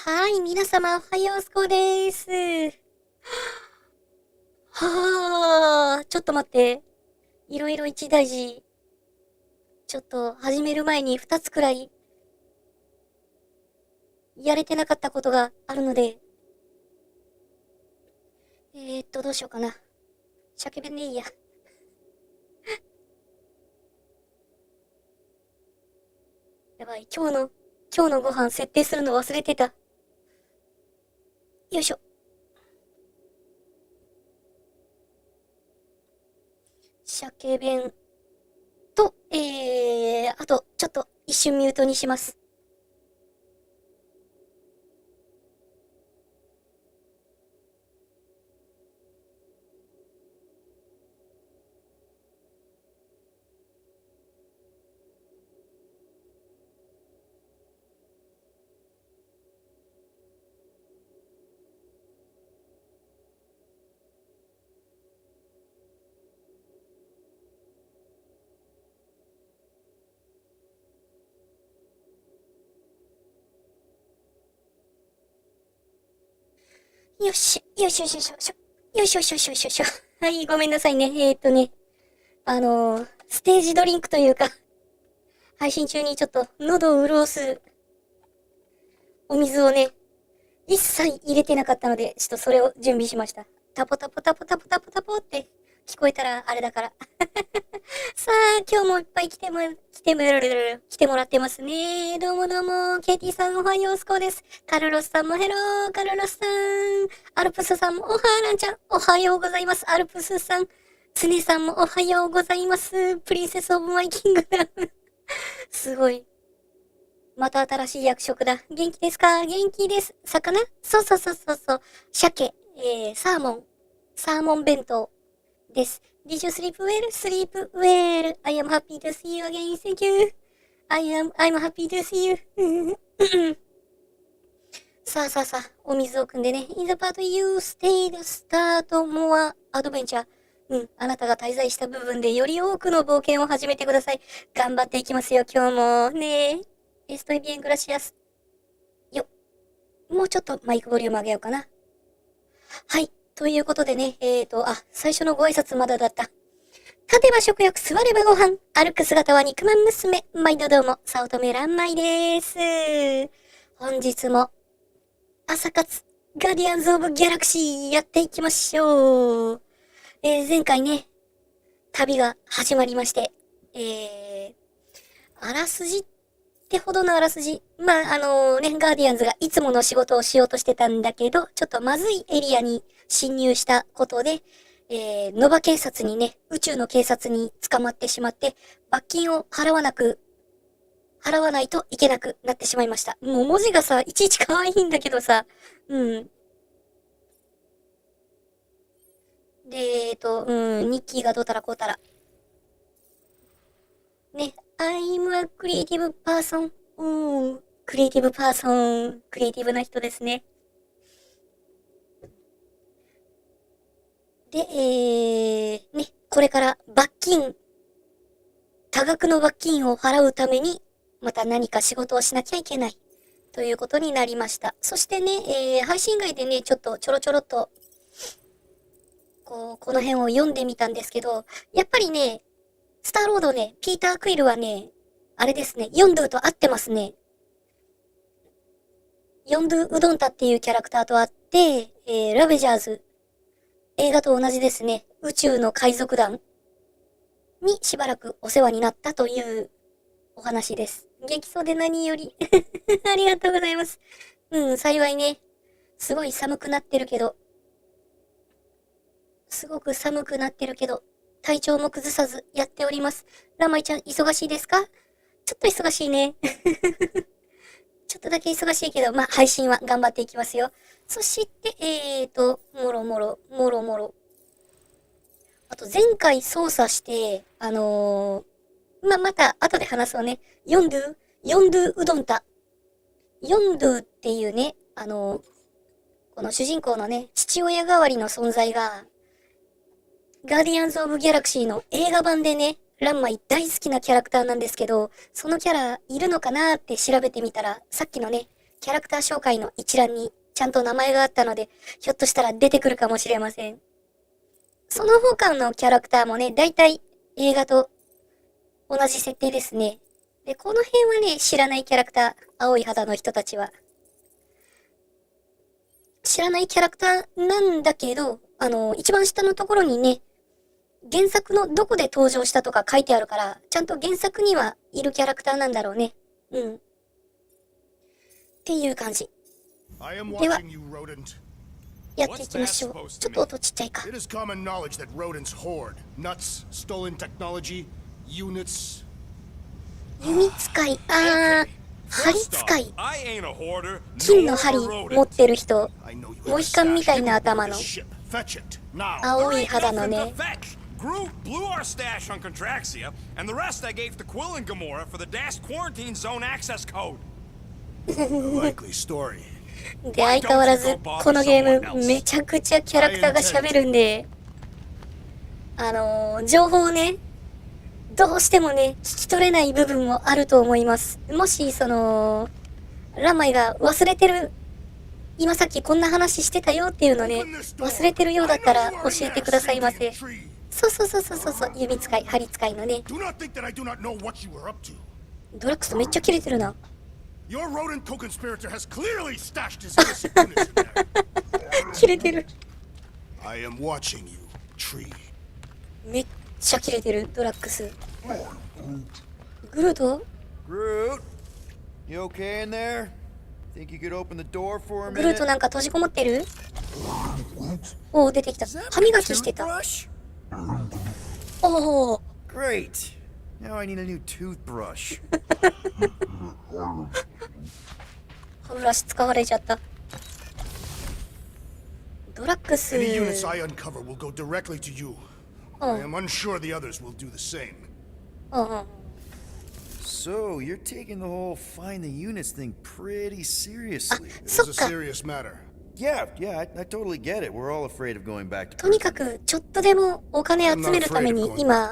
はい、皆様おはようすこです。ちょっと待って。いろいろ一大事。ちょっと始める前に2つくらいやれてなかったことがあるので、どうしようかな。鮭弁でいいや。やばい、今日のご飯設定するの忘れてた。よいしょ。鮭弁と、あと、ちょっと一瞬ミュートにします。よし、よしよしよしよし。よしよしよしよしよし。はい、ごめんなさいね。ステージドリンクというか、配信中にちょっと喉を潤すお水をね、一切入れてなかったので、ちょっとそれを準備しました。タポタポタポタポタポタポって聞こえたらあれだから。さあ、今日もいっぱい来てもらってますね。どうもどうも、ケイティさんおはようすこです。カルロスさんもヘロー、カルロスさん。アルプスさんもおはらんちゃん、おはようございます。アルプスさん。ツネさんもおはようございます。プリンセスオブマイキングダム。すごい。また新しい役職だ。元気ですか？元気です。魚？そうそうそうそうそう。鮭、サーモン弁当です。Did you sleep well? Sleep well. I am happy to see you again. Thank you. I'm happy to see you. さあさあさあ、お水を汲んでね。In the part you stayed, start more adventure. あなたが滞在した部分でより多くの冒険を始めてください。頑張っていきますよ、今日も。ねえ。Estoy bien, gracias. よ。もうちょっとマイクボリューム上げようかな。はい。ということでね、最初のご挨拶まだだった。立てば食欲、座ればご飯。歩く姿は肉まん娘。毎度どうも、さおとめ乱米です。本日も、朝活、ガーディアンズ・オブ・ギャラクシーやっていきましょう。前回ね、旅が始まりまして、あらすじってほどのあらすじ。まあ、ガーディアンズがいつもの仕事をしようとしてたんだけど、ちょっとまずいエリアに侵入したことで、ノバ警察にね、宇宙の警察に捕まってしまって、罰金を払わないといけなくなってしまいました。もう文字がさ、いちいち可愛いんだけどさ、で、ニッキーがどうたらこうたら。ね、I'm a creative person. クリエイティブパーソン。クリエイティブな人ですね。で、これから多額の罰金を払うために、また何か仕事をしなきゃいけない。ということになりました。そしてね、配信外でね、ちょろちょろっと、この辺を読んでみたんですけど、やっぱりね、スターロードね、ピーター・クイルはね、あれですね、ヨンドゥと合ってますね。ヨンドゥ・ウドンタっていうキャラクターとあって、ラベジャーズ、映画と同じですね、宇宙の海賊団にしばらくお世話になったというお話です。元気そうで何より。ありがとうございます。幸いね、すごく寒くなってるけど、体調も崩さずやっております。ラマイちゃん、忙しいですか？ちょっと忙しいね。ちょっとだけ忙しいけど、まあ、配信は頑張っていきますよ。そして、もろもろ。あと、前回操作して、また後で話そうね。ヨンドゥうどんた。ヨンドゥっていうね、この主人公のね、父親代わりの存在が、ガーディアンズ・オブ・ギャラクシーの映画版でね、ランマイ大好きなキャラクターなんですけど、そのキャラいるのかなーって調べてみたら、さっきのね、キャラクター紹介の一覧にちゃんと名前があったので、ひょっとしたら出てくるかもしれません。その他のキャラクターもね、だいたい映画と同じ設定ですね。で、この辺はね、知らないキャラクター、青い肌の人たちは。知らないキャラクターなんだけど、一番下のところにね、原作のどこで登場したとか書いてあるから、ちゃんと原作にはいるキャラクターなんだろうね。うん。っていう感じ。では、やっていきましょう。ちょっと音ちっちゃいか。弓使い、針使い。金の針持ってる人。モヒカンみたいな頭の。青い肌のね。Groot blew our stash on Contraxia, and the rest I gave to Quill and Gamora for the Dash Quarantine Zone access code. Likely story. で、相変わらず、このゲーム、めちゃくちゃキャラクターが喋るんで、情報をね、どうしてもね、聞き取れない部分もあると思います。もし、ランマイが忘れてる、今さっきこんな話してたよっていうのね、忘れてるようだったら教えてくださいませ。そう、弓使い、針使いのね。ドラックスめっちゃキレてるな。キレてる。めっちゃキレてる、ドラックス。グルート？ Groot, you okay in there? Think you could open the door for a minute? グルートなんか閉じこもってる？おお、出てきた。歯磨きしてた。おお。Great. Now I need a new toothbrush. 歯ブラシ使われちゃった。ドラッグス。Any units I uncover will go directly to you. I am unsure the others will do the same. So you're taking the whole find the units thing pretty seriously. It is a serious matter. Yeah, I totally get it. We're all afraid of going back to prison. とにかくちょっとでもお金集めるために今。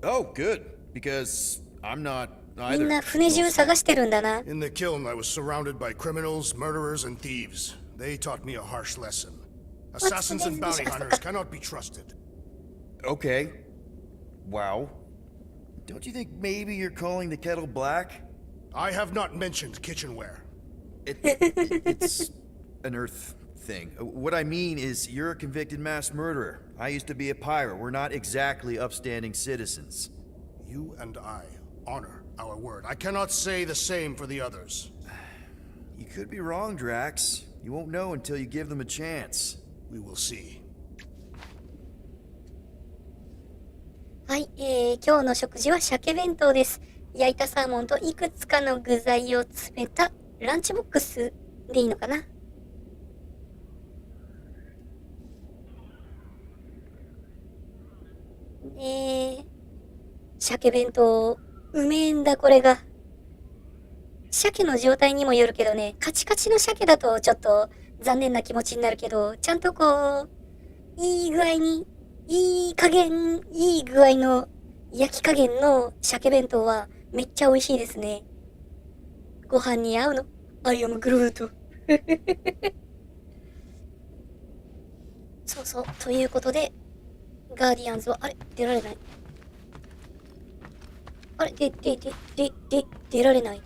Oh, good. Because I'm not either. みんな船中探してるんだな。In the kiln, I was surrounded by criminals, murderers, and thieves. They taught me a harsh lesson. Assassins and bounty hunters cannot be trusted. Okay. Wow. Don't you think maybe you're calling the kettle black? I have not mentioned kitchenware. It's an Earth thing. What I mean is you're a convicted mass murderer. I used to be a pirate. We're not exactly upstanding citizens. You and I honor our word. I cannot say the same for the others. You could be wrong, Drax. You won't know until you give them a chance. We will see. はい、今日の食事は鮭弁当です。焼いたサーモンといくつかの具材を詰めたランチボックスでいいのかな。鮭弁当、うめえんだこれが。鮭の状態にもよるけどね、カチカチの鮭だとちょっと残念な気持ちになるけど、ちゃんとこう、いい具合に、いい具合の焼き加減の鮭弁当はめっちゃ美味しいですね。ご飯に合うの。アイアムグルート。そう、ということで、ガーディアンズは、あれ出られない。あれ出られない。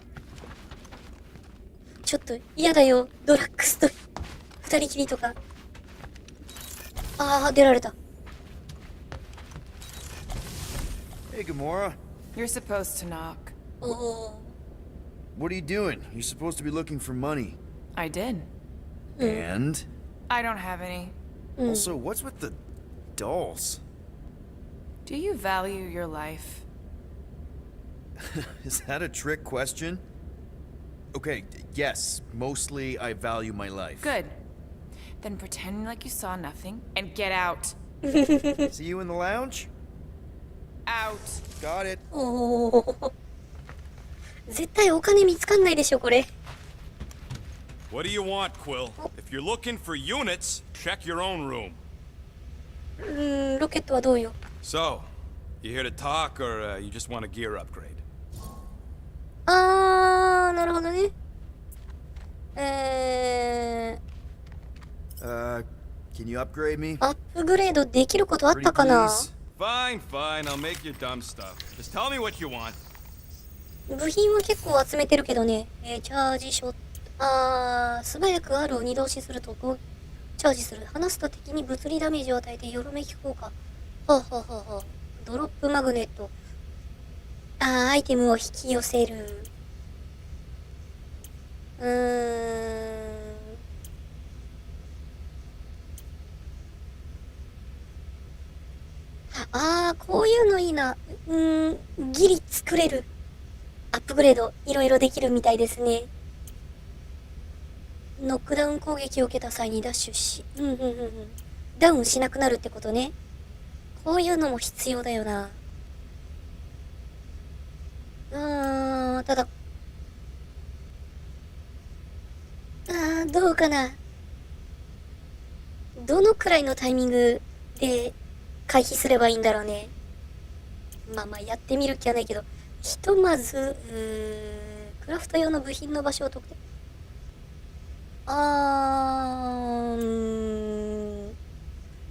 ちょっと嫌だよ。ドラッグスと二人きりとか。出られた。Hey, Gamora. You're supposed to knock. Oh. What are you doing? You're supposed to be looking for money. I did. And? I don't have any. Also, what's with the dolls? Do you value your life? Is that a trick question? Okay, yes, mostly I value my life. Good. Then pretend like you saw nothing and get out. See you in the lounge? Out. Got it. 絶対お金見つかんないでしょこれ。What do you want, Quill? If you're looking for units, check your own room. ロケットはどうよ。So, you here to talk or you just want a gear upgrade? なるほどね。Can you upgrade me? アップグレードできることあったかな。 Fine, fine, I'll make your dumb stuff. Just tell me what you want. 部品は結構集めてるけどね。チャージショット。素早く R を2動詞するとチャージする。離すと敵に物理ダメージを与えてよろめき効果。ドロップマグネット。アイテムを引き寄せる。こういうのいいな。ギリ作れる。アップグレード、いろいろできるみたいですね。ノックダウン攻撃を受けた際にダッシュし、ダウンしなくなるってことね。こういうのも必要だよな。ただ、どうかな。どのくらいのタイミングで回避すればいいんだろうね。やってみる気はないけど、ひとまず、クラフト用の部品の場所を特定。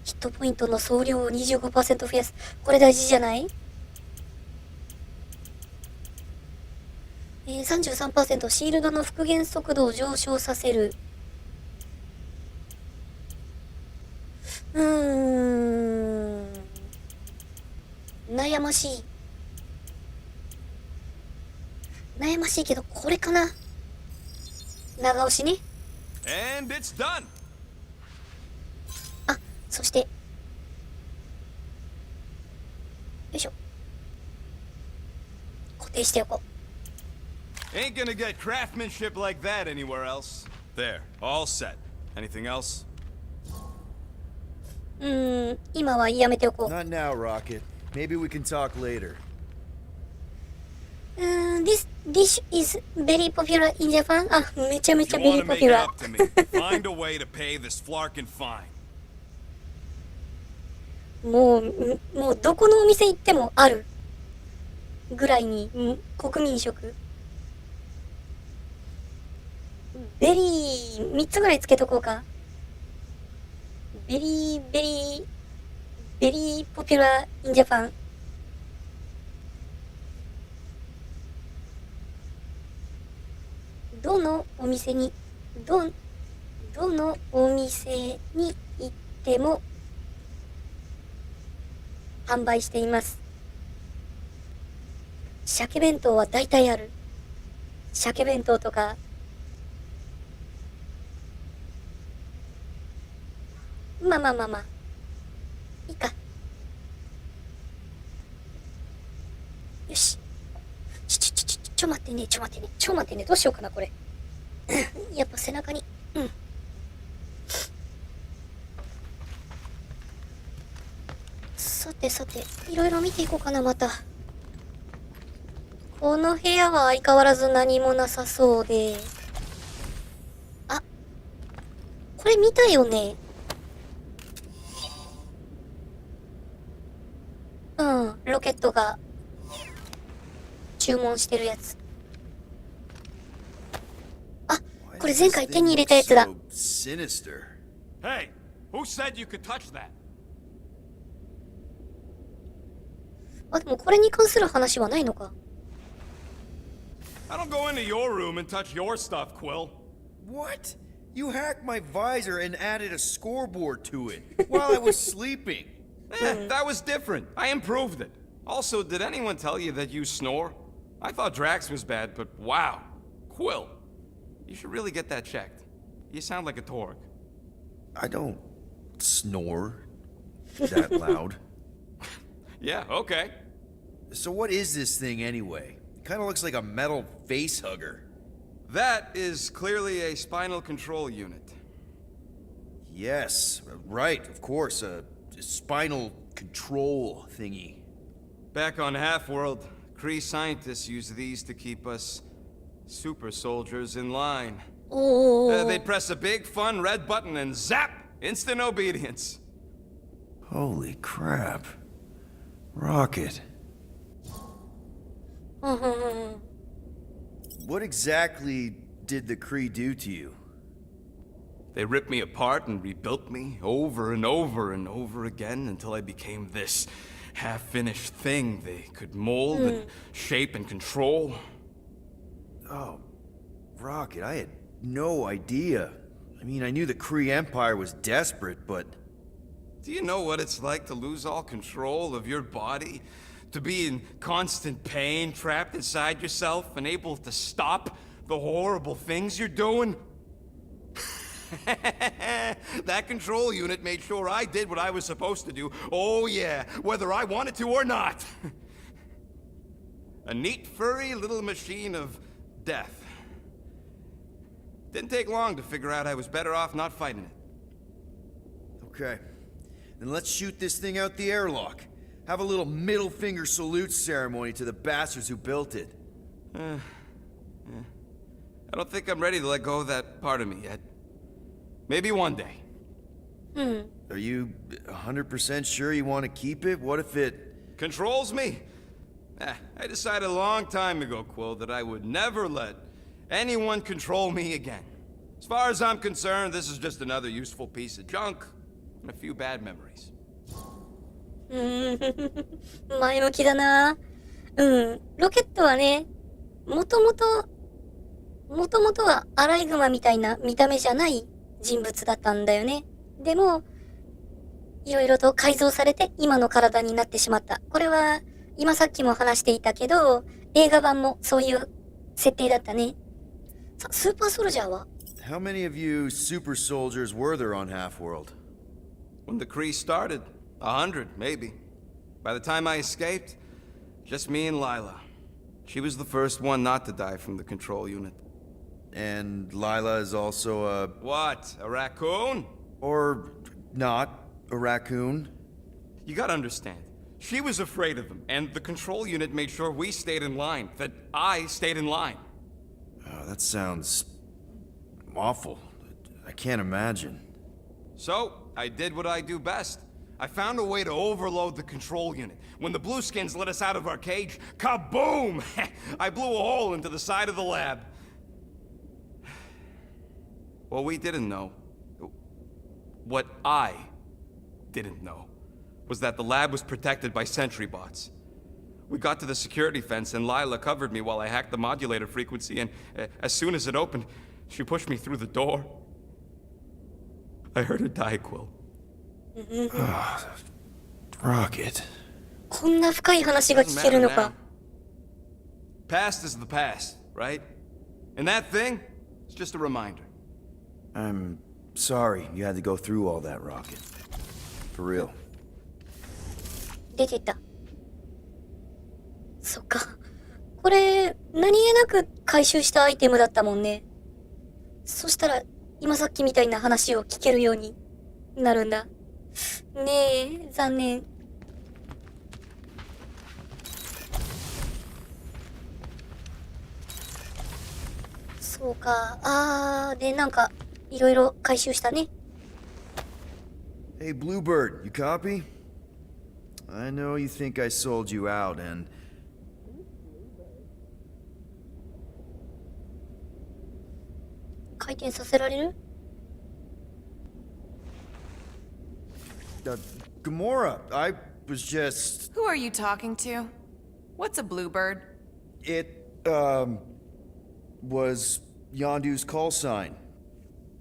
ヒットポイントの総量を 25% 増やす。これ大事じゃない？ 33% シールドの復元速度を上昇させる。悩ましい。悩ましいけど、これかな。長押しね。And it's done. そして、よいしょ。固定しておこう。 Ain't gonna get craftsmanship like that anywhere else. There, all set. Anything else? 今はやめておこう。Not now, Rocket. Maybe we can talk later. This dish is very popular in Japan. めちゃめちゃ If you very wanna make it popular. up to me, find a way to pay this flarkin' fine. もうどこのお店行ってもあるぐらいに、国民食。ベリー3つぐらいつけとこうか。ベリーポピュラーインジャパン。どのお店に行っても販売しています。鮭弁当は大体ある。鮭弁当とか、いいか。よし。ちょ待ってね。どうしようかな、これ。やっぱ背中に。さて、いろいろ見ていこうかな、また。この部屋は相変わらず何もなさそうで。これ見たよね。ロケットが注文してるやつ。これ前回手に入れたやつだ。 Sinister. Hey, who said you could touch that? でもこれに関する話はないのか。 I don't go into your room and touch your stuff, Quill. What? You hacked my visor and added a scoreboard to it while I was sleeping. That was different. I improved it. Also, did anyone tell you that you snore? I thought Drax was bad, but wow. Quill, you should really get that checked. You sound like a Torg. I don't snore that loud. Yeah, okay. So what is this thing anyway? It kind of looks like a metal face hugger. That is clearly a spinal control unit. Yes, right, of course, a spinal control thingy. Back on Half-World, Kree scientists use these to keep us super soldiers in line. They'd press a big, fun red button and zap! Instant obedience. Holy crap. Rocket. What exactly did the Kree do to you? They ripped me apart and rebuilt me over and over and over again until I became this half-finished thing they could mold and shape and control. Oh, Rocket, I had no idea. I mean, I knew the Kree Empire was desperate, but... Do you know what it's like to lose all control of your body? To be in constant pain, trapped inside yourself, unable to stop the horrible things you're doing? That control unit made sure I did what I was supposed to do. Oh yeah, whether I wanted to or not. A neat, furry little machine of death. Didn't take long to figure out I was better off not fighting it. Okay. Then let's shoot this thing out the airlock. Have a little middle finger salute ceremony to the bastards who built it. I don't think I'm ready to let go of that part of me yet. Maybe one day. Are you 100% sure you want to keep it? What if it... Controls me? I decided a long time ago, Quill, that I would never let anyone control me again. As far as I'm concerned, this is just another useful piece of junk and a few bad memories. 前向きだな。ロケットはね、もともとはアライグマみたいな見た目じゃない人物だったんだよね。でも、いろいろと改造されて今の体になってしまった。これは、今さっきも話していたけど、映画版もそういう設定だったね。さ、スーパーソルジャーは How many of you super soldiers were there on Half-World? When the Kree started, 100, maybe. By the time I escaped, just me and Lila. She was the first one not to die from the control unit. And Lila is also a... What? A raccoon? Or not a raccoon? You gotta understand. She was afraid of him, and the control unit made sure we stayed in line, that I stayed in line. Oh, that sounds... awful. I can't imagine. So, I did what I do best. I found a way to overload the control unit. When the Blueskins let us out of our cage, kaboom! I blew a hole into the side of the lab. What we didn't know, what I didn't know, was that the lab was protected by sentry bots. We got to the security fence and Lila covered me while I hacked the modulator frequency, and as soon as it opened, she pushed me through the door. I heard her die, Quill. Rocket. こんな深い話が聞けるのか。Past is the past, right? And that thing, it's just a reminder. I'm sorry you had to go through all that, Rocket. For real. 出てった。そっか。これ、何気なく回収したアイテムだったもんね。そしたら、今さっきみたいな話を聞けるようになるんだ。ねえ、残念。そうか。で、なんか、いろいろ回収したね。Hey, Bluebird, you copy? I know you think I sold you out, and...回転させられる？ Gamora, I was just... Who are you talking to? What's a bluebird? It, was Yondu's call sign.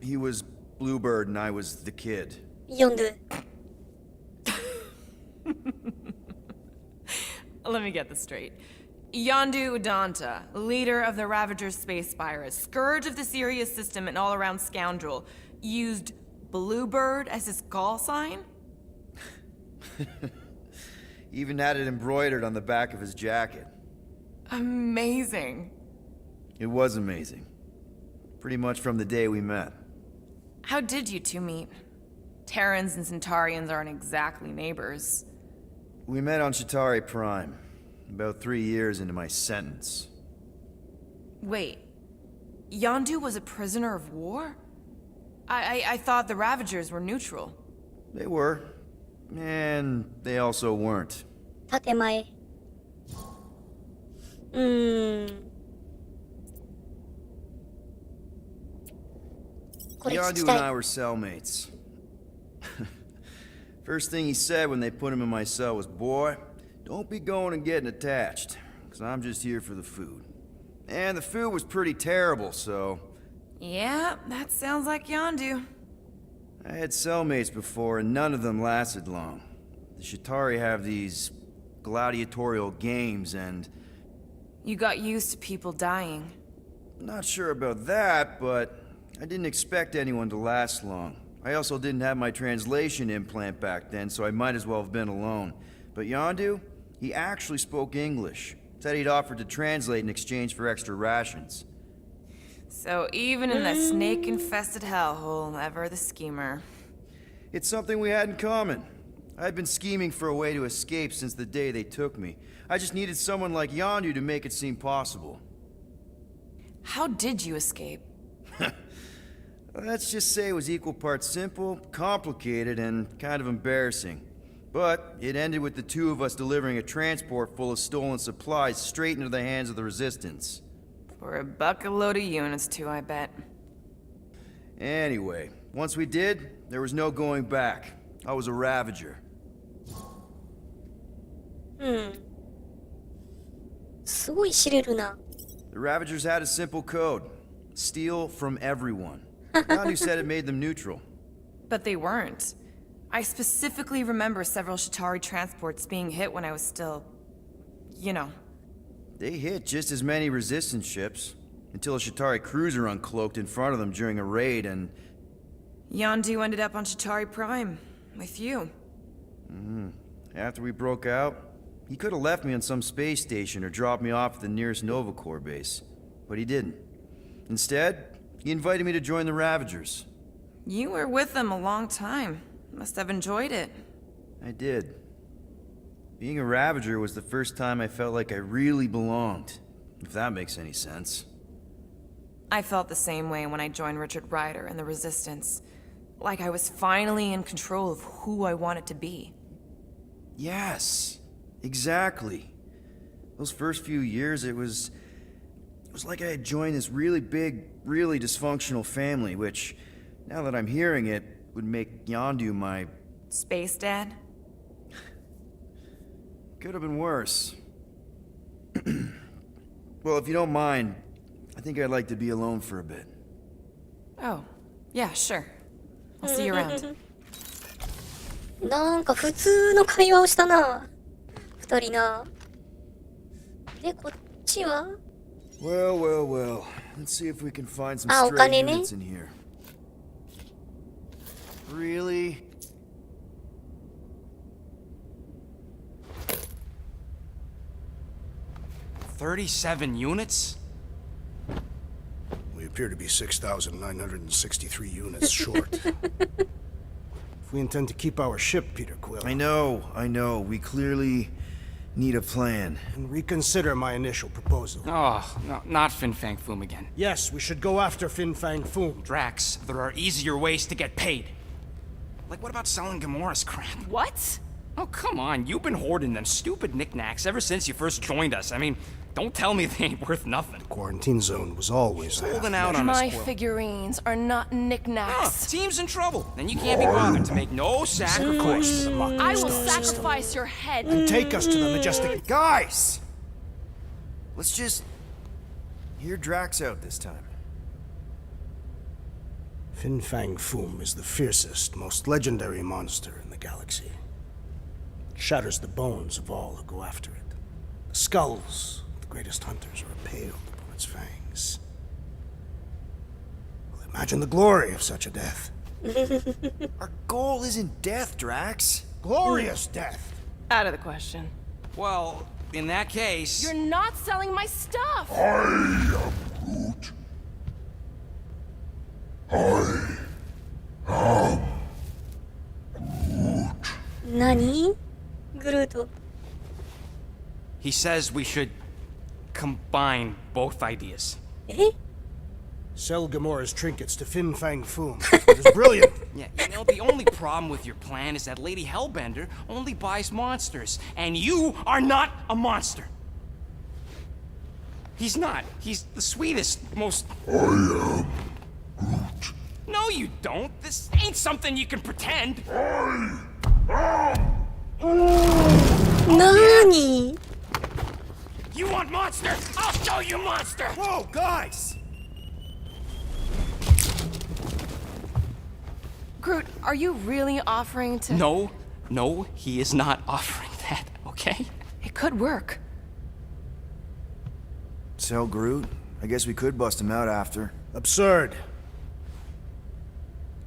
He was Bluebird and I was the kid. 読んで。Let me get this straight. Yondu Udanta, leader of the Ravager's space virus, scourge of the Sirius system and all-around scoundrel, used Bluebird as his call sign? Even had it embroidered on the back of his jacket. Amazing. It was amazing. Pretty much from the day we met. How did you two meet? Terrans and Centaurians aren't exactly neighbors. We met on Chitauri Prime, about 3 years into my sentence. Wait, Yondu was a prisoner of war? I thought the Ravagers were neutral. They were. And they also weren't. 建前。ここれ聞き Yondu た and い。 I were cellmates. First thing he said when they put him in my cell was, "Boy, don't be going and getting attached, because I'm just here for the food." And the food was pretty terrible, so... Yeah, that sounds like Yondu. I had cellmates before, and none of them lasted long. The Shatari have these gladiatorial games, and... You got used to people dying. Not sure about that, but I didn't expect anyone to last long. I also didn't have my translation implant back then, so I might as well have been alone. But Yondu, he actually spoke English. Said he'd offered to translate in exchange for extra rations. So even in that snake-infested hellhole, ever the schemer. It's something we had in common. I'd been scheming for a way to escape since the day they took me. I just needed someone like Yondu to make it seem possible. How did you escape? Let's just say it was equal parts simple, complicated, and kind of embarrassing. But it ended with the two of us delivering a transport full of stolen supplies straight into the hands of the Resistance. For a buck a load of units too, I bet. Anyway, once we did, there was no going back. I was a Ravager. すごい知れるな。 The Ravagers had a simple code. Steal from everyone. Yondu said it made them neutral. But they weren't. I specifically remember several Shatari transports being hit when I was still... you know. They hit just as many Resistance ships, until a Shatari cruiser uncloaked in front of them during a raid and... Yondu ended up on Shatari Prime, with you. After we broke out, he could have left me on some space station or dropped me off at the nearest Nova Corps base. But he didn't. Instead, he invited me to join the Ravagers. You were with them a long time. Must have enjoyed it. I did. Being a Ravager was the first time I felt like I really belonged, if that makes any sense. I felt the same way when I joined Richard Ryder and the Resistance. Like I was finally in control of who I wanted to be. Yes, exactly. Those first few years, it was like I had joined this really big, really dysfunctional family, which, now that I'm hearing it, would make Yondu my... Space Dad? Could have been worse. Well, if you don't mind, I think I'd like to be alone for a bit. Oh, yeah, sure. I'll see you around. なんか普通の会話をしたな。二人な。で、こっちは Well, well, well. Let's see if we can find some あ、お stray 金ね。 units in here. Really? $37 units? We appear to be 6,963 units short. If we intend to keep our ship, Peter Quill, I know. We clearly need a plan. and reconsider my initial proposal. Oh, no, not Fin Fang Foom again. Yes, we should go after Fin Fang Foom. Drax, there are easier ways to get paid. Like, what about selling Gamora's crap? What? Oh, come on, you've been hoarding them stupid knickknacks ever since you first joined us. I mean, don't tell me they ain't worth nothing. Quarantine zone was always a Holding half out on us, My Quill. figurines are not Ah, knickknacks. team's in trouble, and you can't be bothered to make no sacrifice. I will sacrifice your head. and take us to the majestic. Guys! Let's just hear Drax out this time. Fin Fang Foom is the fiercest, most legendary monster in the galaxy. It shatters the bones of all who go after it. The skulls of the greatest hunters are impaled upon its fangs. Well, imagine the glory of such a death. Our goal isn't death, Drax. Glorious death! Out of the question. Well, in that case... You're not selling my stuff!何グルート。 He says we should combine both ideas. え Sell Gamora's trinkets to Fin Fang Foom. It is brilliant. Yeah, you know, the only problem with your plan is that Lady Hellbender only buys monsters, and you are not a monster. He's not. He's the sweetest, most... No, you don't. This ain't something you can pretend. なーに You want monster? I'll show you monster! Whoa, guys! Groot, are you really offering to... No, he is not offering that, okay? It could work. Tell Groot. I guess we could bust him out after. Absurd.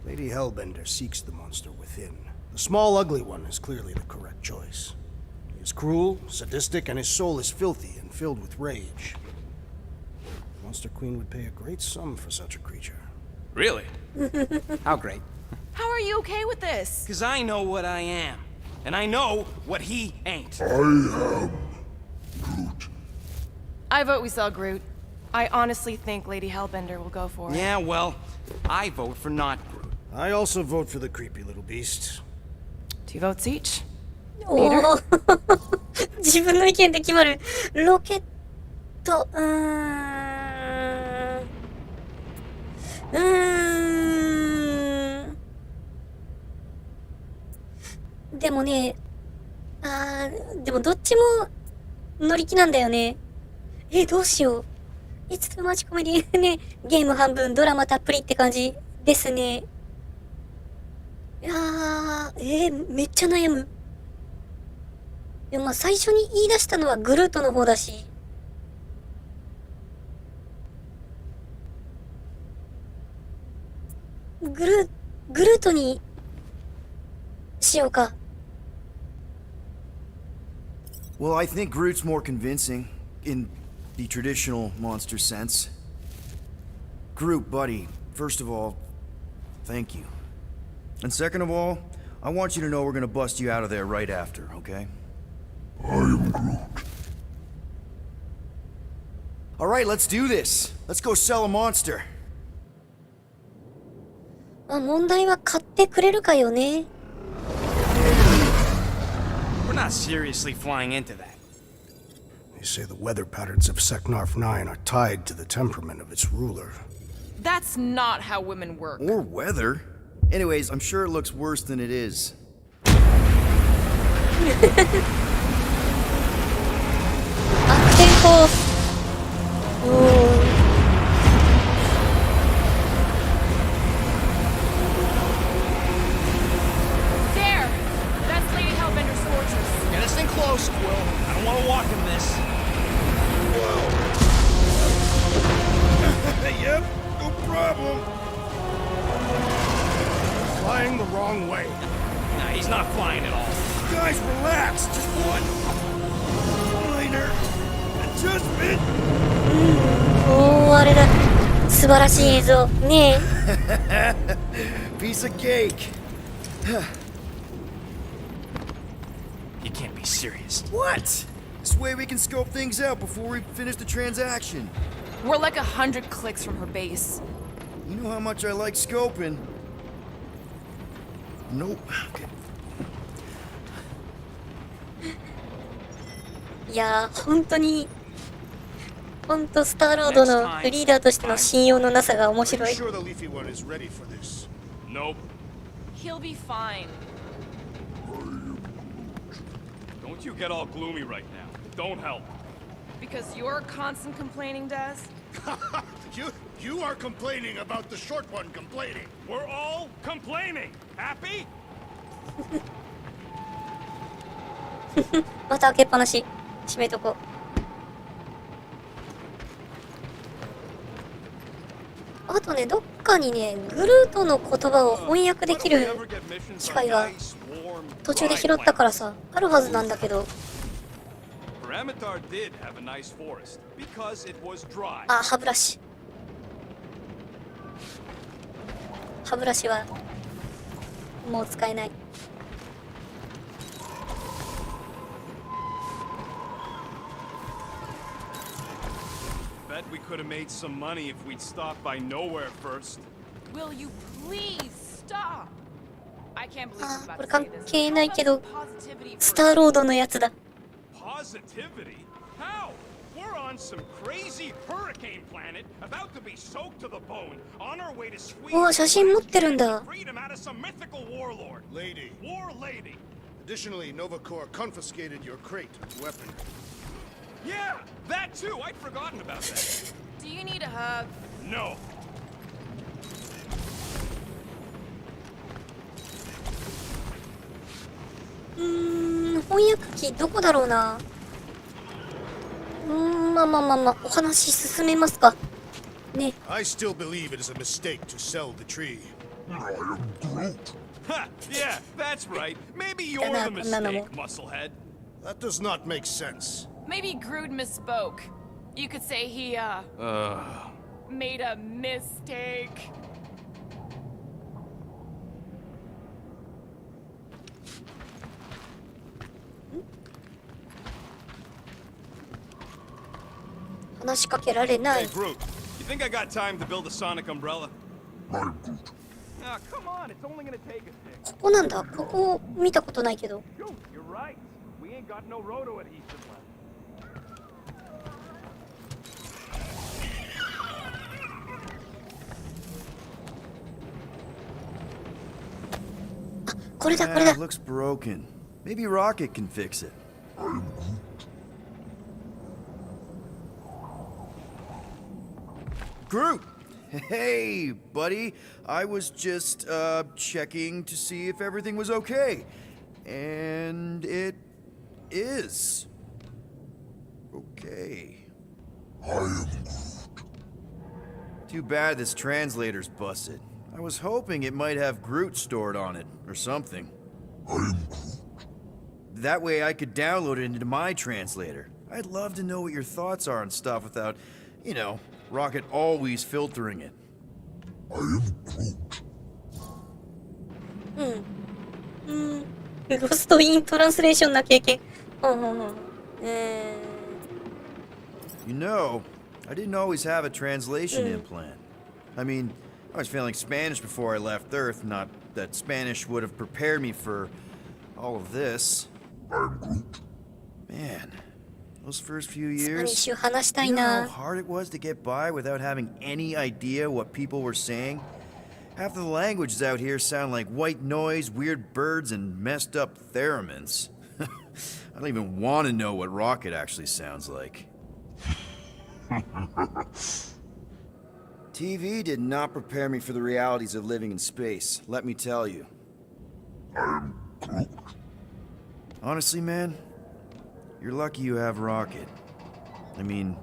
Lady Hellbender seeks the monster within. The small, ugly one is clearly the correct choice. He is cruel, sadistic, and his soul is filthy and filled with rage. The Monster Queen would pay a great sum for such a creature. Really? How great. How are you okay with this? Because I know what I am. And I know what he ain't. I vote we sell Groot. I honestly think Lady Hellbender will go for it. Yeah, well, I vote for not Groot. I also vote for the creepy little beast. 2 votes each. おお自分の意見で決まる。ロケット、でもね、でもどっちも乗り気なんだよね。どうしよう。いつもマジコメディね、ゲーム半分、ドラマたっぷりって感じですね。いやー、めっちゃ悩む。でもまあ最初に言い出したのはグルートの方だし。グルートにしようか。Well, I think Groot's more convincing, in the traditional monster sense. Groot, buddy, first of all, thank you. And second of all, I want you to know we're gonna bust you out of there right after, okay? I am Groot. Alright, let's do this. Let's go sell a monster. 問題は買ってくれるかよね。We're not seriously flying into that. They say the weather patterns of Seknarf 9 are tied to the temperament of its ruler. That's not how women work. Or weather. Anyways, I'm sure it looks worse than it is. 悪天候。There! That's Lady Hellbender's fortress. Get us in close, Quill. I don't want to walk in this. Yep, no problem. Flying the wrong way. Nah, he's not flying at all. Guys, relax. Just one minor adjustment. あれだ。素晴らしい映像。ねえ。Piece of cake. You can't be serious. What? This way we can scope things out before we finish the transaction. We're like 100 clicks from her base. You know how much I like scoping. Nope. Okay. いやー、本当スターロードのリーダーとしての信用のなさが面白い。 Sure the leafy one is ready for this. Nope. He'll be fine. Don't you get all gloomy right now. Don't help. Because you're constant complaining, Des? You are complaining about the short one complaining. We're all complaining. Happy? また開けっぱなし。閉めとこう。あとね、どっかにね、グルートの言葉を翻訳できる機械が途中で拾ったからさ、あるはずなんだけど。あ、歯ブラシ。歯ブラシはもう使えない。Bet we could have made some money if we'd stopped by nowhere first. Will you please stop? I can't believe I'm こ about れ to 関 say this. 係ないけど、 Positivity スターロードのやつだ。 Positivity? How? We're on some crazy hurricane planet, about to be soaked to the bone, on our way to squeeze おー、写真持ってるんだ。 freedom out of some mythical warlord. Lady. War lady. Additionally, Nova Corps confiscated your crate of weaponry. Yeah, that too. I'd forgotten about that. Do you need a hug? No. 翻訳機どこだろうな。まあまあまあまあ、お話進めますか。ね。I still believe it is a mistake to sell the tree. Ha! Yeah, that's right. Maybe you're Nah, the nah, mistake, musclehead. That does not make sense. Maybe Groot misspoke. You could say he, made a mistake. Hey, 話しかけられない。 Groot, you think I got time to build a sonic umbrella? Ah, come on. It's only gonna take a tick. ここなんだ。ここ見たことないけど。 Shoot, you're right. We ain't got no roto adhesive left. これだ、これ Ah, だ it。looks broken. Maybe Rocket can fix it. Groot! Hey, buddy. I was just, checking to see if everything was okay. And it is. Okay. Too bad this translator's busted. I was hoping it might have Groot stored on it, or something. That way I could download it into my translator. I'd love to know what your thoughts are on stuff without, you know, Rocket always filtering it. ロストイントランスレーションな経験。You know, I didn't always have a translation implant. I mean, I was feeling Spanish before I left Earth, not that Spanish would have prepared me for all of this. Man, those first few スパニッ years, シュ話したい you know how な。 hard it was to get by without having any idea what people were saying? Half the languages out here sound like white noise, weird birds, and messed up theremins. I don't even want to know what Rocket actually sounds like. TV did not prepare me for the realities of living in space, let me tell you. Honestly, man, you're lucky you have Rocket. I mean,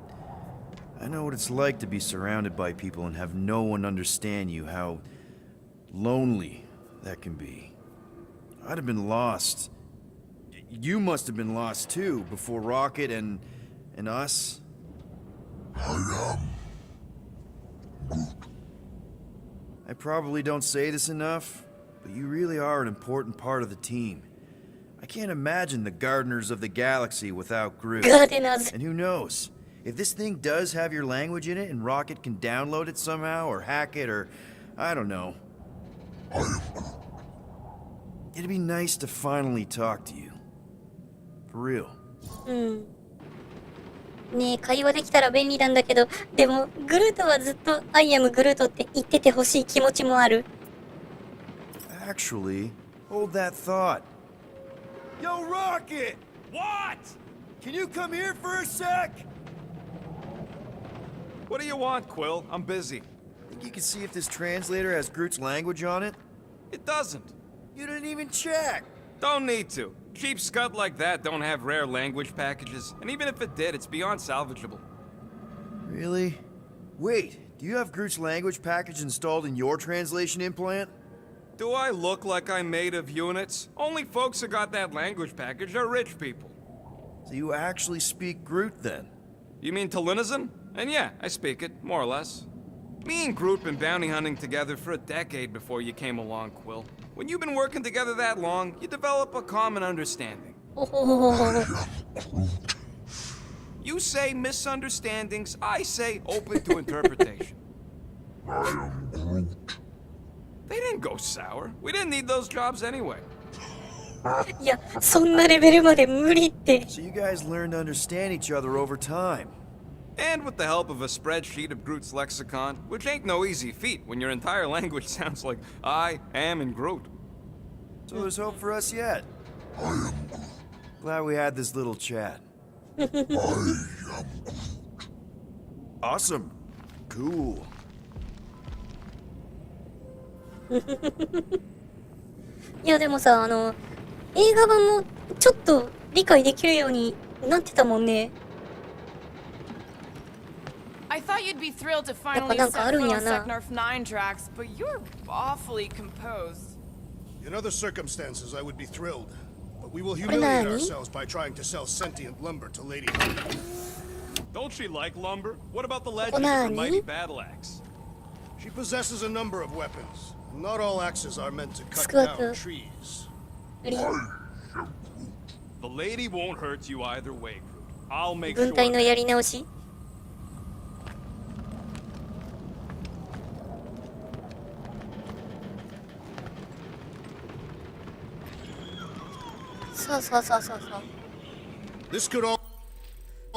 I know what it's like to be surrounded by people and have no one understand you, how lonely that can be. I'd have been lost. You must have been lost too, before Rocket and us. I probably don't say this enough, but you really are an important part of the team. I can't imagine the Gardeners of the Galaxy without Groot. ガーデナーズ。 And who knows? If this thing does have your language in it and Rocket can download it somehow or hack it or I don't know. It'd be nice to finally talk to you. For real. ねえ、会話できたら便利なんだけど、でも、グルートはずっと I am グルートって言っててほしい気持ちもある。 Actually, hold that thought. Yo, Rocket! What? Can you come here for a sec? What do you want, Quill? I'm busy. Think you can see if this translator has Groot's language on it? It doesn't. You didn't even check. Don't need to. Cheap scud like that don't have rare language packages, and even if it did, it's beyond salvageable. Really? Wait, do you have Groot's language package installed in your translation implant? Do I look like I'm made of units? Only folks who got that language package are rich people. So you actually speak Groot then? You mean Talinisan? And yeah, I speak it, more or less. Me and Groot been bounty hunting together for a decade before you came along, Quill. When you've been working together that long, you develop a common understanding. おほほほほ。 You say misunderstandings, I say open to interpretation. They didn't go sour. We didn't need those jobs anyway. いや、そんなレベルまで無理って。 So you guys learned to understand each other over time. And with the help of a spreadsheet of Groot's lexicon, which ain't no easy feat when your entire language sounds like I am in Groot. So there's hope for us yet. Glad we had this little chat. Awesome. Cool. いやでもさ、映画版もちょっと理解できるようになってたもんね。 I thought you'd be thrilled to やっぱ finally なんかあ set るん foot や on な。 Seknarf 9 tracks, but you're awfully composed. In other circumstances, I would be thrilled. But we will これ humiliate 何？ ourselves by trying to sell sentient lumber to Lady. Don't she like lumber? What about the こ legend こ of her 何？ mighty battle axe? She possesses a number of weapons. Not all axes are meant to cut スクワッ down ト。 trees. リ The lady won't hurt you either way, Groot. I'll make 軍 sure. 隊のやり直し。さあさあさあさあさあ。 This could all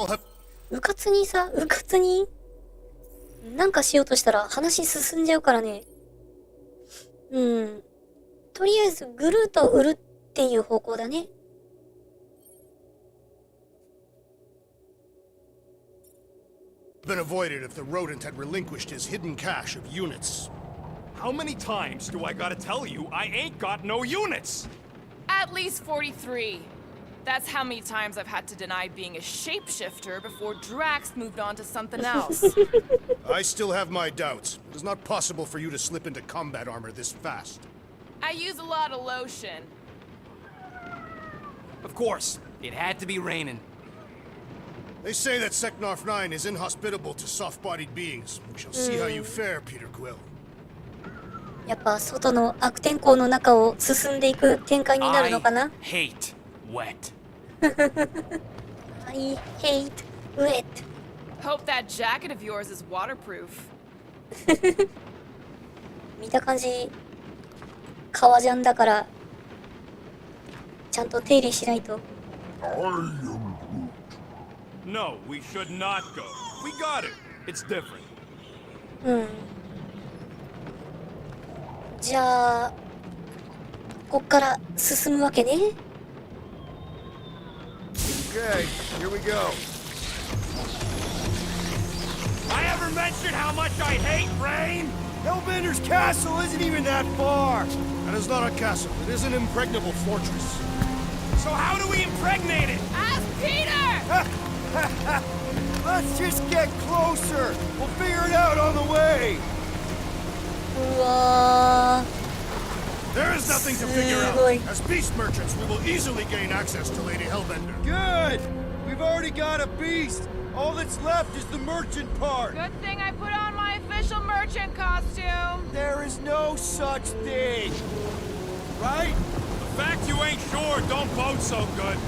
have うかつにさ、うかつになんかしようとしたら話進んじゃうからね。うん。とりあえずグルートを売るっていう方向だね。 been avoided if the rodent had relinquished his hidden cache of units. How many times do I gotta tell you I ain't got no units? At least 43. That's how many times I've had to deny being a shapeshifter before Drax moved on to something else. I still have my doubts. It is not possible for you to slip into combat armor this fast. I use a lot of lotion. Of course, it had to be raining. They say that Seknarf 9 is inhospitable to soft-bodied beings. We shall see how you fare, Peter Quill. やっぱ外の悪天候の中を進んでいく展開になるのかな。 I hate wet. I hate wet. Hope that jacket of yours is waterproof. 見た感じ革ジャンだからちゃんと手入れしないと。 No, we should not go. We got it. It's different. うん。じゃあこっから進むわけね。 Okay, here we go. I ever mentioned how much I hate rain? Hellbender's castle isn't even that far. That is not a castle. It is an impregnable fortress. So how do we impregnate it? Ask Peter! Let's just get closer. We'll figure it out on the way. うわ There is nothing to figure out. Boy. As beast merchants, we will easily gain access to Lady Hellbender. Good. We've already got a beast. All that's left is the merchant part. Good thing I put on my official merchant costume. There is no such thing. Right? The fact you ain't sure don't bode so good.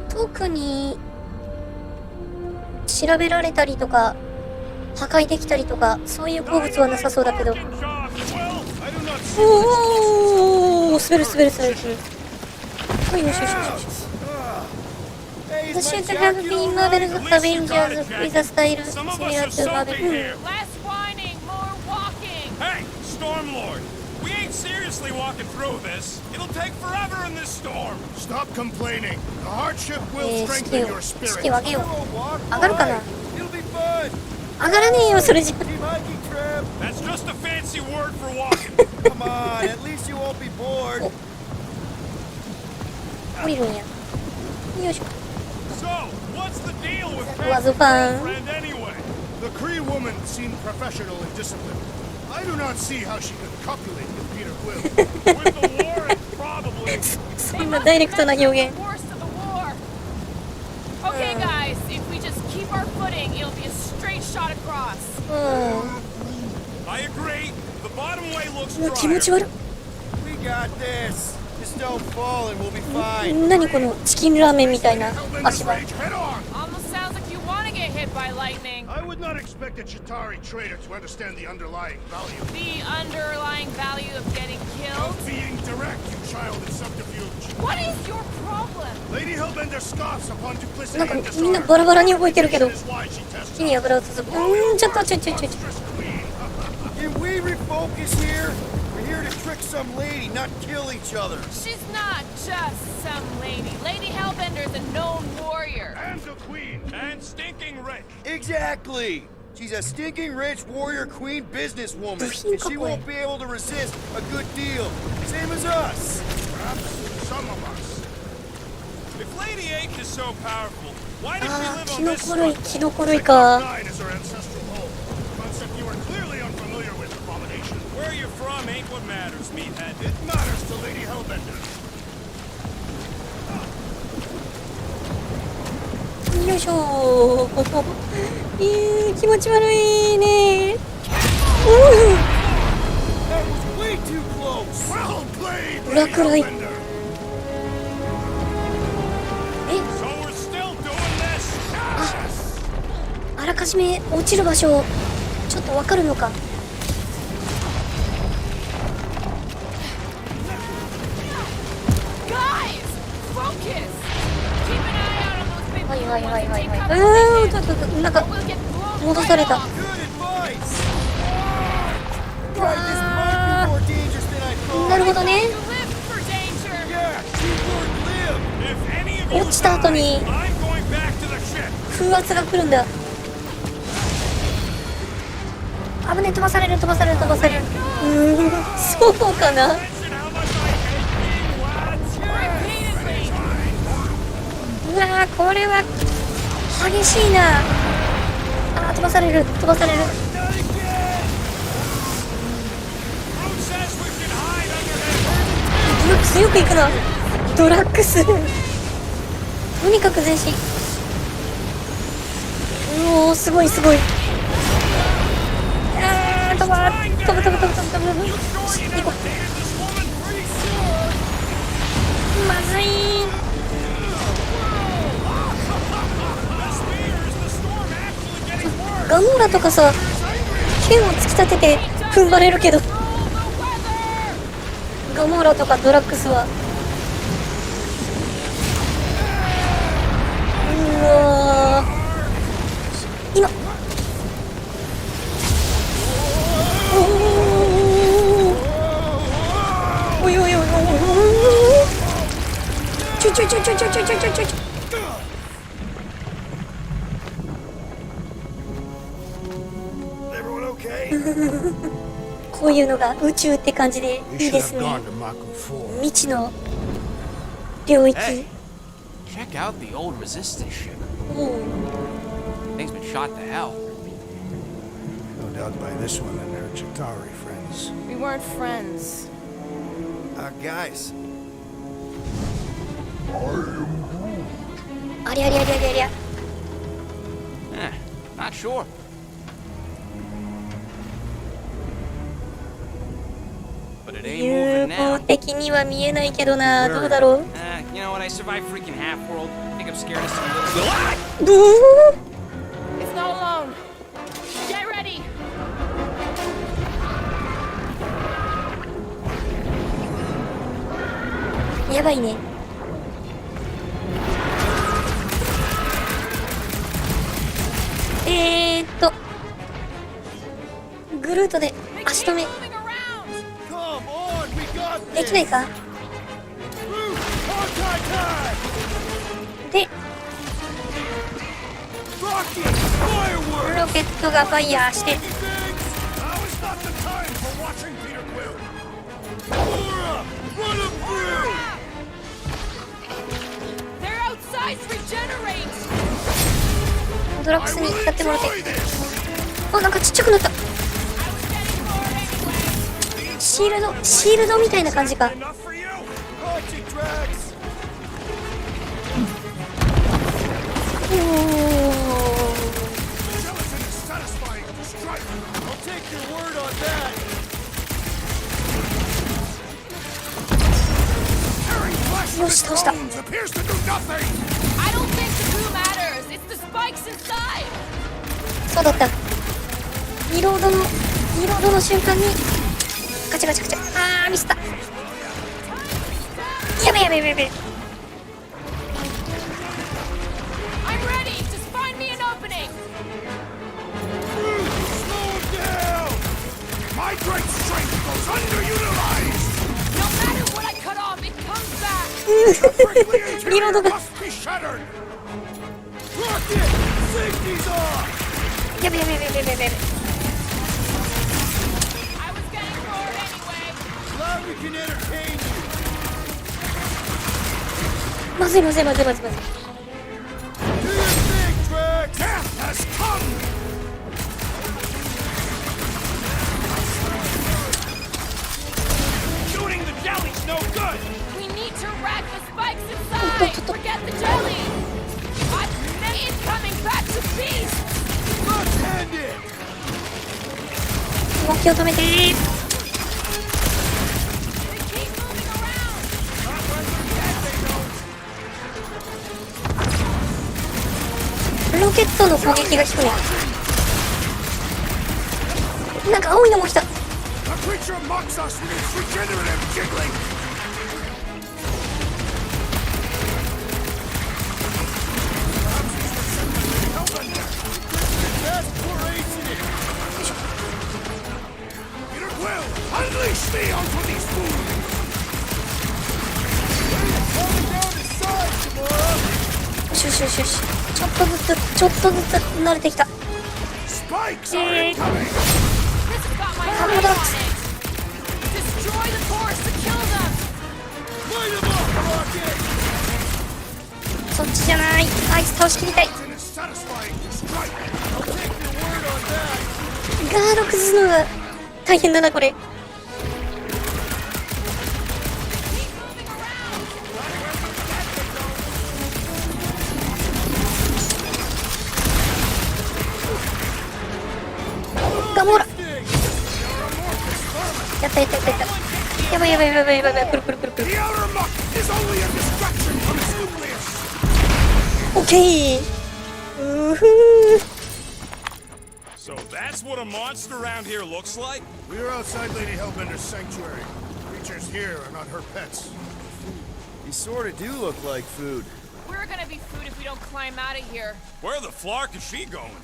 特に調べられたりとか破壊できたりとかそういう鉱物はなさそうだけど。 Well, I do not see おお滑る滑る滑る。はいよしよしよしよし。 Hey, The is my should have jacket been all right? Marvel's Avengers with a style Some of us similar are to salty Marvel. here. Less whining, more walking. Hey, Stormlord, we ain't seriously walking through this. It'll take forever in this storm. Stop complaining. The hardship will 士 strengthen 気を your 士気 spirit. を上げよう。 We'll walk 上がるかな。 by. It'll be fun. 上がらねえよそれじゃ。 Keep hiking, Trev. That's just a fancy word for walking. Come on, at least you won't be bored. 降りるんや。よいしょ。 So, what's the deal with Was Peg's fun. girlfriend anyway? The Kree woman seemed professional and disciplined. I do not see how she could copulate with Peter Quill. With the war, it's probably. そんなダイレクトな表現。 Worst of the war. Okay, guys, if we just keep our footing, it'll be a straight shot across. う I agree. The bottom way looks ん。気持 drier. ち悪い。 We got this. Just don't fall and we'll be fine. 何このチキンラーメンみたいな Hellbender's 足場。 rage head on. Almost sounds like you want to get hit by lightning. I would not expect a Chitauri trader to understand the underlying value The underlying value of getting killed. of being direct, you child of subterfuge. なんかみんなバラバラに動いてるけど、火に油を注ぐ。ちょっとちょ。Can we refocus here? We're here to trick some lady, not kill each other. She's not just some lady. Lady Hellbender's a known warrior. And the queen. And stinking rich. Exactly. She's a stinking rich warrior queen businesswoman, and she won't be able to resist a good deal. Same as us. Perhaps some of us. If Lady H is so powerful, why does she live on this spot? キノコ類か。 Nine is her ancestral home. Concept you are clearly unfamiliar with, Abomination. Where you're from ain't what matters, meathead. It matters to Lady Hellbender. よいしょー。気持ち悪いね。That was way too close. Well played, 裏 Lady 暗い。 Hellbender. So we're still doing this. あらかじめ落ちる場所ちょっとわかるのか。はいちょっとなんか戻された。 Good advice. Right, this might be more dangerous than I thought. なるほどね。 Yeah, keyword live. If any of you 落ちた後に I'm going back to the ship. 風圧が来るんだ。危ねえ、飛ばされる。そうかな。 Mention how much I hate being lads. うわー、これは激しいな。飛ばされる。 Who says we should hide under that? 強くいくな。ドラッグス。とにかく前進。おー、すごい。飛ぶ。行こう。まずい。ガモーラとかさ、剣を突き立てて踏ん張れるけど、ガモーラとかドラッグスはうわー、今おいちょEveryone okay? こういうのが宇宙って感じで We いい should で have すね。 gone to Mako 4. 未知の領域。 Hey, check out the old resistance ship. おう Thing's been shot to hell. No doubt by this one and her Chitauri friends. We weren't friends. Guys, ありゃ。 Not sure. But it ain't 有 moving 効 now. 的には見えないけどな。どうだろう。 You know what? I survived freaking Half-World. I think I'm scared of some little... どう It's not alone. Get ready. やばいね。グルートで足止め Moving around. come on, we got で this. きないか。 Hawkeye time. で Rocket, fireworks. ロケットがファイヤーして Now is not the time for watching Peter Quill. Laura, run them through. Their outsides regenerate. ドラッグスに使ってもらって。あ、なんかちっちゃくなった。シールドみたいな感じか。 Enough for you? Rocket tracks. おー Gelatin is satisfying. Strike. I'll take your word on that. Tearing flesh よ from し its 倒した。 bones appears to do nothing. I don't think the glue matters. It's the spikes inside. そうだった。リロードの瞬間にガチャ。あー、ミスった。やべやべやべやべ。 I'm ready. Just find me an opening. Slow down! My great strength goes underutilized! No matter what I cut off, it comes back. Prickly interior リロードが must be shattered! Rocket! Safety's off! やべやべやべやべやべやべ。 I was getting bored anyway. Glad we can entertain you! まずいまずいまずいまずいまずい。 Do your thing, Drax! Death has come! Shooting the jelly's no good! We need to rack the spikes inside. Forget the jelly. I'm incoming back to beast. Left-handed! 動きを止めて。 They keep moving around. ロケットの攻撃が効くね。なんか青いのも来た。 A creature mocks us with its regenerative jiggling! Peter Quill, unleash me onto these fools!よしよしよしよし。ちょっとずつ慣れてきた。 Spikes are incoming! This has got my Come eyes on. on it. Destroy the force to kill them. Light 'em up, Rocket! そっちじゃない。あいつ倒しきりたい。 It's satisfying to strike! I'll take your word on that! ガード崩すのが大変だなこれ。 ガモーラ。やったやったやったやった。やばいやばいやばいやばいやばい。くるくるくるくる。 The outer muck is only a distraction from its nucleus! オッケー。うふー。 So that's what a monster around here looks like? We are outside Lady Hellbender's sanctuary. Creatures here are not her pets. You sort of do look like food. We're gonna be food if we don't climb out of here. Where the flark is she going?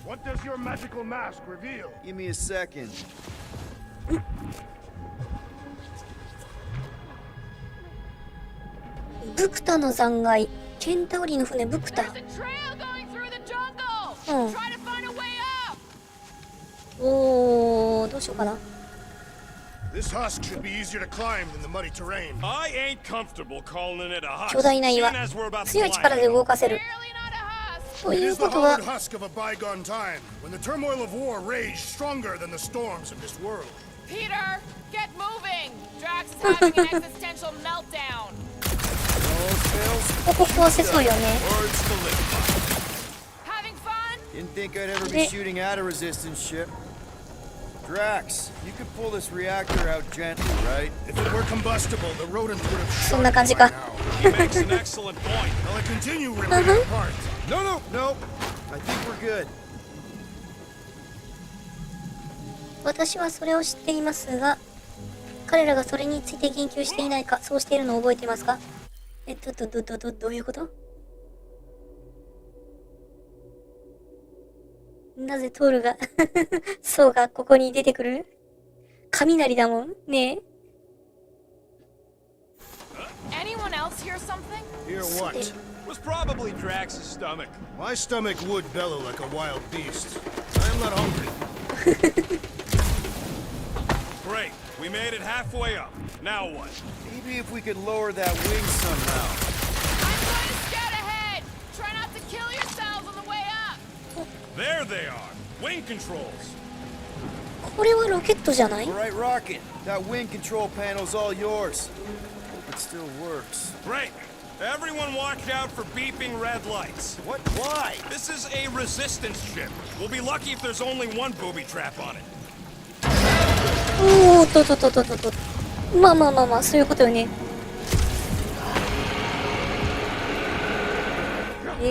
What does your magical mask reveal? Give me a second. ブクタの残骸。ケンタウリの船ブクタ。 There's a trail going through the jungle. Oh. Try to find a way up. おー、どうしようかな。 This husk should be easier to climb than the muddy terrain. I ain't comfortable calling it a husk. 巨大な岩。 seeing as we're about to 強い力で climb. 動かせる。 Barely not a husk. と It いう is こ the とは hollowed husk of a bygone time, when the turmoil of war raged stronger than the storms of this world. Peter, get moving. Drax is having an existential meltdown. ここ壊せそうよね。 Words to live Having fun? Didn't think I'd ever be Eh. shooting at a resistance ship. Drax, you could pull this reactor out gently, right? If it were combustible, the rodent would have そんな shot 感じ it by か。 now. by. He makes an excellent point. Will it continue ripping it apart? No, no, no. I think we're good. 私はそれを知っていますが、彼らがそれについて言及していないか、そうしているのを覚えていますか？どういうこと？なぜトールがそうがここに出てくる？雷だもんねえ。 Anyone else hear something? Hear what? Was probably Drax's stomach. My stomach would bellow like a wild beast. I am not hungry. Great. We made it halfway up. Now what? Maybe if we could lower that wing somehow. I'm going to scout ahead. Try not to kill yourselves on the way up. There they are. Wing controls. これはロケットじゃない？ All right, Rocket. That wing control panel's all yours. Hope it still works. Great. Everyone watch out for beeping red lights. What? Why? This is a resistance ship. We'll be lucky if there's only one booby trap on it. おーっと。まあ、そういうことよね。道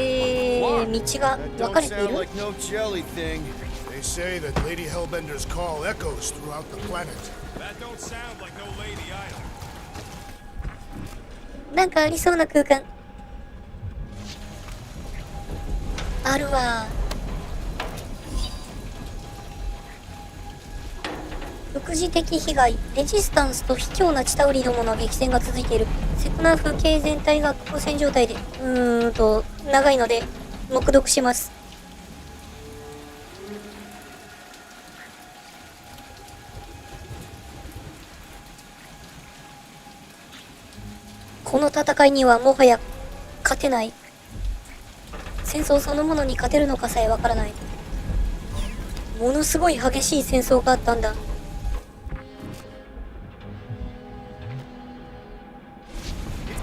が That 分 don't かれてい sound る？ like no jelly thing. They say that Lady Hellbender's call echoes throughout the planet. That don't sound like no lady either. なんかありそうな空間。あるわ。副次的被害、レジスタンスと卑怯なチタウリどもの激戦が続いている。セクナ風景全体が交戦状態で、長いので、黙読します。この戦いにはもはや勝てない。戦争そのものに勝てるのかさえわからない。ものすごい激しい戦争があったんだ。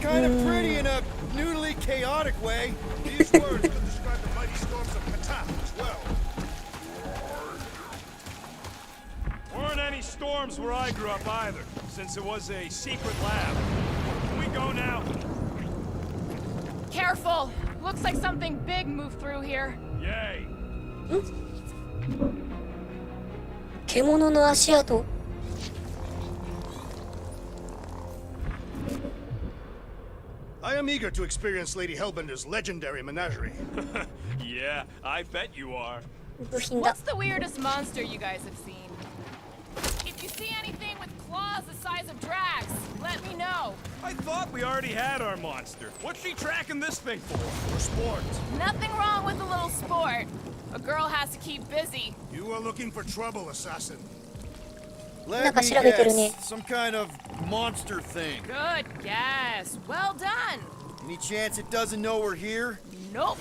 Kind of pretty in a noodly, chaotic way. These words could describe the mighty storms of Catan as well. Weren't any storms where I grew up either, since it was a secret lab. Can we go now? Careful! Looks like something big moved through here. Yay. 獣の足跡。I am eager to experience Lady Hellbender's legendary menagerie. Yeah, I bet you are. 部品だ。 What's the weirdest monster you guys have seen? If you see anything with claws the size of drags, let me know. I thought we already had our monster. What's she tracking this thing for? For sport. Nothing wrong with a little sport. A girl has to keep busy. You are looking for trouble, assassin. Let なんか me 調べてるね。 guess. Some kind of monster thing. Good guess. Well done. Any chance it doesn't know we're here? Nope.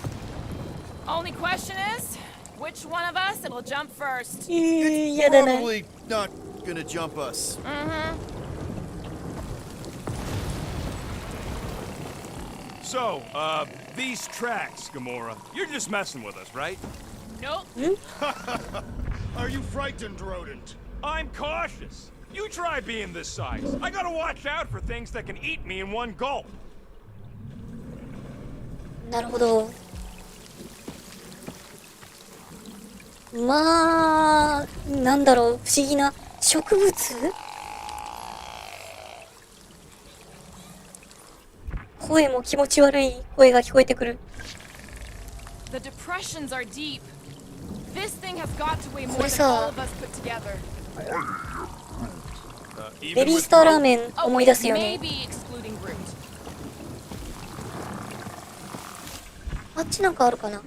Only question is, which one of us it'll jump first? やだな。 Probably not gonna jump us. So, these tracks, Gamora. You're just messing with us, right? Nope. Are you frightened, rodent? I'm cautious. You try being this size. I gotta watch out for things that can eat me in one gulp. なるほど。まあ、なんだろう、不思議な植物？声も気持ち悪い声が聞こえてくる。 The depressions are deep. This thing has got to weigh more これ than さ all of us put together. ベビースターラーメン思い出すよね。 Maybe excluding Groot. あっちなんかあるかな。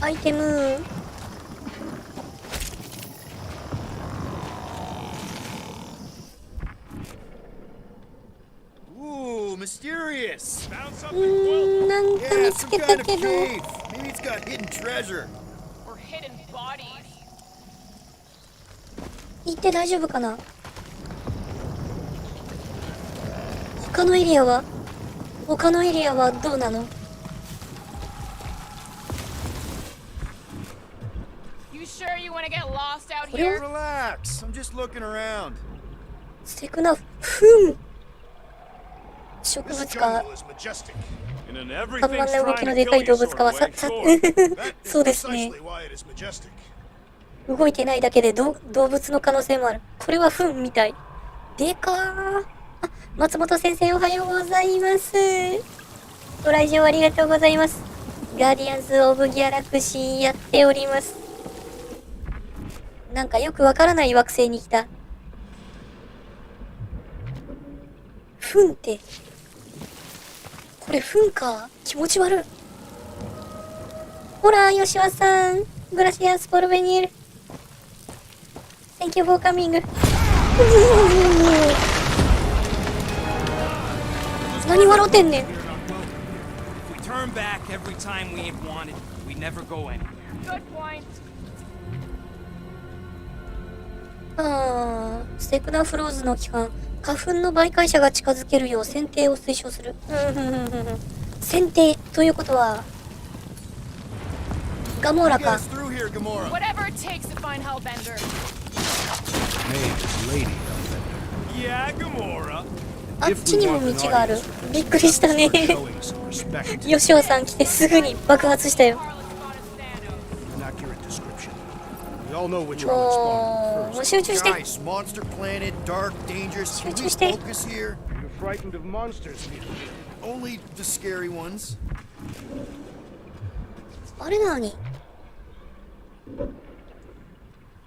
アイテム。 Ooh, mysterious. Found something? なんか Yeah, 見つ some けた kind of けど。 cave. Maybe it's got hidden treasure. Or hidden bodies. 行って大丈夫かな。他のエリアはどうなの？ You sure you want to get lost out これ here? は Relax. I'm just looking around. 素敵な糞。植 This 物か。 jungle is majestic. And then 看板 everything's の動 trying きの to でか kill い you 動物 sort かは of さ way. さ That is そうですね。 precisely why it is majestic. 動いてないだけで動物の可能性もある。これは糞みたい。でかー。あ、松本先生おはようございます。ご来場ありがとうございます。ガーディアンズ・オブ・ギャラクシーやっております。なんかよくわからない惑星に来た。糞って。これ糞か。気持ち悪い。ほら、吉和さん。グラシアス・ポルベニール。Thank you for coming. 何笑ってんねん。 If we turn back every time we ain't wanted, we never go anywhere. Good point. ああ、ステクナフローズの期間、花粉の媒介者が近づけるよう剪定を推奨する。剪定ということは、ガモーラ Get か。 us through here, Gamora. Whatever it takes to find Hellbender. Name is Lady Yeah, Gamora. あっちにも道がある。びっくりしたね。 showing some respect. 吉尾さん来てすぐに爆発したよ。 Carlos spotted Thanos. An accurate description. We all know which one もう、もう responded 集中して。 Nice. Monster planet, dark, dangerous. Can we Just stay. focus here? frightened of monsters, Peter. Only the scary ones. あれなに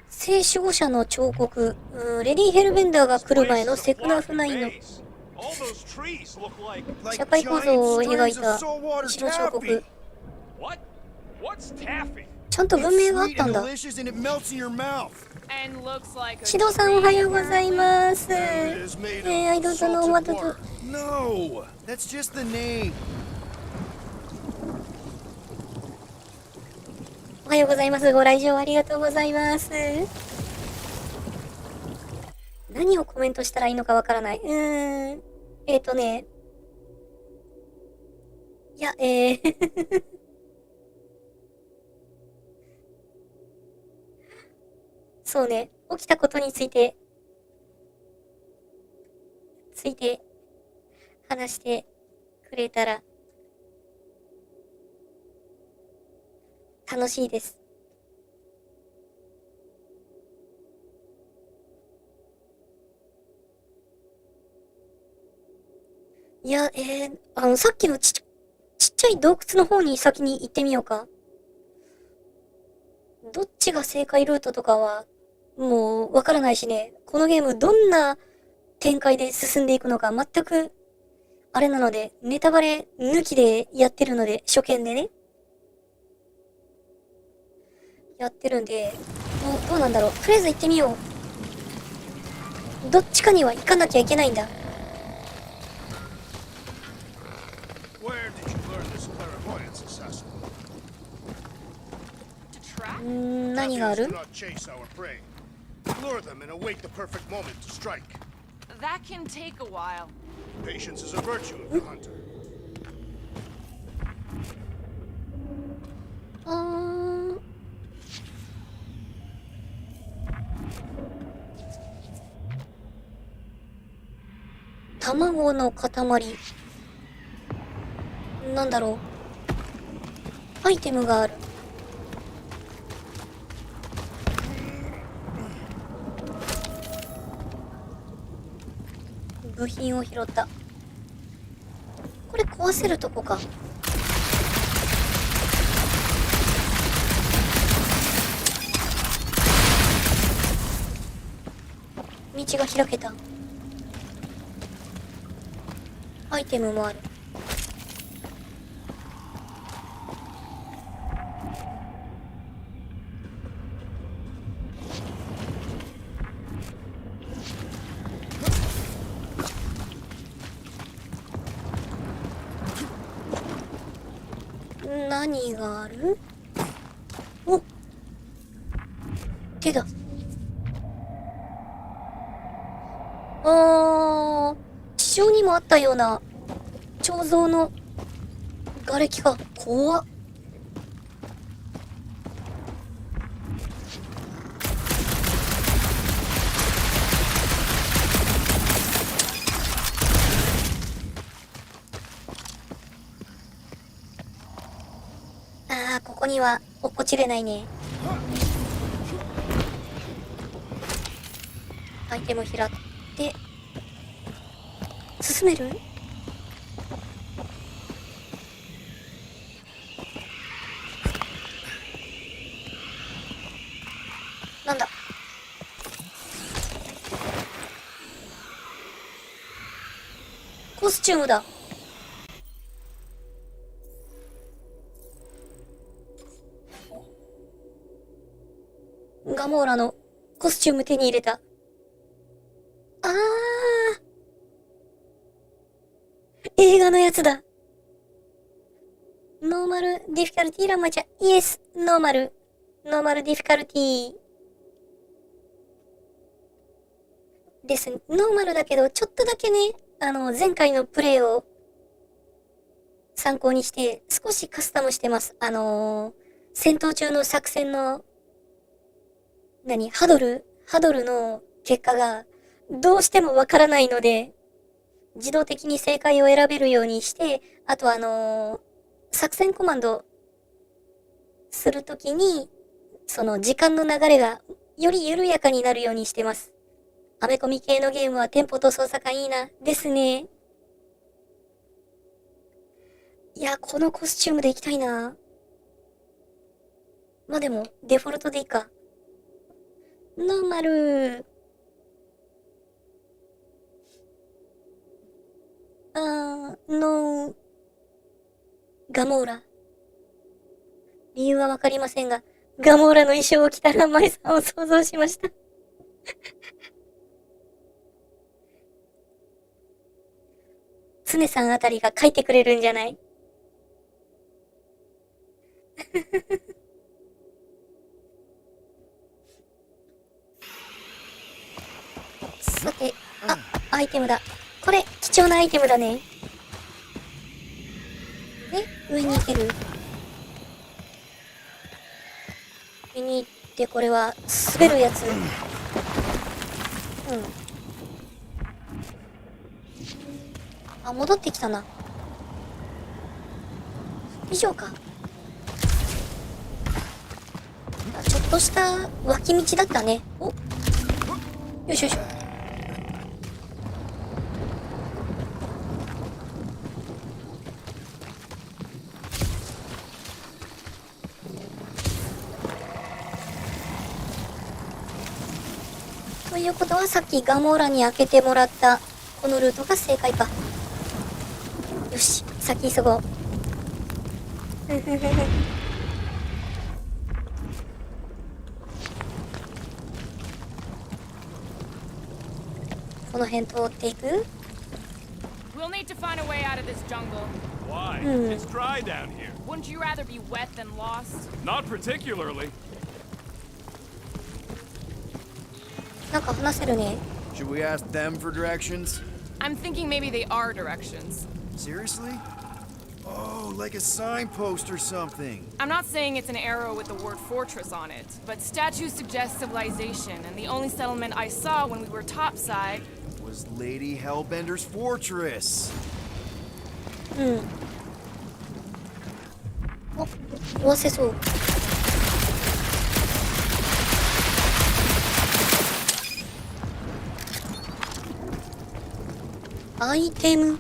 聖守護者の彫刻、レディ・ヘルベンダーが来る前のセクナフナインの All those trees look like 社会構造を描いた石の彫刻。 what? What's taffy? ちゃんと文明があったんだ。 Delicious and it melts in your mouth. And looks like a 指導さんおはようございます。It is made I of don't know what to salted do. bark. No, that's just the name. おはようございます。ご来場ありがとうございます。何をコメントしたらいいのかわからない。ね。いや、そうね、起きたことについて話してくれたら楽しいです。いや、さっきのちっちゃい洞窟の方に先に行ってみようか。どっちが正解ルートとかは、もうわからないしね。このゲームどんな展開で進んでいくのか全く、あれなので、ネタバレ抜きでやってるので、初見でね。やってるんで、もうどうなんだろう。とりあえず行ってみよう。どっちかには行かなきゃいけないんだ。Where did you learn this clairvoyance, assassin? to track? 何があ Taffy る do not chase our prey. Lure them and await the perfect moment to strike. That can take a while. Patience is a virtue of the hunter. 卵の塊。なんだろう。アイテムがある。部品を拾った。これ壊せるとこか。道が開けた。アイテムもある。何がある？お、手だ。地上にもあったような彫像の瓦礫が怖っ。ここには落っこちれないね。アイテム拾って進める？なんだ？コスチュームだ。ガモーラのコスチューム手に入れた。映画のやつだ。ノーマルディフィカルティランマちゃん。イエス、ノーマルディフィカルティです。ノーマルだけど、ちょっとだけね、前回のプレイを参考にして、少しカスタムしてます。戦闘中の作戦の、ハドルの結果が、どうしてもわからないので、自動的に正解を選べるようにして、あと作戦コマンドするときに、その時間の流れがより緩やかになるようにしてます。アメコミ系のゲームはテンポと操作感いいな。ですね。いや、このコスチュームでいきたいな。まあでも、デフォルトでいいか。ノーマル。ガモーラ。理由はわかりませんが、ガモーラの衣装を着たらマイさんを想像しました。常さんあたりが書いてくれるんじゃない？さて、アイテムだ。これ、貴重なアイテムだね。上に行ける？上に行って、これは、滑るやつ。戻ってきたな。以上か。ちょっとした脇道だったね。お、よいしょよいしょ。ということは、さっきガモーラに開けてもらったこのルートが正解か。よし、先急ごう。この辺通っていく？ We'll need to find a way out of this jungle. Why? It's dry down here. Wouldn't you rather be wet than lost? Not particularly. なんか話せるね。 Should we ask them for directions? I'm thinking maybe they are directions. Seriously? Oh, like a signpost or something. I'm not saying it's an arrow with the word fortress on it, but statues suggest civilization, and the only settlement I saw when we were topside Was Lady Hellbender's fortress. 壊せそう。アイテム。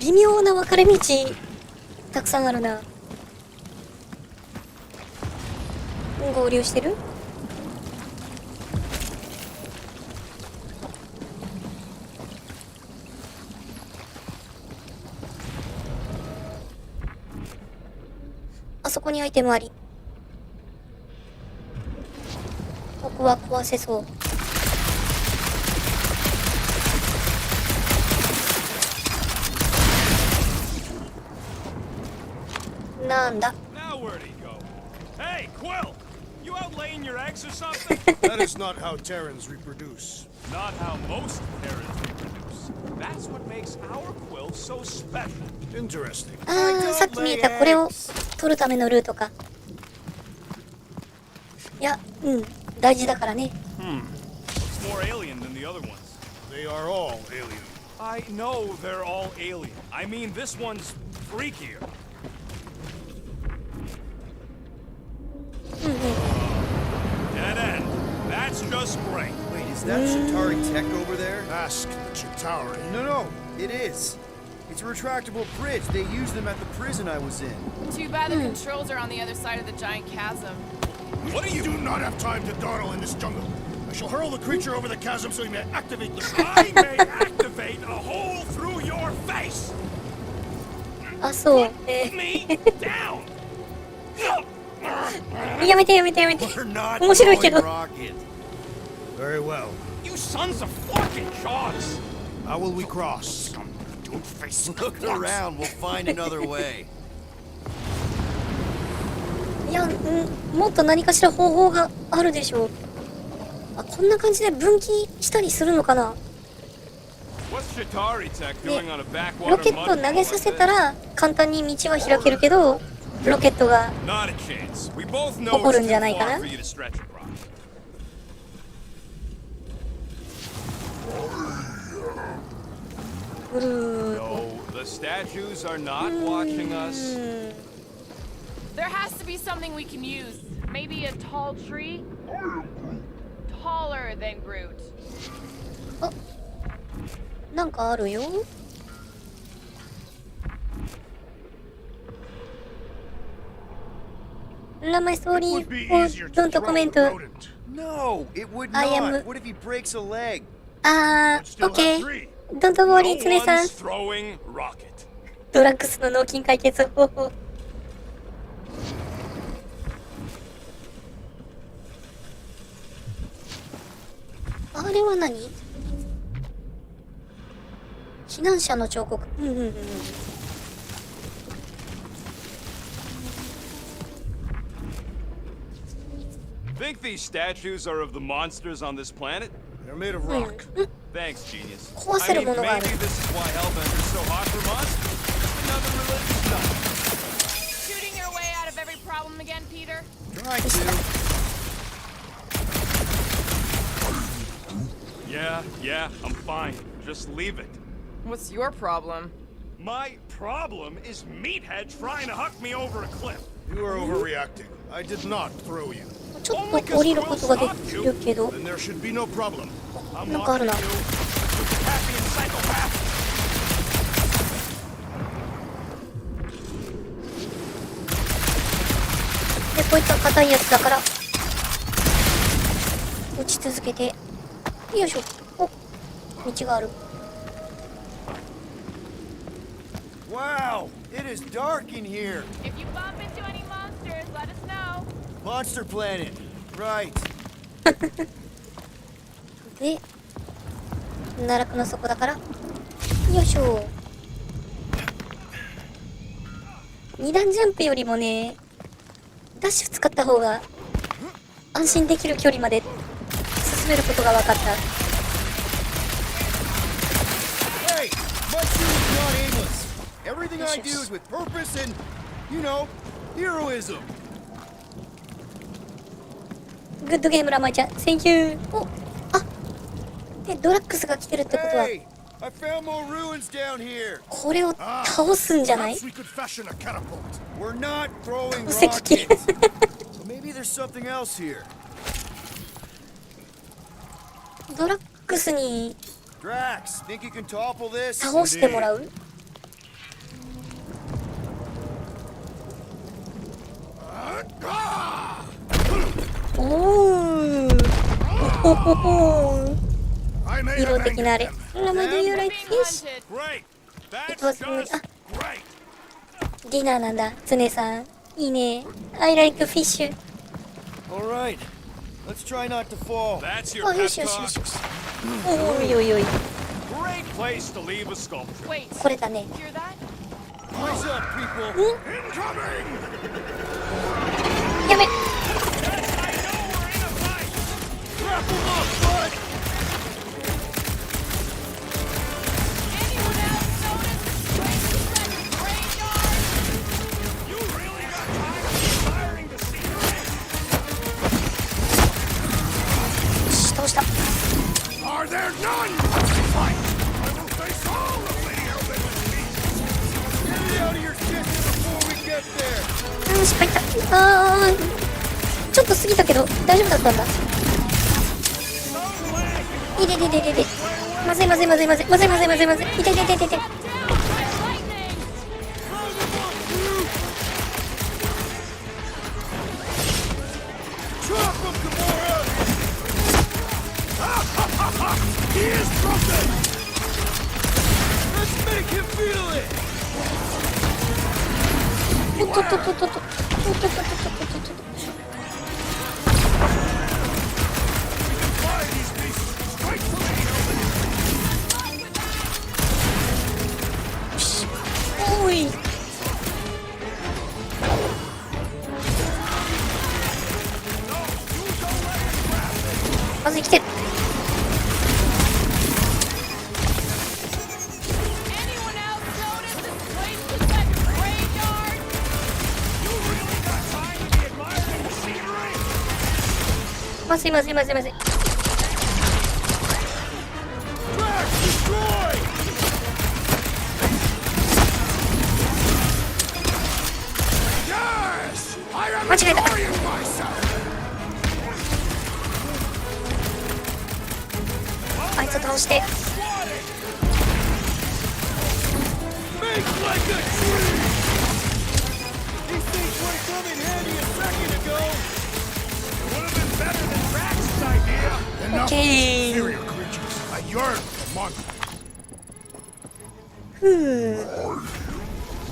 微妙な分かれ道たくさんあるな。合流してる？あそこにアイテムあり。ここは壊せそう。なんだ。 Now where'd he go? Hey, Quill! You out laying your eggs or something? That is not how Terrans reproduce. Not how most Terrans reproduce. That's what makes our Quill so special. Interesting. さっき見えたこれを取るためのルートか。いや、大事だからね。It's more alien than the other ones. They are all alien. I know they're all alien. I mean, this one's freakier. Dead end. That's just great. Wait, is that Chitauri tech over there? Ask the Chitauri. No, it is. It's a retractable bridge. They used them at the prison I was in. Too bad the controls are on the other side of the giant chasm. What do you do not have time to dawdle in this jungle? I shall hurl the creature over the chasm so he may activate the... I may activate a hole through your face. あ、そう。 Me down. やめてやめてやめて。 We're not 面白いけど。 going rocket. Very well. You sons of fucking shots. How will we cross? Don't face Look around. We'll find another way. いや、もっと何かしら方法があるでしょう。あ、こんな感じで分岐したりするのかな。 What's Chitauri tech ね doing on a backwater ロケット投げさせたら簡単に道は開けるけど、ロケットが Not a chance. We both know 起こる it's ん too じゃないか far な。 for you to stretch across. No, the the statues are not watching us. There has to be something we can use. Maybe a tall tree? Taller than Groot. あ、なんかあるよ。My story or don't comment. No, it would I am- not. What if he breaks a leg? Okay. Don't worry, No つねさん。 one's throwing rocket. ドラッグスの脳筋解決方法。あれは何？避難者の彫刻。うんうんうん。Think these statues are of the monsters on this planet? They're made of rock. Thanks, genius. 壊せるものがある。 maybe this is why Hellbender's so hot for monsters. Another religious stuff. Shooting your way out of every problem again, Peter? Trying to. Yeah, I'm fine. Just leave it. What's your problem? My problem is Meathead trying to huck me over a cliff. You are overreacting. I did not throw you. ちょっと降りることができるけど、 Then there should be no problem. I'm なんかある watching な。 you. Happy and psychopath. で、こういった硬いやつだから打ち続けて、よいしょ。お、道がある。 Wow, it is dark in here. If you bump into any monsters, let us know. Monster Planet. Right. で、奈落の底だから、よいしょ。二段ジャンプよりもね、ダッシュ使った方が安心できる距離まで進めることが分かった。 Hey, my suit is not aimless. Everything I do is with purpose and, you know, heroism. グッドゲームラマイちゃん、Thank you。お、あ、で、ドラッグスが来てるってことは、 Hey, I found more ruins down here. これを倒すんじゃない？ Perhaps we could fashion a catapult. We're not throwing 石器。 rockets. Maybe there's something else here. ドラッグスに Drax, think you can topple this? 倒してもらう？おー。おほほー。 I may 色 have 的なあ angered れ。 them. ラマドゥユライ Being フィッシュ。 hunted. Great. That's was just good. great. ディナーなんだ、ツネさん。いいね。I like fish. All right. Let's try not to fall. That's your あ、よ pep しよしよ talk. しよし。おいおいおい。 Great place to leave a sculpture. Wait, これだね。 hear that? Eyes up, people. やめ。 Yes, I know we're in a fight. Grapple up, bud. Anyone else notice this place is like a graveyard? You really got time of admiring the scenery? よし、倒した。 Are there none? Fight! I will face all of Lady Hellbender's beasts. Get it out of your system before we get there. 失敗いった。ちょっと過ぎたけど、大丈夫だったんだ。いててててて。まずいまずいまずいまずい。まずいまずいまずいまずい。いててててて。 Down by lightning! Chop him, Gamora. He is broken! Let's make him feel it. おっとっとっとっとっと。おっとっとっとっとっとっと。 Fly these beasts straight to Lady Hellbender! よし。おい。まずい来てる。 Anyone else notice this place is like a graveyard? You really got time to be admiring the scenery? まずいまずいまずいまずい。 Drax, destroy. 間違えた。あいつを倒して。オッケー。ふう。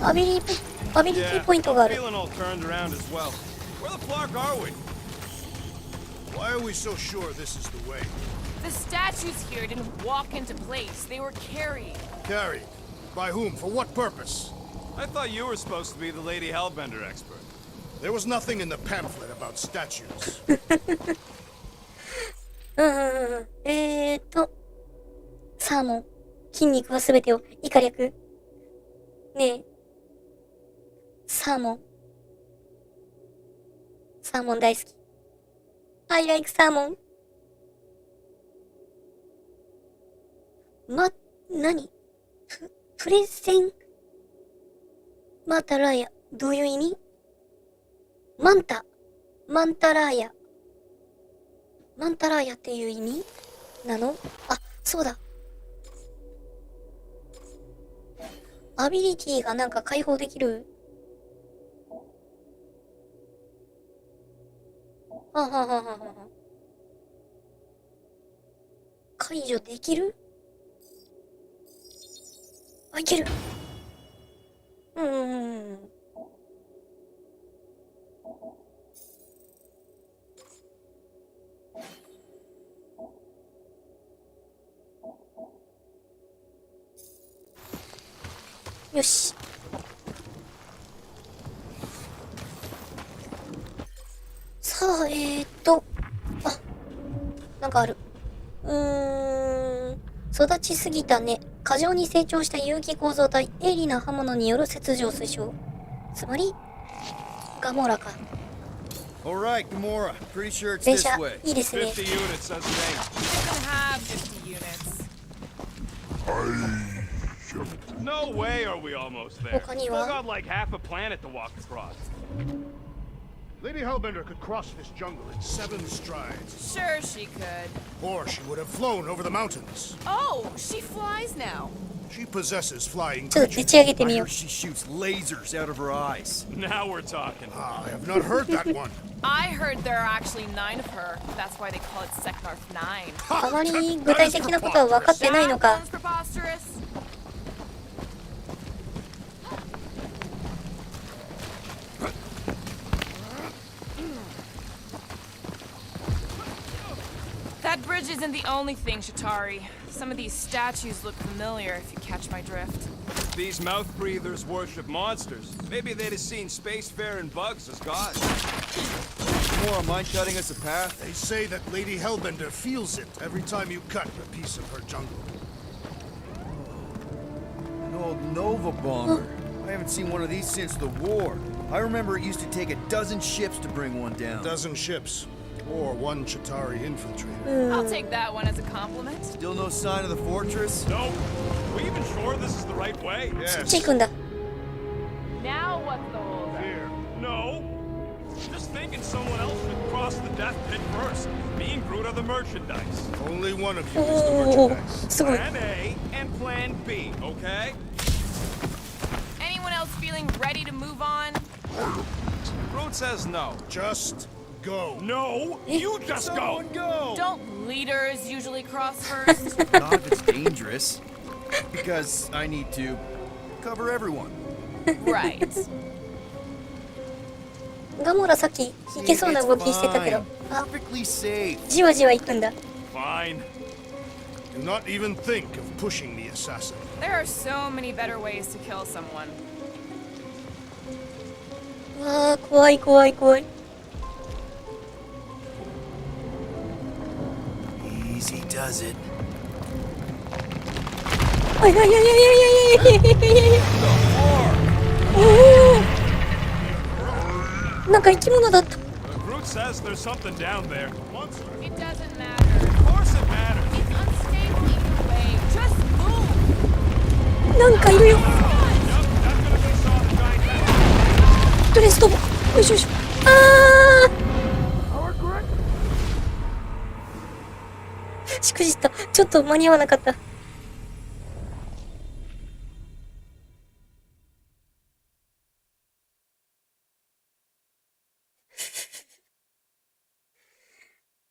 アビリティポイントがある。 Feeling all turned around as well. Where the fuck are we? Why are we so sure this is the way? The statues here didn't walk into place. They were carried. Carried? By whom? For what purpose? I thought you were supposed to be the Lady Hellbender expert. There was nothing in the pamphlet about statues. サーモン。筋肉はすべてを以下略。ねえ。サーモン。サーモン大好き。I like サーモン。何プレゼンマタラーヤ。どういう意味？マンタラーヤ。マンタラーヤっていう意味なの？あ、そうだ。アビリティがなんか解放できる？ははははは。解除できる？あ、いける。よし。さあ、あ、なんかある。育ちすぎたね。過剰に成長した有機構造体、鋭利な刃物による切除推奨。つまり、ガモラか。Alright, Gamora. Pretty sure it's 電 this 車、 way. いいですね。 50 units, says the name. Doesn't have 50 units. No way are we almost there. 他に Still は got like half a planet to walk across. Lady Hellbender could cross this jungle in 7 strides. Sure she could. Or she would have flown over the mountains. Oh, she flies now. She possesses flying ちょっと creatures. 打ち上げて I みよ hear she shoots lasers out of her eyes. Now we're talking. I have not heard that one. I heard there are actually 9 of her. That's why they call it Seknarf 9. う。あまり具体的なことは分かってないの That か。 one's preposterous. That bridge isn't the only thing, Shatari. Some of these statues look familiar, if you catch my drift. If these mouth breathers worship monsters, maybe they'd have seen spacefaring bugs as gods. Gamora, mind cutting us a path? They say that Lady Hellbender feels it every time you cut a piece of her jungle. An old Nova bomber. I haven't seen one of these since the war. I remember it used to take a dozen ships to bring one down. 12 ships. Or 1 Chitauri infiltrator. I'll take that one as a compliment. Still no sign of the fortress? No. Are we even sure this is the right way? そっち行くんだ。 Now what's the hold? Here. No. Just thinking someone else should cross the death pit first. Me and Groot are the merchandise. Only one of you is the おお、 merchandise. すごい。 Plan A and Plan B, okay? Anyone else feeling ready to move on? Groot says no. Just go. No, you just go. Go. Don't leaders usually cross first? Not if it's dangerous. Because I need to cover everyone. Right. ガモラさっき行けそうな動きしてたけど。 あ、 Perfectly safe. じわじわ行くんだ。 Fine. Do not even think of pushing the assassin. There are so many better ways to kill someone. わあ、怖い怖い怖い。 Easy does it. はいはいはいはいはいはい。なんか生き物だった。 Groot says there's something down there. It doesn't matter. Of course it matters. It's unstable either way. Just move. なんかいるよ。 Yep, that's gonna be saw the giant bat. ドレス飛ぶ。よいしょよいしょ。あーしくじった。ちょっと間に合わなかった。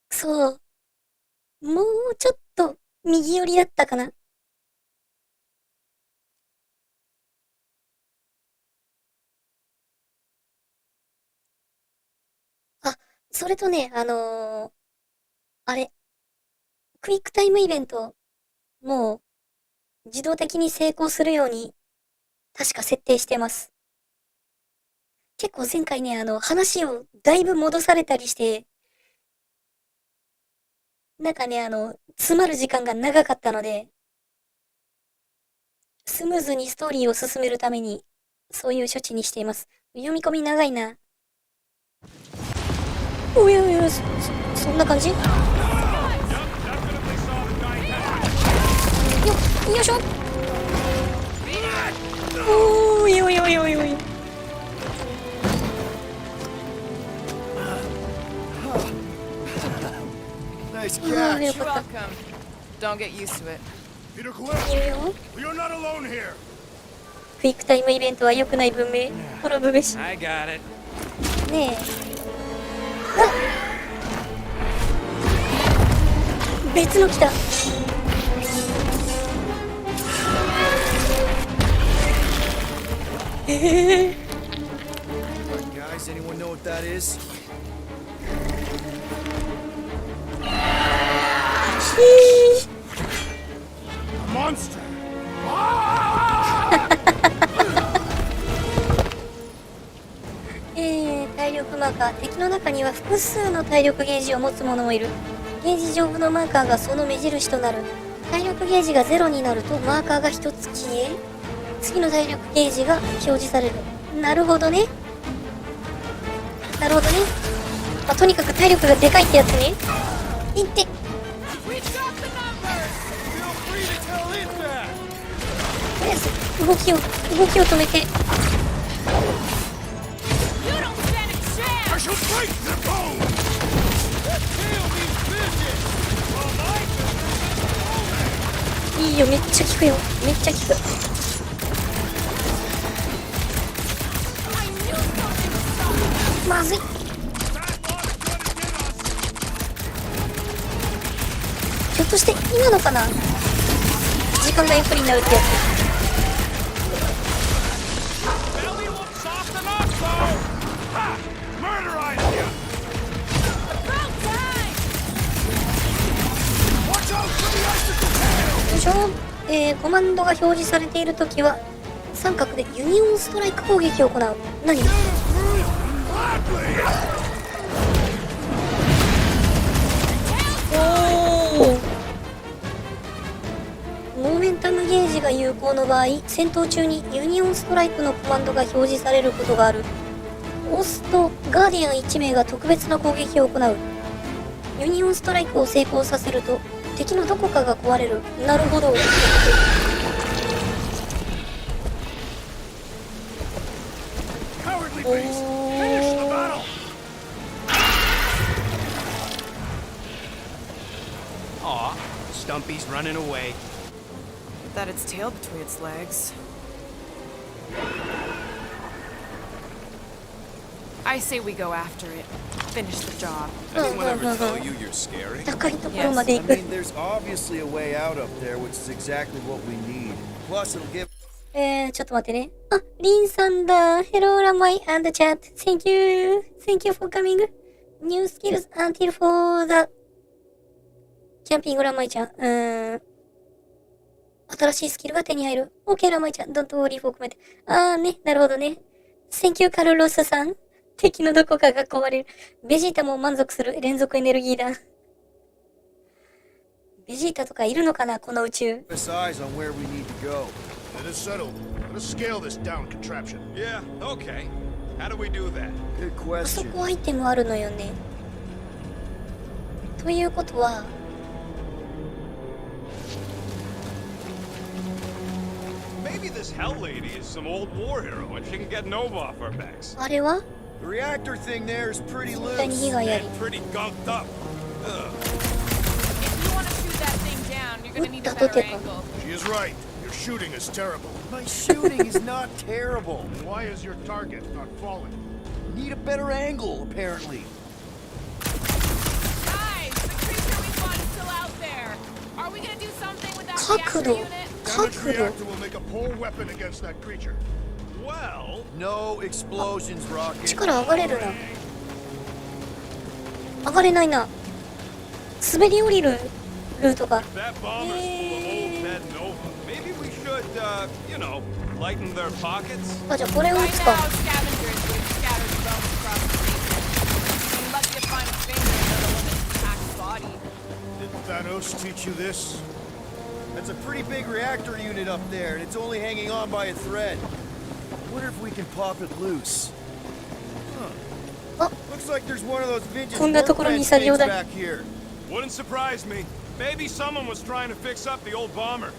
そう。もうちょっと右寄りだったかな。あ、それとね、あれ、クイックタイムイベント、もう自動的に成功するように、確か設定してます。結構前回ね、話をだいぶ戻されたりして、なんかね、詰まる時間が長かったので、スムーズにストーリーを進めるために、そういう処置にしています。読み込み長いな。おやおや、そんな感じ？よいしょ。おいおいおいおいおい。Nice ああ、よ catch. かった。 Welcome. Don't get used to it. Peter いる Quill, よ。 you're not alone here. クイックタイムイベントは良くない文明。滅ぶべし。 I got it. ねえ。あ、別の来た。Guys, anyone know what that is? A monster. 体力マーカー。敵の中には複数の体力ゲージを持つ者もいる。ゲージ上部のマーカーがその目印となる。体力ゲージが0になるとマーカーが1つ消え、次の体力ゲージが表示される。なるほどね。なるほどね。まあ、とにかく体力がでかいってやつね。いって。とりあえず動きを止めて。I shall break their bones. That tail means business. Well, my business is over. いいよ、めっちゃ効くよ。めっちゃ効く。まずい。ひょっとして今のかな、時間がゆっくりになるってやつ。 Belly will soften up, though. Ha! Murderize you. About time. Watch out for the icicle tail. よいしょ。コマンドが表示されているときは三角でユニオンストライク攻撃を行う。何？ Gladly. モーメンタムゲージが有効の場合、戦闘中にユニオンストライクのコマンドが表示されることがある。押すとガーディアン1名が特別な攻撃を行う。ユニオンストライクを成功させると敵のどこかが壊れる。なるほど。 Cowardly beast. Finish the battle. Aw, Stumpy's running away. That its tail between its legs. I say we go after it. Finish the job. Anyone ever tell you you're scary? 高いところまで I 行く。 mean, there's obviously a way out up there, which is exactly what we need. Plus, it'll give. ちょっと待ってね。あ、リンさんだ。Hello, Ramai and chat. Thank you. Thank you for coming. New skills until for the キャンピングラマイちゃん。新しいスキルが手に入る。OK、ラマイちゃん。Don't worry for comment. あーね。なるほどね。Thank you, カルロスさん。敵のどこかが壊れる。ベジータも満足する連続エネルギーだ。ベジータとかいるのかなこの宇宙。 us eyes on where we need to go. It is settled. Let us scale this down contraption. Yeah, okay. How do we do that? Good あそ question. こアイテムあるのよね。ということは、 Maybe this Hell Lady is some old war hero and she can get Nova off our backs. あれは The reactor thing there is pretty 絶対に loose. 被害あり。 And pretty gunked up. If you want to shoot that thing down, you're gonna need a Utta better toteka. angle. She is right. Your shooting is terrible. My shooting is not terrible. Why is your target not falling? Need a better angle, apparently. Guys, the creature we fought is still out there. Are we gonna do something with that reactor 角度 unit? Damaged 角度 reactor will make a poor weapon against that creature. Well, No explosions, Rocket. 力上がれるな。上がれないな。滑り降りるルートが。 that bomber's full of old Ned Nova. Maybe we should, you know, lighten their pockets. あ、じゃあこれを打 Right つ now, か。 scavengers would scatter the bones across the station. I'm lucky to find a finger in another woman's packed body. Did Thanos teach you this? That's a pretty big reactor unit up there, and it's only hanging on by a thread. Wonder if we can pop it loose. Huh. Oh. Looks like there's one of those vintage こんなところに workbench 作業 things 台。 back here. Wouldn't surprise me. Maybe someone was trying to fix up the old bomber.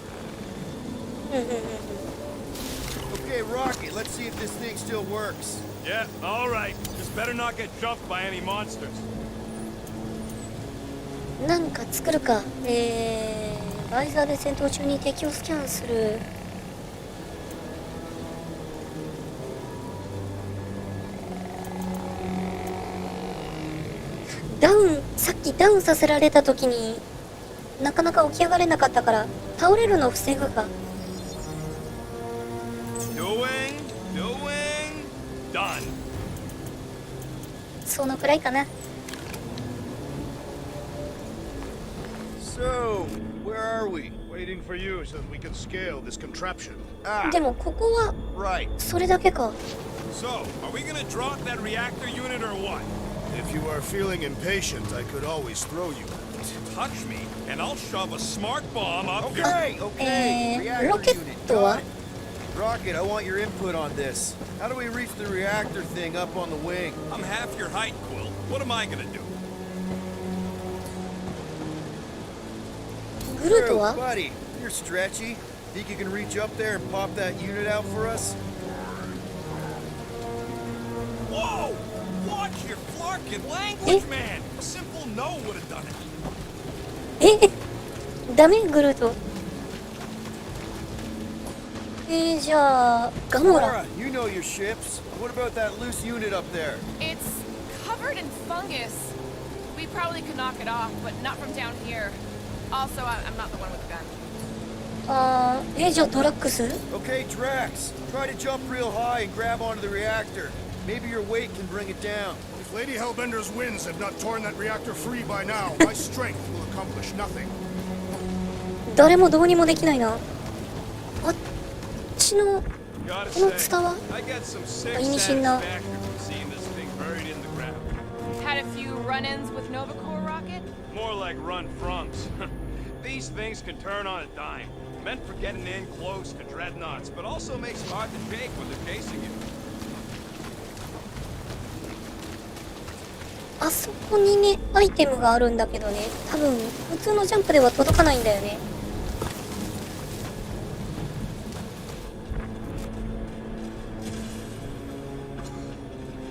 Okay, Rocket, let's see if this thing still works. Yeah, all right. Just better not get jumped by any monsters. なんか作るか。バイザーで戦闘中に敵をスキャンする。さっきダウンさせられた時になかなか起き上がれなかったから倒れるのを防ぐか。 Doing, done. そのくらいかな。 So, where are we? Waiting for you so that we can scale this contraption. でもここは Right. それだけか。 So, are we gonna drop that reactor unit or what? If you are feeling impatient, I could always throw you. Touch me, and I'll shove a smart bomb up your... Okay, okay. Reactor ロケッ unit, トは got it. Rocket, I want your input on this. How do we reach the reactor thing up on the wing? I'm half your height, Quill. What am I gonna do? グルート True, は buddy, you're stretchy. Think you can reach up there and pop that unit out for us? Whoa! Watch your flarkin' language, man! A simple no would have done it. ダメグルート。じゃあガモーラ。 Laura, you know your ships. What about that loose unit up there? It's covered in fungus. We probably could knock it off, but not from down here. Also, I'm not the one with the gun. じゃあドラッグス Okay, Drax, try to jump real high and grab onto the reactor. Maybe your weight can bring it down. If Lady Hellbender's winds have not torn that reactor free by now, my strength will accomplish nothing. 誰もどうにもできないな。あっちの Gotta この say, ツタは I get some sick 意味深な。 satisfaction from seeing this thing buried in the ground. Had a few run-ins with Nova Corps rocket? More like run-froms. These things can turn on a dime. Meant for getting in close to dreadnoughts, but also makes it hard to shake when they're chasing you. あそこにねアイテムがあるんだけどね、多分普通のジャンプでは届かないんだよね。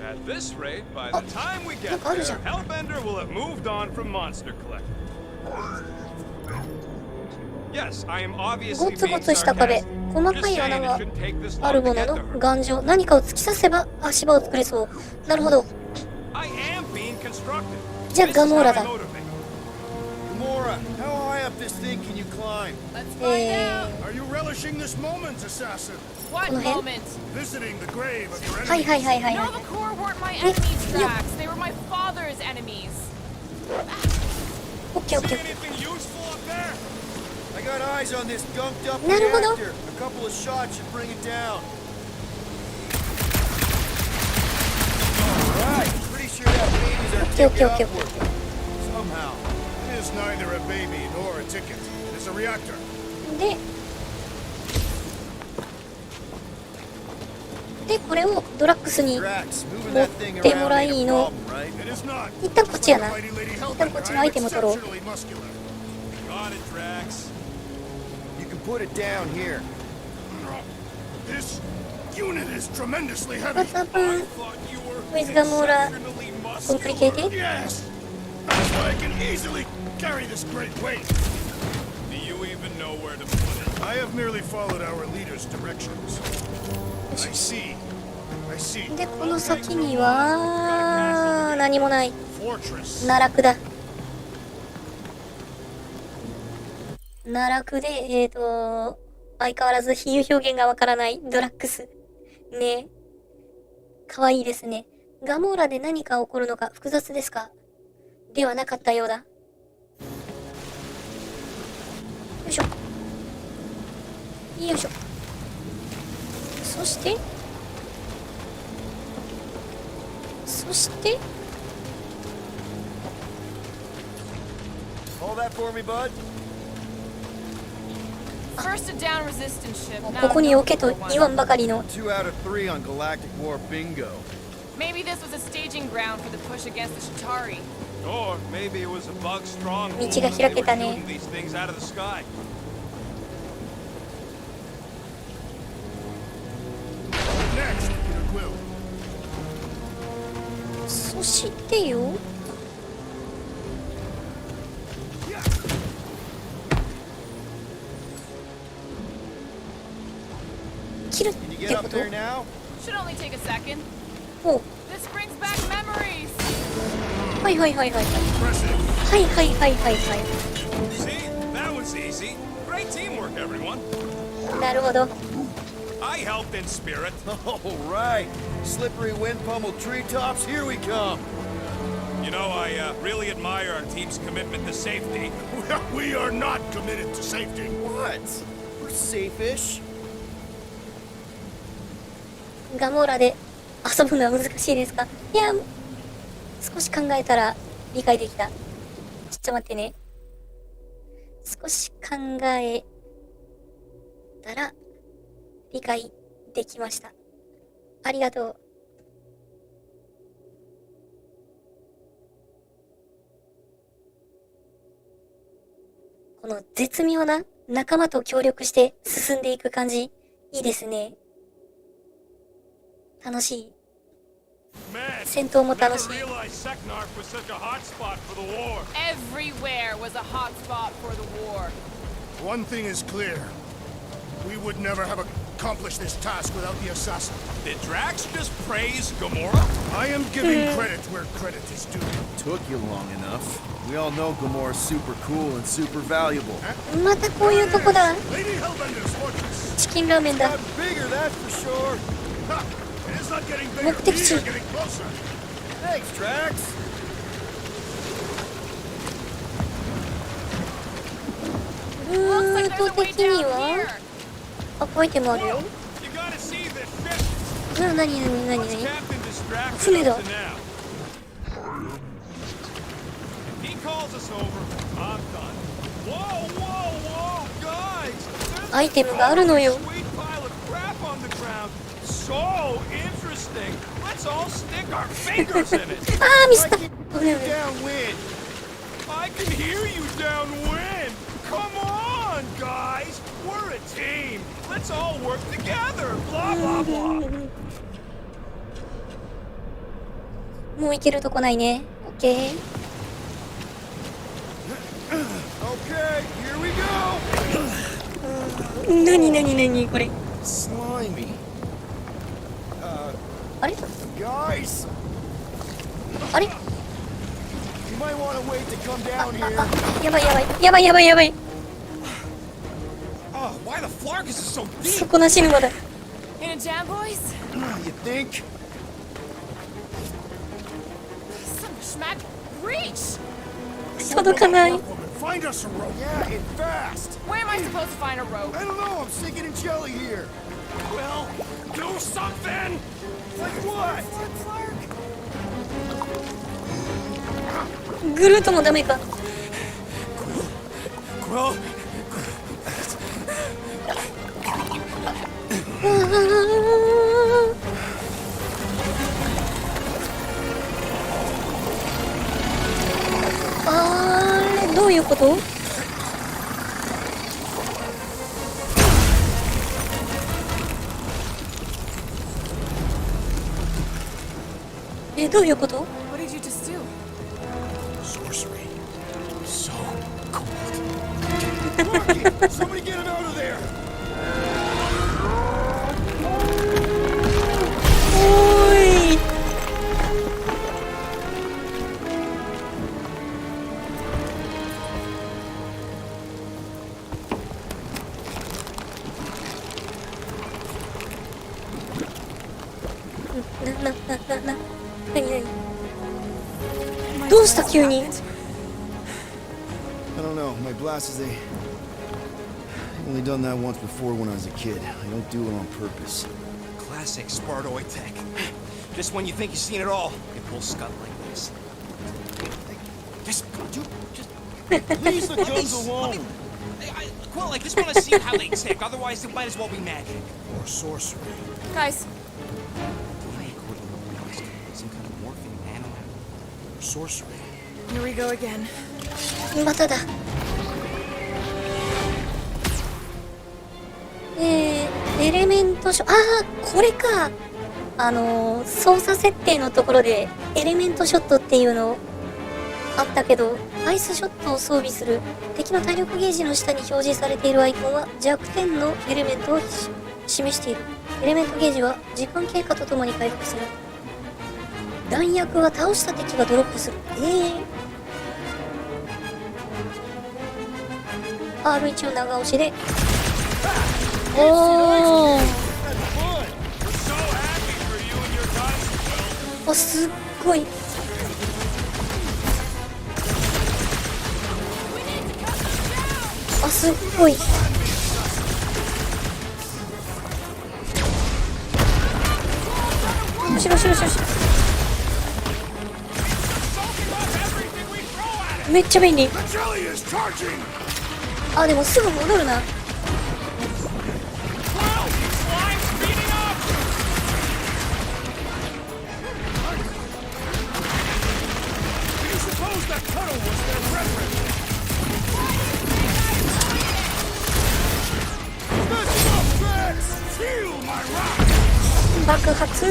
At this rate, by the time we get look, there, Arja. Hellbender will have moved on from Monster Collector. Yes, I am ゴ obviously ツゴ being ツした壁、 sarcastic. 細か Just い saying 穴 it が shouldn't take this ある long も to の get to の her. 頑丈、何かを突き刺せば足場を作れそう。なるほど。 I am being constructed. じゃあ This ガ is モー how ラ I だ。 motivate. Gamora, how high up this thing can you climb? Let's find out. Are you relishing this moment, assassin? What Go ahead. moment? Visiting the grave of your はい enemy. はいはいはいはい。 Nova Corps weren't my enemies, Drax. They were my father's enemies. オッケーオッ See ケーオッケー。 anything useful up there? I got eyes on this gunked up なるほど。 reactor. A couple of shots should bring it down. Alright, pretty sure that babies are Okay, ticket okay, okay. upward. Somehow. It is neither a baby nor a ticket. It is a reactor. でこれをドラッグスに Drax, moving 持 that っ thing ても around ら ain't い a の。 problem, right? It is not. 一旦こっちやな。 Mighty Lady 一旦こっ Hellbender, ちのア I イ am テム取ろう。 exceptionally muscular. Got it, Drax. You can put it down here. This unit is tremendously heavy. What happened with Gamora? Complicated? Yes. That's why I can easily carry this great weight. Do you even know where to put it? I have merely followed our leader's directions. I see. I see. で、この先には何もない。 Fortress. 奈落だ。奈落で、相変わらず比喩表現がわからないドラッグス。ねえ。かわいいですね。ガモーラで何か起こるのか複雑ですか？ではなかったようだ。よいしょ。よいしょ。そして、All that for me, bud? First a down resistance ship. ここに置けと言わんばかりの。 2 out of 3 on Galactic War bingo. Maybe this was a staging ground for the push against the Shatari. Or maybe it was a bug stronghold. 道が開けたね。 Shooting these things out of the sky. Next, Peter Quill. そしてよ。切るっ Can you て get こ up と？ there now? Should only take a second. おう。 This brings back memories. はいはいはいはいはい。 Impressive. はいはいはいはいは See? That was easy. Great teamwork, everyone. い。なるほど。 I helped in spirit. All right. Slippery wind pummeled treetops, here we come. You know, I really admire our team's commitment to safety. We are not committed to safety. What? We're safe-ish. ガモーラで遊ぶのは難しいですか？いや、少し考えたら理解できた。ちょっと待ってね。少し考えたら理解できました。ありがとう。この絶妙な仲間と協力して進んでいく感じ、いいですね。楽しい。 Man, 戦闘も楽しい。 never realized Seknarf was such a hot spot for the war. Everywhere was a hot spot for the war. One thing is clear. We would never have accomplished this task without the assassin. Did Drax just praise Gamora? I am giving credit where credit is due. Took you long enough. We all know Gamora's super cool and super valuable. またこういうとこだ。 Lady Hellbender's fortress. チキンラーメンだ。 Got bigger, that's for sure. Ha! It is not getting bigger. 目的地。 We are getting closer. Thanks, Drax. Looks like ルー there's ト a way 的に down は here. あ、アイテムあるよ。 You gotta see this ship. なに Captain distracted Fumé up là. to now. If he calls us over, I'm done. Whoa, whoa, whoa, guys! There's アイテムがあるのよ。 a sweet pile of crap on the ground. So interesting. Let's all stick our fingers in it. あー、ミスった。 I 危ない危ない。 Downwind. I can hear you downwind. Come on, guys. We're a team. Let's all work together. Blah, blah, blah. もう行けるとこないね。オッケー。 Okay, here we go. なにこれ。 Slimy. あれ Guys, あれ you might want to wait to come down here. やばいやばい。やばいやばいやばい。 Oh, why the Flarkus is so deep? そこなし沼だ。 In a jam, boys? You think? Some schmack reach! 届かない。 Find us a rope. Yeah, and fast. Where am I supposed to find a rope? I don't know, I'm sinking in jelly here. Well, do something. Like what? グルートもダメか。 Well, あれどういうこと？どういうこと？ What did you just do? Sorcery. So cold. Somebody get him out of there! おーい。何どうした急に？ I don't know. My blast is I've only done that once before when I was a kid. I don't do it on purpose. Classic Spartoid tech. Just when you think you've seen it all, it pulls scut like this. Just Leave the guns alone! Quill, I just want to see how they tick. Otherwise, it might as well be magic. Or sorcery. Guys, Some kind of morphine nano. Or sorcery. here we go again. まただ。エレメントショああ、これか。操作設定のところでエレメントショットっていうのあったけど、アイスショットを装備する敵の体力ゲージの下に表示されているアイコンは弱点のエレメントを示している。エレメントゲージは時間経過とともに回復する。弾薬は倒した敵がドロップする。R1 を長押しで。おー。あ、すっごい。あ、すっごい。よしよしよしよし。めっちゃ便利。あ、でもすぐ戻るな。爆発。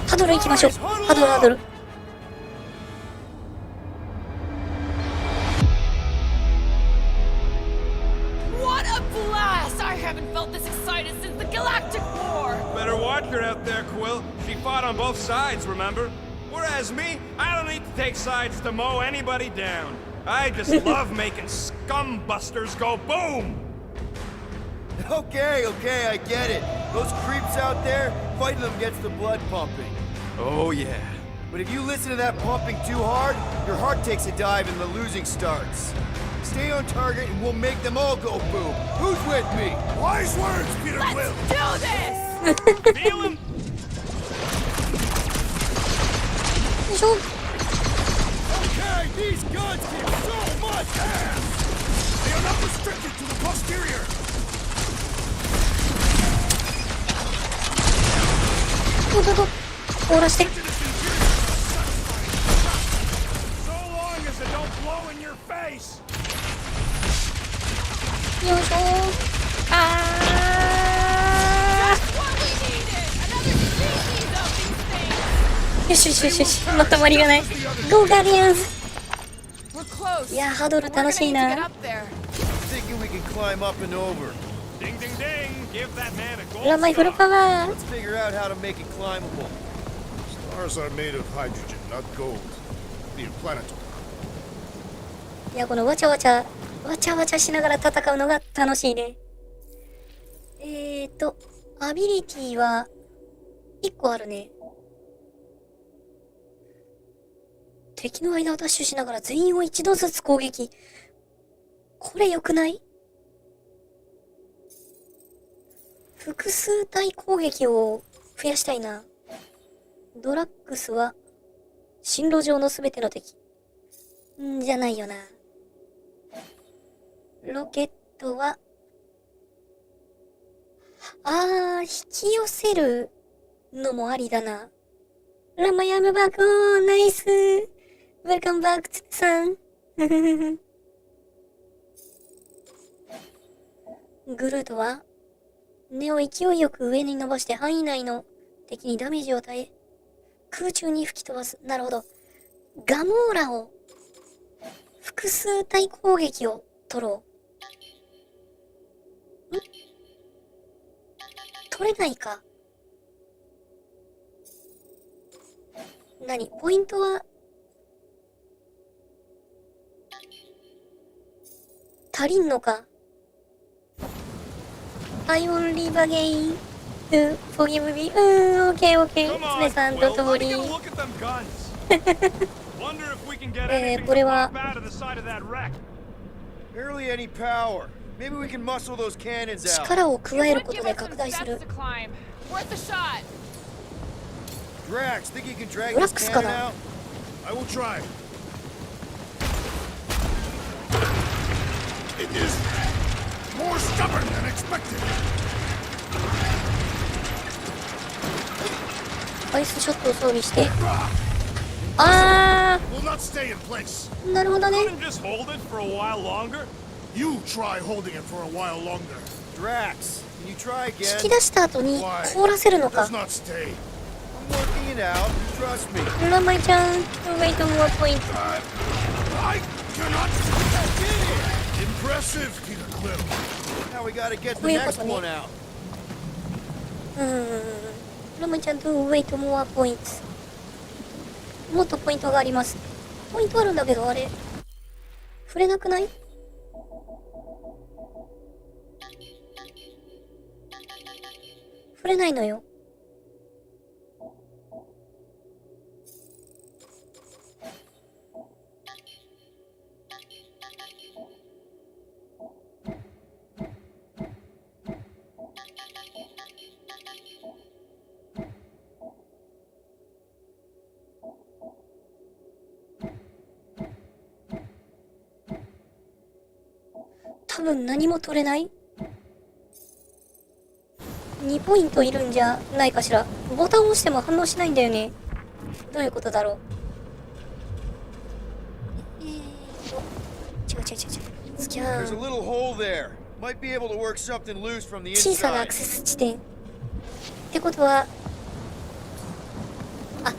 ハドル行きましょう。ハドル。What a blast! I haven't felt this excited since the Galactic War! Better watch her out there, Quill. She fought on both sides, remember? Whereas me, I don't need to take sides to mow anybody down. I just love making scumbusters go boom! Okay, I get it. Those creeps out there, fighting them gets the blood pumping. Oh, yeah. But if you listen to that pumping too hard, your heart takes a dive and the losing starts. Stay on target and we'll make them all go boom. Who's with me? Wise words, Peter Quill! Let's do this! Feel him? よいしょ。 Okay, these guns kick so much ass! They are not restricted to the posterior! どう凍らして。So long as it don't blow in your face! よいしょ。あー。よしよしよしよし。まとまりがない。ゴーガーディアンズ。いや、ハドル楽しいな。 Thinking we can climb up and over. Ding ding ding! Give that man a 裏 gold マイフルパワー。 Let's figure out how to make it climbable. Stars are made of hydrogen, not gold. The planetary. いや、このわちゃわちゃしながら戦うのが楽しいね。アビリティは1個あるね。敵の間をダッシュしながら全員を一度ずつ攻撃。これ良くない？複数体攻撃を増やしたいな。ドラッグスは進路上のすべての敵。じゃないよな。ロケットは、引き寄せるのもありだな。ラマヤムバコー、ナイス。ウェルカムバックツさん。グルートは、根を勢いよく上に伸ばして範囲内の敵にダメージを与え、空中に吹き飛ばす。なるほど。ガモーラを、複数体攻撃を取ろう。取れないか。何？ポイントは、足りんのか。I won't leave again to forgive me. OK, OK. 常さん、don't worry. これは、Barely any power. Maybe we can muscle those cannons out. 力を加えることで拡大する。Drax, think you can drag ドラ this ックスか cannon な。 out? I will try. It is more stubborn than expected. アイスショットを装備して。あ Will not stay in place. ー、なるほどね。 Just hold it for a while longer. You try holding it for a while longer. Drax, can you try 引 again? き出した後に Why? 凍らせるの It か。 does not stay. I'm working it out. Trust me. ラマイちゃん、ウェイトモアポイント。 I cannot. Impressive, Peter Quill. Now we gotta get the こういうこ next とね。 one out. ラマイちゃんとウェイトモアポイント。もっとポイントがあります。ポイントあるんだけど、あれ。触れなくない？触れないのよ。多分何も取れない？ 2 ポイントいるんじゃないかしら。ボタンを押しても反応しないんだよね。どういうことだろう。違う。スキャ There's a ン。 little hole there. Might be able to work something loose from the 小さなア inside. クセス地点。ってことは、あ、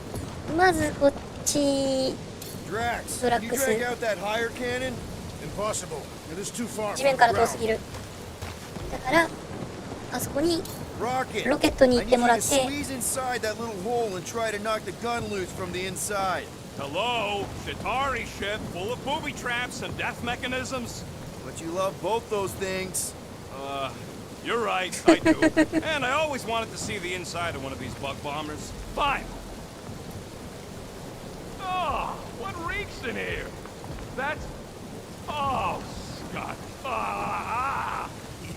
まずこっち。 Drax, Drax. can you drag out that higher cannon? Impossible. It is too far 地 from 面 the から遠 ground. すぎる。だから、あそこに Rocket, ロケットに I 行っ need て you もらっ to て、 squeeze inside that little hole and try to knock the gun loose from the inside. Hello, Chitauri ship full of booby traps and death mechanisms. But you love both those things. You're right, I do. And I always wanted to see the inside of one of these bug bombers. Fine. Oh, what reeks in here? That's... Oh, Scott. Ah!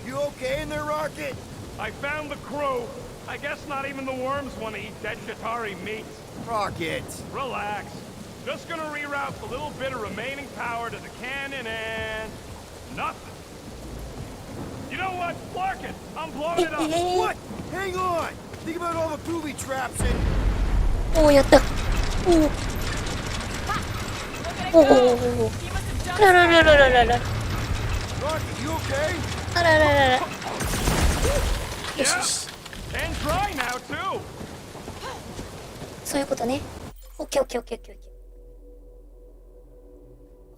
You okay in there, Rocket? I found the crew. I guess not even the worms want to eat dead Chitauri meat. Rocket. Relax. Just gonna reroute the little bit of remaining power to the cannon and... nothing. You know what? Mark it! I'm blowing it up! What? Hang on. Think about all the booby traps and... おお、やった。おお。あららららららら。 Rocket, you okay? あらららら。よしよ Yeah. し。 And dry now, too! そういうことね。オッケー。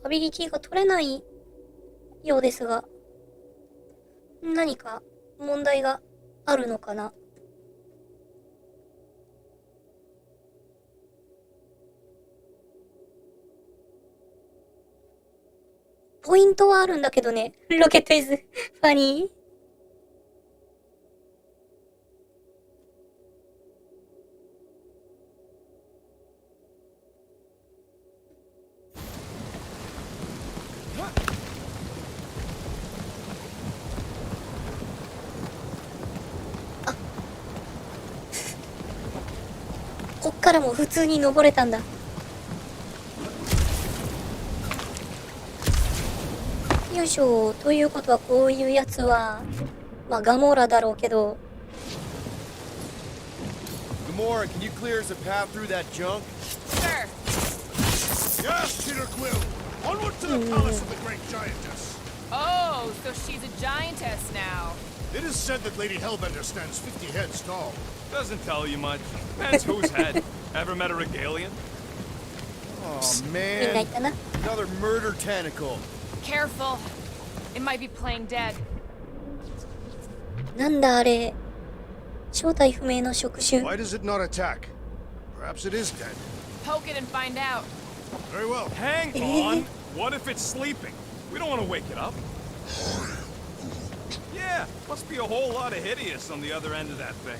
アビリティが取れないようですが、何か問題があるのかな。ポイントはあるんだけどね。ロケットイズファニー。こっからも普通に登れたんだ。よいしょ。ということはこういうやつは、まあガモーラだろうけど、 Gamora, can you clear us a path through that junk? Sure. Yes, Peter Quill. Onward to the palace of the great giantess. Oh, so she's a giantess now. It is said that Lady Hellbender stands 50 heads tall. Doesn't tell you much. Depends whose head. Ever met a regalian? Oh みんな man, 言ったな。 another murder tentacle. Careful. It might be playing dead. なんだあれ。正体不明の触手。 Why does it not attack? Perhaps it is dead. Poke it and find out. Very well. Hang on. What if it's sleeping? We don't want to wake it up. Yeah, must be a whole lot of hideous on the other end of that thing.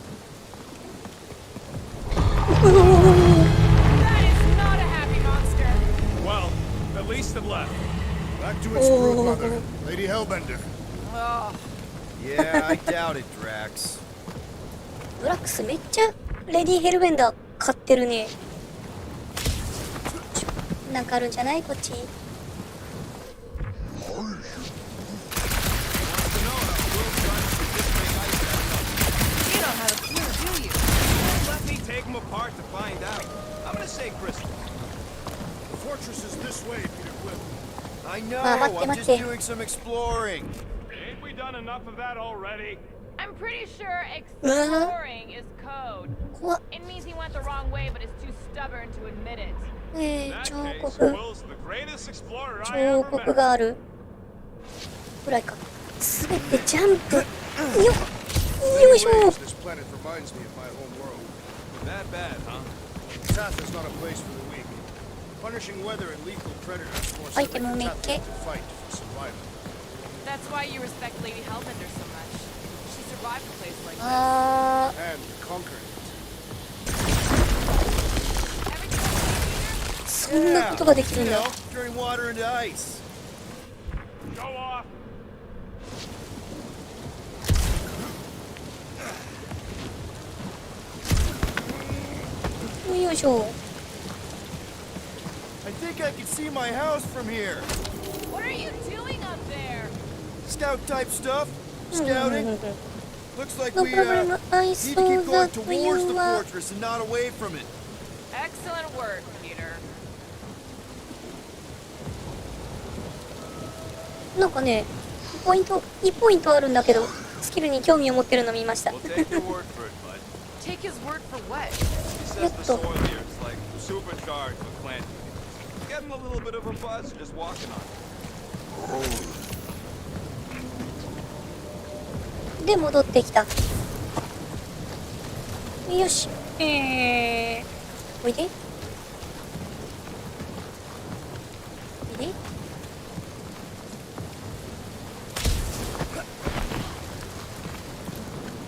That is not a happy monster. Well, at least it left. Back to its brood mother, Lady Hellbender. Oh, Yeah, I doubt it, Drax. ブラックスめっちゃレディーヘルベンダー買ってるね。なんかあるんじゃないこっち。you don't have a clue, do you? Let me take them apart to find out. I'm gonna say crystal. The fortress is this way, Peter Quill. I know, Mate, I'm just mate. doing some exploring. Ain't we done enough of that already? I'm pretty sure exploring is code. 怖っ。 It means he went the wrong way, but is too stubborn to admit it. In that 彫 case, 刻。 Will's the greatest explorer I 彫 ever 刻 met. がある。ぐらいか。すべてジャンプ。よよいしょ。 Anyways, this planet reminds me of my home world. That bad, huh? Tath is not a place for the weak. Punishing weather and lethal predators forces Ay, que me the meque. to fight for survival. That's why you respect Lady Hellbender so much. She survived a place like this. あ And conquered it. Every time you そんなことができるん You だ。 know, turning water into ice. Go off. よいしょ。 I think I can see my house from here. What are you doing up there? Scout type stuff. Scouting. Looks like No we problem. I need to saw keep going that towards the you are- fortress and not away from it. Excellent work, Peter. なんかね、1ポイントあるんだけど、スキルに興味を持ってるの見ました。 We'll take your word for it, bud. Take his word for what? He says the soil here is like supercharged with plant. Getting a little bit of a buzz just walking on it. で、戻ってきた。よし。おいで。おいで。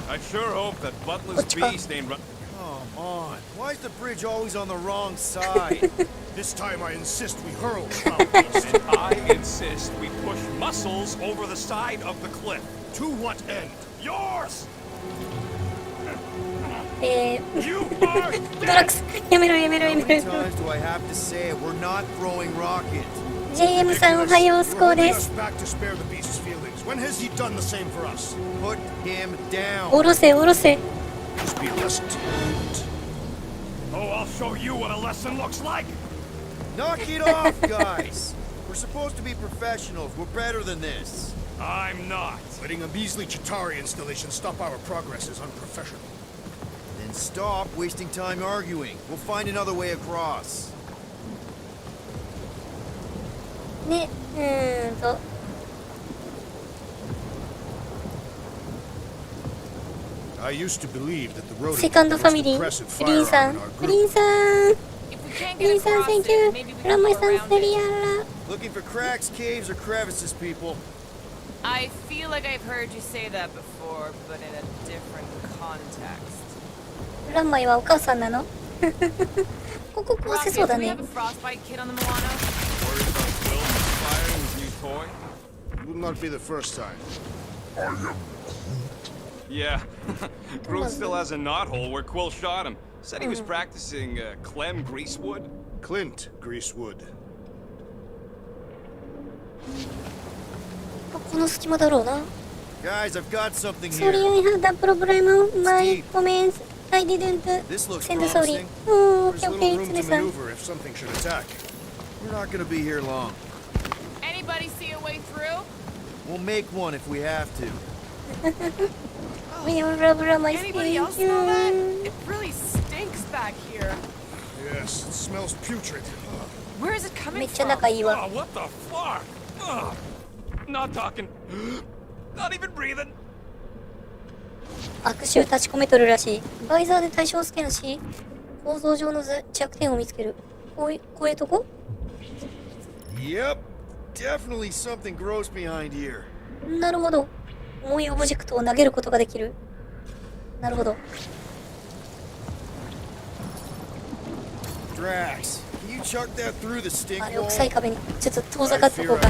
I sure hope that Butler's Ochka. beast ain't run. Come on. Why is the bridge always on the wrong side? This time I insist we hurl the foul beast. And I insist we push muscles over the side of the cliff. To what end? Yours! You are ドラックス、やめろやめろや How め many ろ。 times do I have to say it? We're not throwing rocket. JM さんおはよう、スコー We're で holding す。 us back to spare the beast's feelings. When has he done the same for us? Put him down. おろせおろせ。 Just be a lesson to you. Oh, I'll show you what a lesson looks like! Knock it off, guys. We're supposed to be professionals. We're better than this. I'm not. Letting a measly Chitauri installation stop our progress is unprofessional. Then stop wasting time arguing. We'll find another way across. ね、I used to believe that the road セカンドファミリー、グリーンさん、グリーンさん、 If we can't グリー get ンさん、 across セン it, キュ maybe we ー。ラン can マイ go さん、 around セリ it. アラ。 Looking for cracks, caves, or crevices, people. I feel like I've heard you say that before, but in a different context. ランマイはお母さんなのここ壊せ Rocket, そうだ do we ね have a。frostbite kit on the Milano? Worried about Will inspiring his new toy? Will not be the first time. Yeah. Groot still has a knothole where Quill shot him. Said he was practicing Clem Greasewood. Clint Greasewood. この隙間だろうな。 Guys, I've got something Sorry, here. I had a problem. My Steve. comments. I didn't This looks send sorry. promising. うん、There's okay, little room to つねさん。 maneuver if something should attack. We're not gonna be here long. Anybody see a way through? We'll make one if we have to. We will blah blah my Anybody else smell that? It really stinks back here. Yes, it smells putrid. Where is it め coming っちゃ from? 仲いいわ。 Oh, what the fuck? Ugh. Not talking. Not even breathing. 悪臭立ち込めとるらしい。バイザーで対象をつけなし、構造上の弱点を見つける。こういうとこ Yep, definitely something gross behind here. なるほど。重いオブジェクトを投げることができる。なるほど。Drax, can you chuck that through the stink あれ wall? を臭い壁にちょっと遠ざかっとこうか。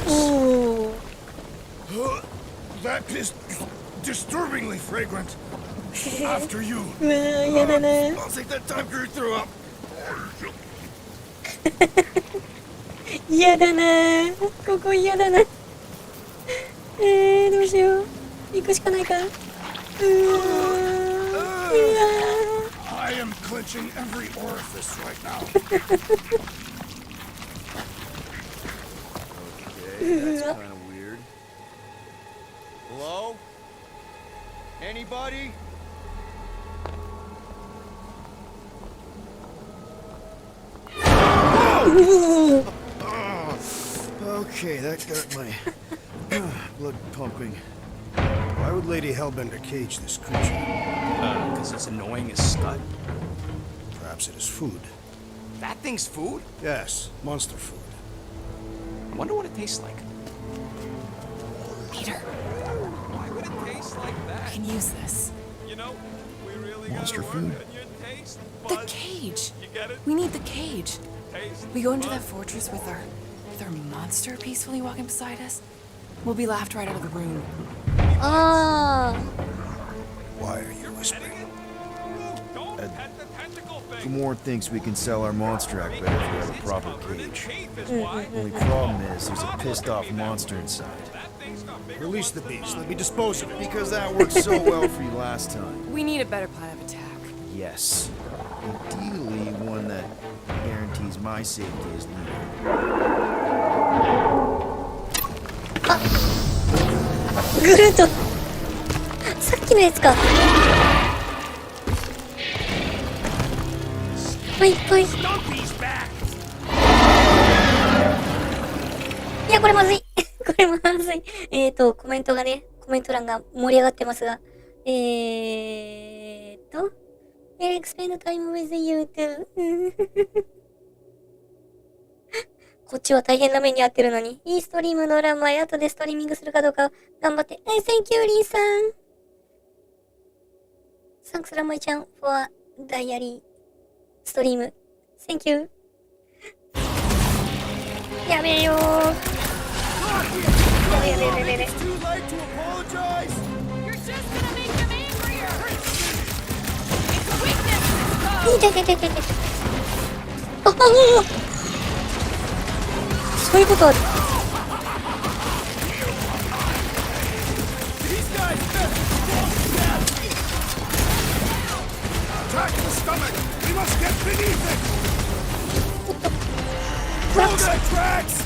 おー。 That is disturbingly fragrant. After you. うわー、やだな。 I'll take that time crew threw up. 嫌だなー。ここ嫌だな。どうしよう。行くしかないか。うわー。 I am clenching every orifice right now. Okay, that's kind of weird. Hello? Anybody? Okay, that got my blood pumping. Why would Lady Hellbender cage this creature? Because it's annoying as scud. Perhaps it is food. That thing's food? Yes, monster food. I wonder what it tastes like. Peter, Why would it taste like I that? can use this. You know, we really Monster gotta food? work on your taste The buds. cage. You get it? We need the cage. Taste We go into that buds. fortress with our monster peacefully walking beside us. We'll be laughed right out of the room. あ Why are you whispering? Don't pet the tentacle thing. Gamorrean thinks we can sell our monster act better if we have a proper Covered in cage. teeth is why. Only problem is there's a pissed off monster inside. That thing's got bigger Release the ones than beast. mine. Let me dispose of it. Because that worked so well for you last time. We need a better plan of attack. Yes. Ideally, one that guarantees my safety as leader. ー。グルート。さっきのやつか。いっぱい。いや、これまずい。これまずい。コメント欄が盛り上がってますが。We'll spend time with you too. こっちは大変な目に遭ってるのに。いいストリームの欄前、後でストリーミングするかどうか頑張って。Thank you, リンさん。Thanks, ランマイちゃん for diary ストリーム。Thank you. やべえよー。やべえ。 It's too late to apologize. You're just gonna make them angrier. It's a weakness. 痛い。ああ。そういうことある。 Attack the stomach! We must get beneath it! トラックス。 That tracks!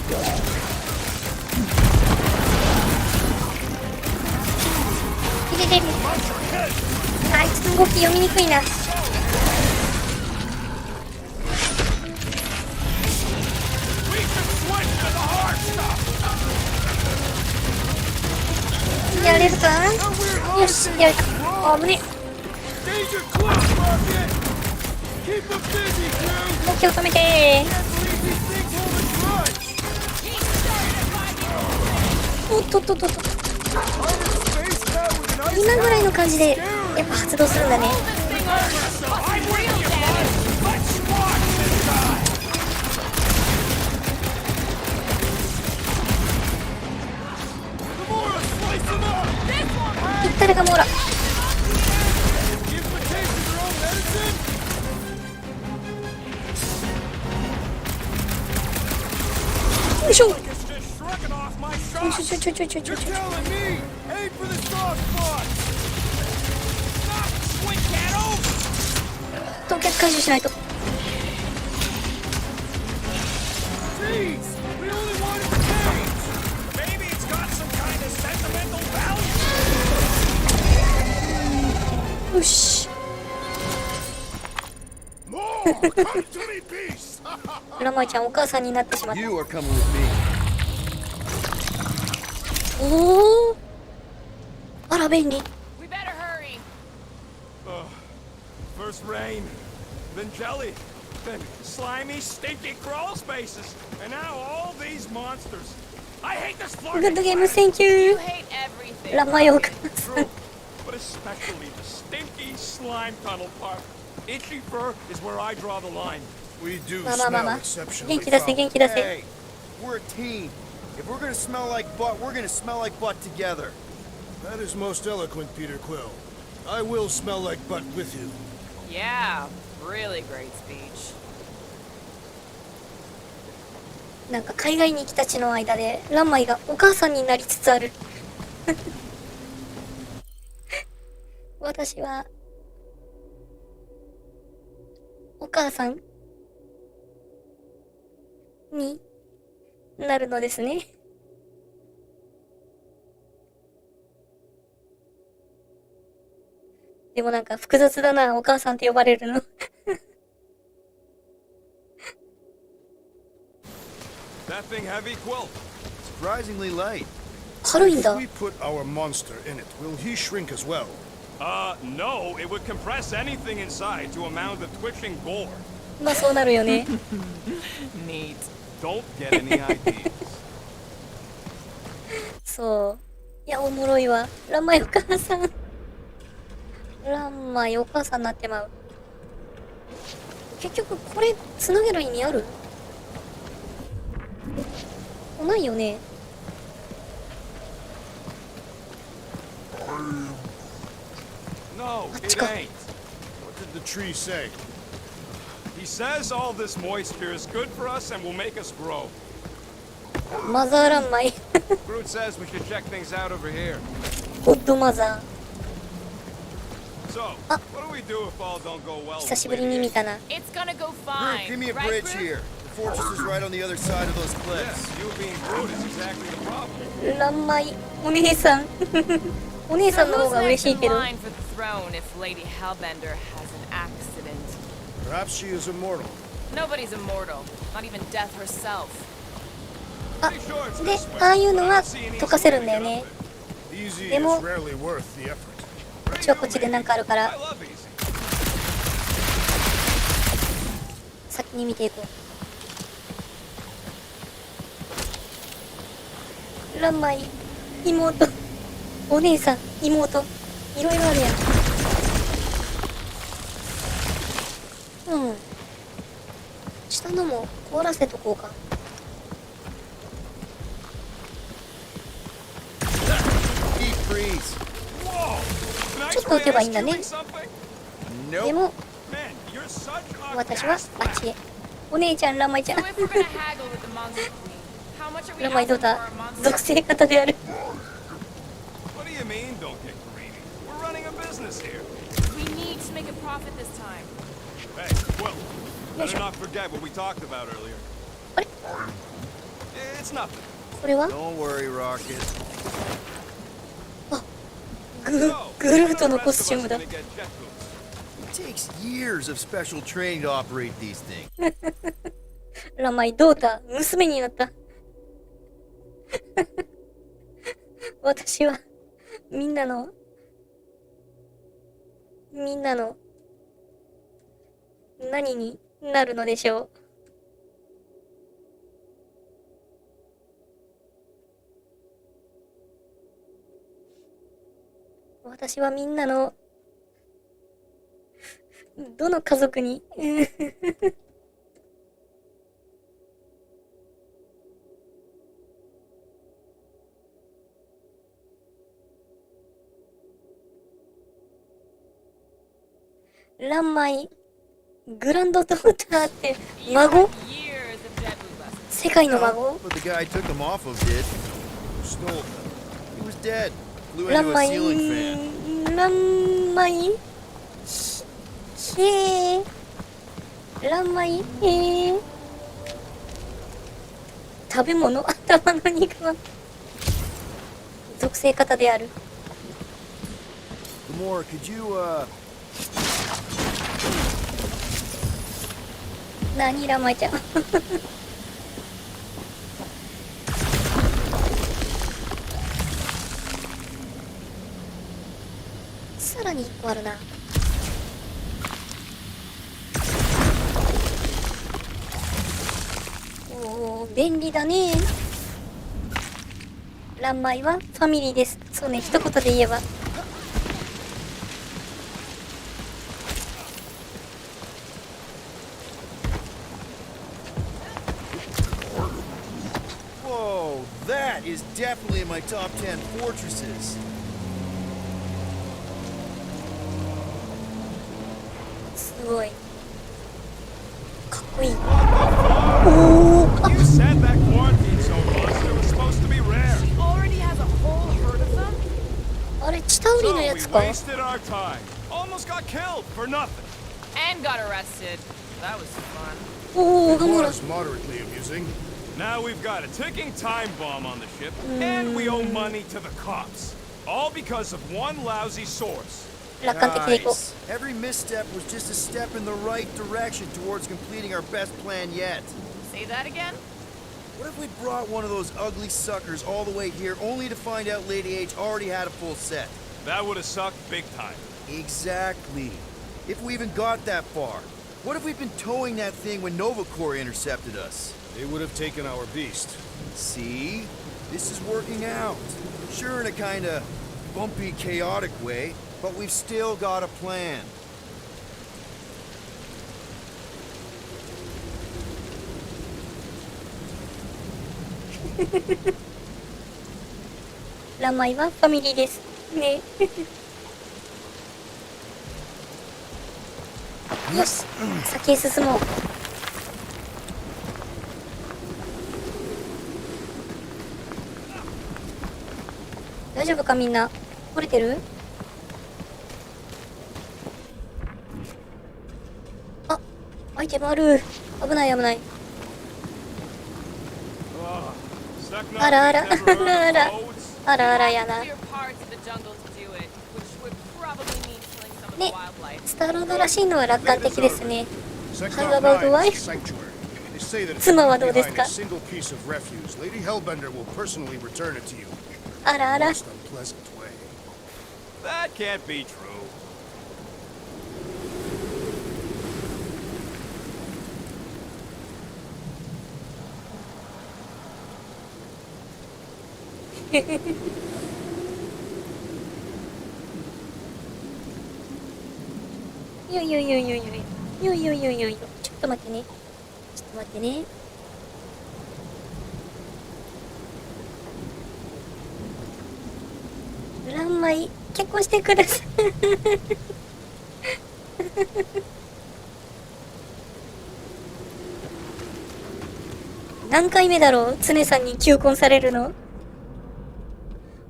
あいつの動き読みにくいな。 やれるか。よし、やれた。あぶね。 Danger close, Rocket! Keep them busy, crew! 動きを止めて。 Can't believe these things hold a grudge! おっと。 Armored space cat with an ice 今ぐらいの感じでやっぱ発動するんだね。 I'm with you, bud! Let's squash this guy! いったれがモーラ。 Give them a taste of their own medicine? よいしょ。 It's just shrugging off my ちょ shot! ちょ。 You're telling me! Aim for the soft spot! Stop, swing cat over! 凍結解除しないと。 Jeez! We only wanted the cage! Maybe it's got some kind of sentimental value! ラマイちゃんお母さんになってしまった。 You are coming with me. おお、あら便利。 We better hurry. First rain, then jelly, then slimy, stinky crawl spaces, and now all these monsters. I hate this グ floor. ッドゲームセンキュ You ー。 hate everything. ラマイお母さん。 True, but especially the stinky slime tunnel part. Itchy fur is where I draw the line. We do まあまあまあ smell まあ。 exceptionally 元気出せ foul. 元気出せ。 Hey, we're a team. If we're gonna smell like butt, we're gonna smell like butt together. That is most eloquent, Peter Quill. I will smell like butt with you. Yeah, really great speech. なんか海外に来たちの間でラマイがお母さんになりつつある。私はお母さんになるのですね。でもなんか複雑だな、お母さんって呼ばれるの。That thing heavy, Quill? Surprisingly light. 軽いんだ If。we put our monster in it, will he shrink as well? No, it would compress anything inside to amount of twitching gore. まあそうなるよね。 Neat. Don't get any ideas. そう。いや、おもろいわ。ランマイお母さん。ランマイお母さんになってまう。結局、これ、つなげる意味ある？ないよね。No, it Let's go. ain't. What did the tree say? He says all this moisture is good for us and will make us grow. マザーランマイ。 Groot says we should check things out over here. ゴッドマザ So, what do we do if all don't go ー。well? 久しぶりに見たな。 It's gonna go Groot, fine. give me a right, bridge Groot? here. The fortress is right on the other side of those cliffs. Yes, you being Groot is exactly the problem. ランマイ、お姉さん。お姉さん So の方 who's が嬉 next しい in けど。 line for the throne if Lady Hellbender has an accident? Perhaps she is immortal. Nobody's immortal, not even death herself. あ、 Pretty sure it's で this、way. ああいうの I は don't see any 溶かせるん easy だよ way to ね get。up Easy is Demo. rarely worth the effort. there. こっちはこっちでなんかあるか I ら、 love easy. 先に見ていこう。ランマイ、妹、お姉さん、妹、いろいろあるやん。うん。下のも凍らせとこうか。 Deep freeze. Whoa! ちょっと打てばいいんだね。 Nice way of something? で Nope. も、 Man, you're such a 私はあっちへ。お姉ちゃん、ランマイちゃん So。if we're gonna haggle with the monster queen, how much are we ランマイどう asking だ for a monster? 属性型である。 What do you mean, don't get greedy? We're running a business here. We need to make a profit this time. Hey, Quill, better not forget what we talked about earlier. あれ It's nothing. これは Don't worry, Rocket. グルートのコスチュームだ。 Gonna get jet boots. It takes years of special training to operate these things. ランマイ、ドータ、娘になった。私は、みんなの、何になるのでしょう。私はみんなの、どの家族に、ランマイ、グランドドーターって孫 Years of Deadwood lessons. 世界の孫 But the guy I took them off of did. Stole them. He was dead. Flew ラン into a マイ、 ceiling fan. ランマイ、へえ、ランマイ、へえ、食べ物、頭の肉は、属性型である。 Gamora, could you, 何ラマイちゃんさらに1個あるな。おー、便利だね。乱米はファミリーです。そうね、一言で言えば。Whoa, that is definitely in my top 10 fortresses. すごい。かっこいい。 You said that quarantine zone monster was supposed to be rare. She already has a whole herd of them? あれ、チタウリ So の we やつか。 wasted our time. Almost got killed for nothing. And got arrested. That was fun. おお、ガモラ。 Was moderately amusing. Now we've got a ticking time bomb on the ship, and we owe money to the cops. All because of one lousy source. 楽観的でいこう。 Guys, every misstep was just a step in the right direction towards completing our best plan yet. Say that again? What if we brought one of those ugly suckers all the way here only to find out Lady H already had a full set? That would have sucked big time. Exactly. If we even got that far. What if we'd been towing that thing when Nova Corps intercepted us? They would have taken our beast. See? This is working out. Sure, in a kinda bumpy, chaotic way, but we've still got a plan. ラマイはファミリーですね。よし、先へ進もう。大丈夫かみんな。折れてる？あ、アイテムある。危ない危ない。あらあら、あらあら、あらあらやな。 Clear parts of the jungle to do it, which would probably mean killing some of the ね、 wildlife. スターロードらしいのは楽観的ですね。 Sector How about the 9 wife? is a sanctuary. They say that if 妻 you は leave どうです behind か？ a single piece of refuse, Lady Hellbender will personally return it to you. あらあら。 Most unpleasant way. That can't be true. よいよいよいよいよいよいよいよいよいよ。ちょっと待ってね。ちょっと待ってね。乱米結婚してください。何回目だろう、常さんに求婚されるの。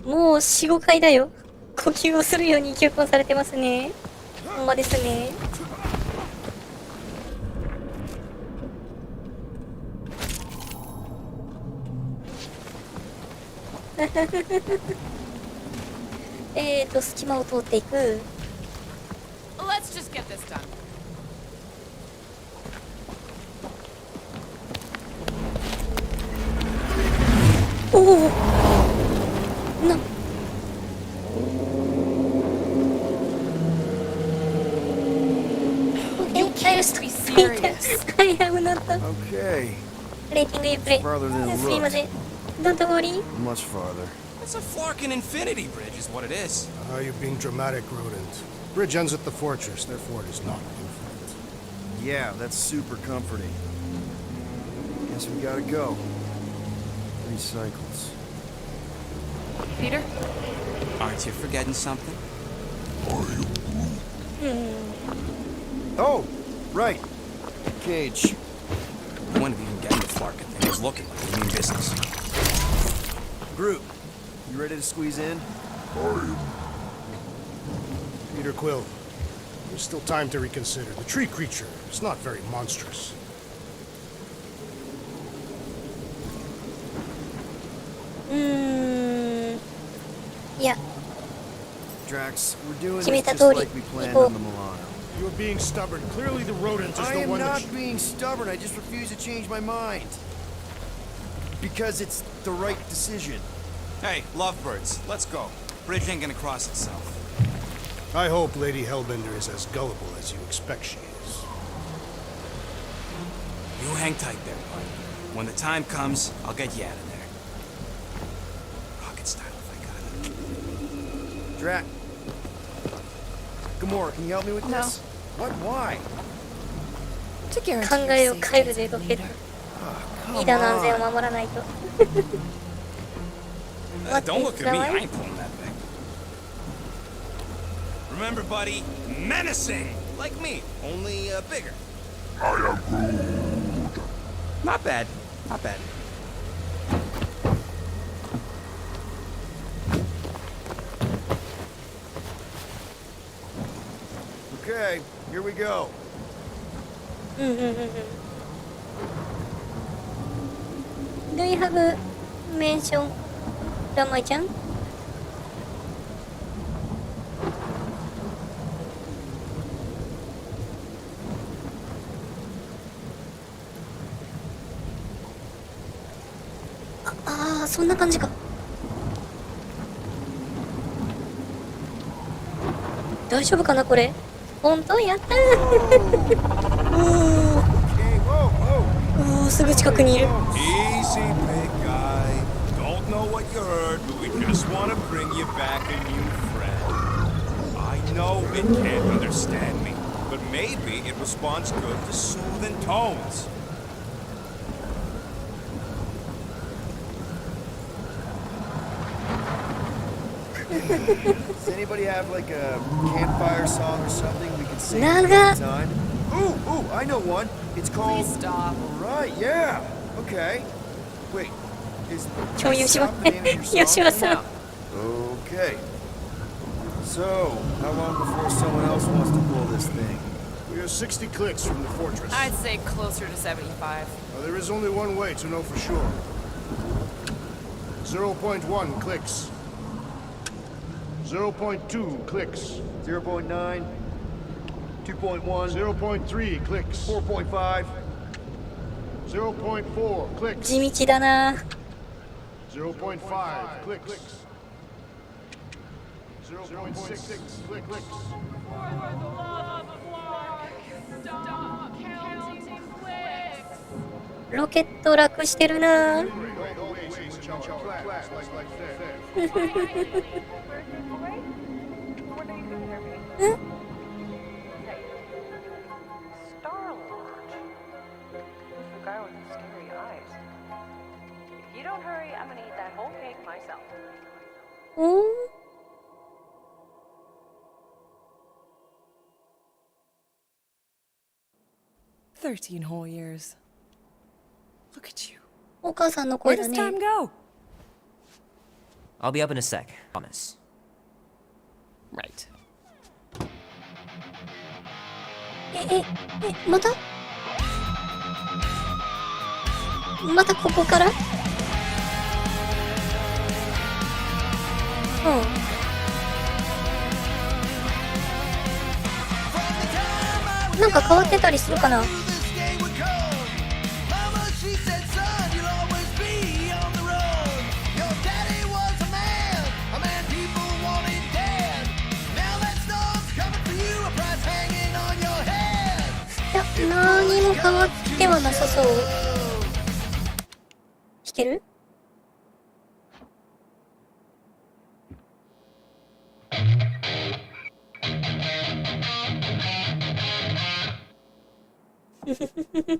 もう4、5回だよ。呼吸をするように求婚されてますね。ほんまですね。隙間を通っていく。 Let's just get this done. おお。な。You can't be serious. I have not. Okay, レーティング A プレイ。 farther than it すいま looks. せん。Don't worry. Much farther. It's a Flarkin infinity bridge is what it is. You're being dramatic, rodent. Bridge ends at the fortress, therefore it is not infinite. Yeah, that's super comforting. Guess we gotta go. 3 cycles. Peter? Aren't you forgetting something? Oh, right. Cage. The one of even getting the Flarkin thing is looking like we mean business. Groot, you ready to squeeze in? Peter Quill, there's still time to reconsider. The tree creature is not very monstrous. Yeah. Drax, we're doing Kimi this just Tatori, like we planned Iko. on the Milano. You're being stubborn. Clearly the rodent is I the am one not that... being stubborn. I just refuse to change my mind. Because it's the right decision. Hey, lovebirds, let's go. Bridge ain't gonna cross itself. I hope Lady Hellbender is as gullible as you expect she is. You hang tight there, bud. When the time comes, I'll get you out of there. Rocket style if I got it. Drat. Gamora, can you help me with No. this? What? Why? To 考 guarantee え your を変え safety る as で a ロケッ leader. ト。リーダーの安全を守らないと。Don't look at me, I ain't pulling that thing. Remember, buddy, menacing! Like me, only bigger. Not bad, not bad. Okay, here we go. Do you have a mention ラマイちゃん？ああ、そんな感じか。大丈夫かなこれ？本当やったー。Okay, whoa, whoa. おー、すぐ近くにいる。 Easy, big guy. Don't know what you heard, but we just want to bring you back a new friend. I know it can't understand me, but maybe it responds good to soothing tones. Does anybody have like a campfire song or something we can sing at Naga. the time? Ooh, I know one. It's called... Please stop. Right, yeah. Okay. Wait, is 共有しま Stop the name of your す。吉 song? 和さん。 Okay. So, how long before someone else wants to pull this thing? We are 60 clicks from the fortress. I'd say closer to 75. There is only one way to know for sure. 0.1 clicks. 0.2 clicks. 0.9, 2.1, 0.3 clicks. 4.5. 0.4 clicks. 地道だな。 0.5 clicks. 0.6 clicks. ロケット楽してるな。おー。 13 whole years. Look at you. お母さんの Where 声だ does ね。 time go? I'll be up in a sec. Promise. Right. またまたここからなんか変わってたりするかな。いや、何も変わってはなさそう。弾ける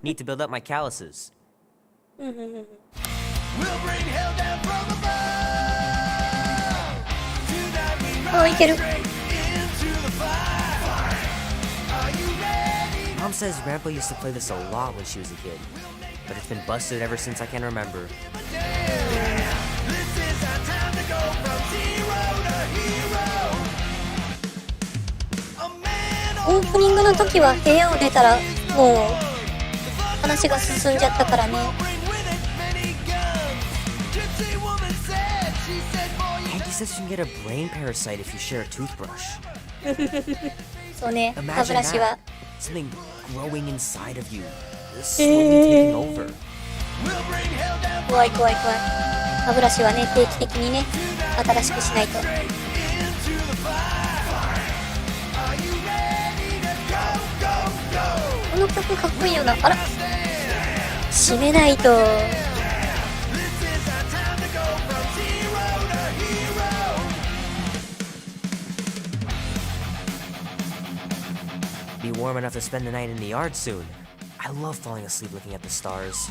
？Need to build up my calluses. あ、いける。 Mom says Grandpa used to play this a lot when she was a kid, but it's been busted ever since I can remember. オープニングの時は部屋を出たらもう話が進んじゃったからね。 Auntie says you can get a brain parasite if you share a toothbrush. そうね、歯ブ Imagine ラシは that. Something growing inside of you, slowly taking over. 怖い怖い怖い。歯ブラシはね、定期的にね、新しくしないと。この曲かっこいいよな。あら、締めないと。Be warm enough to spend the night in the yard soon. I love falling asleep looking at the stars,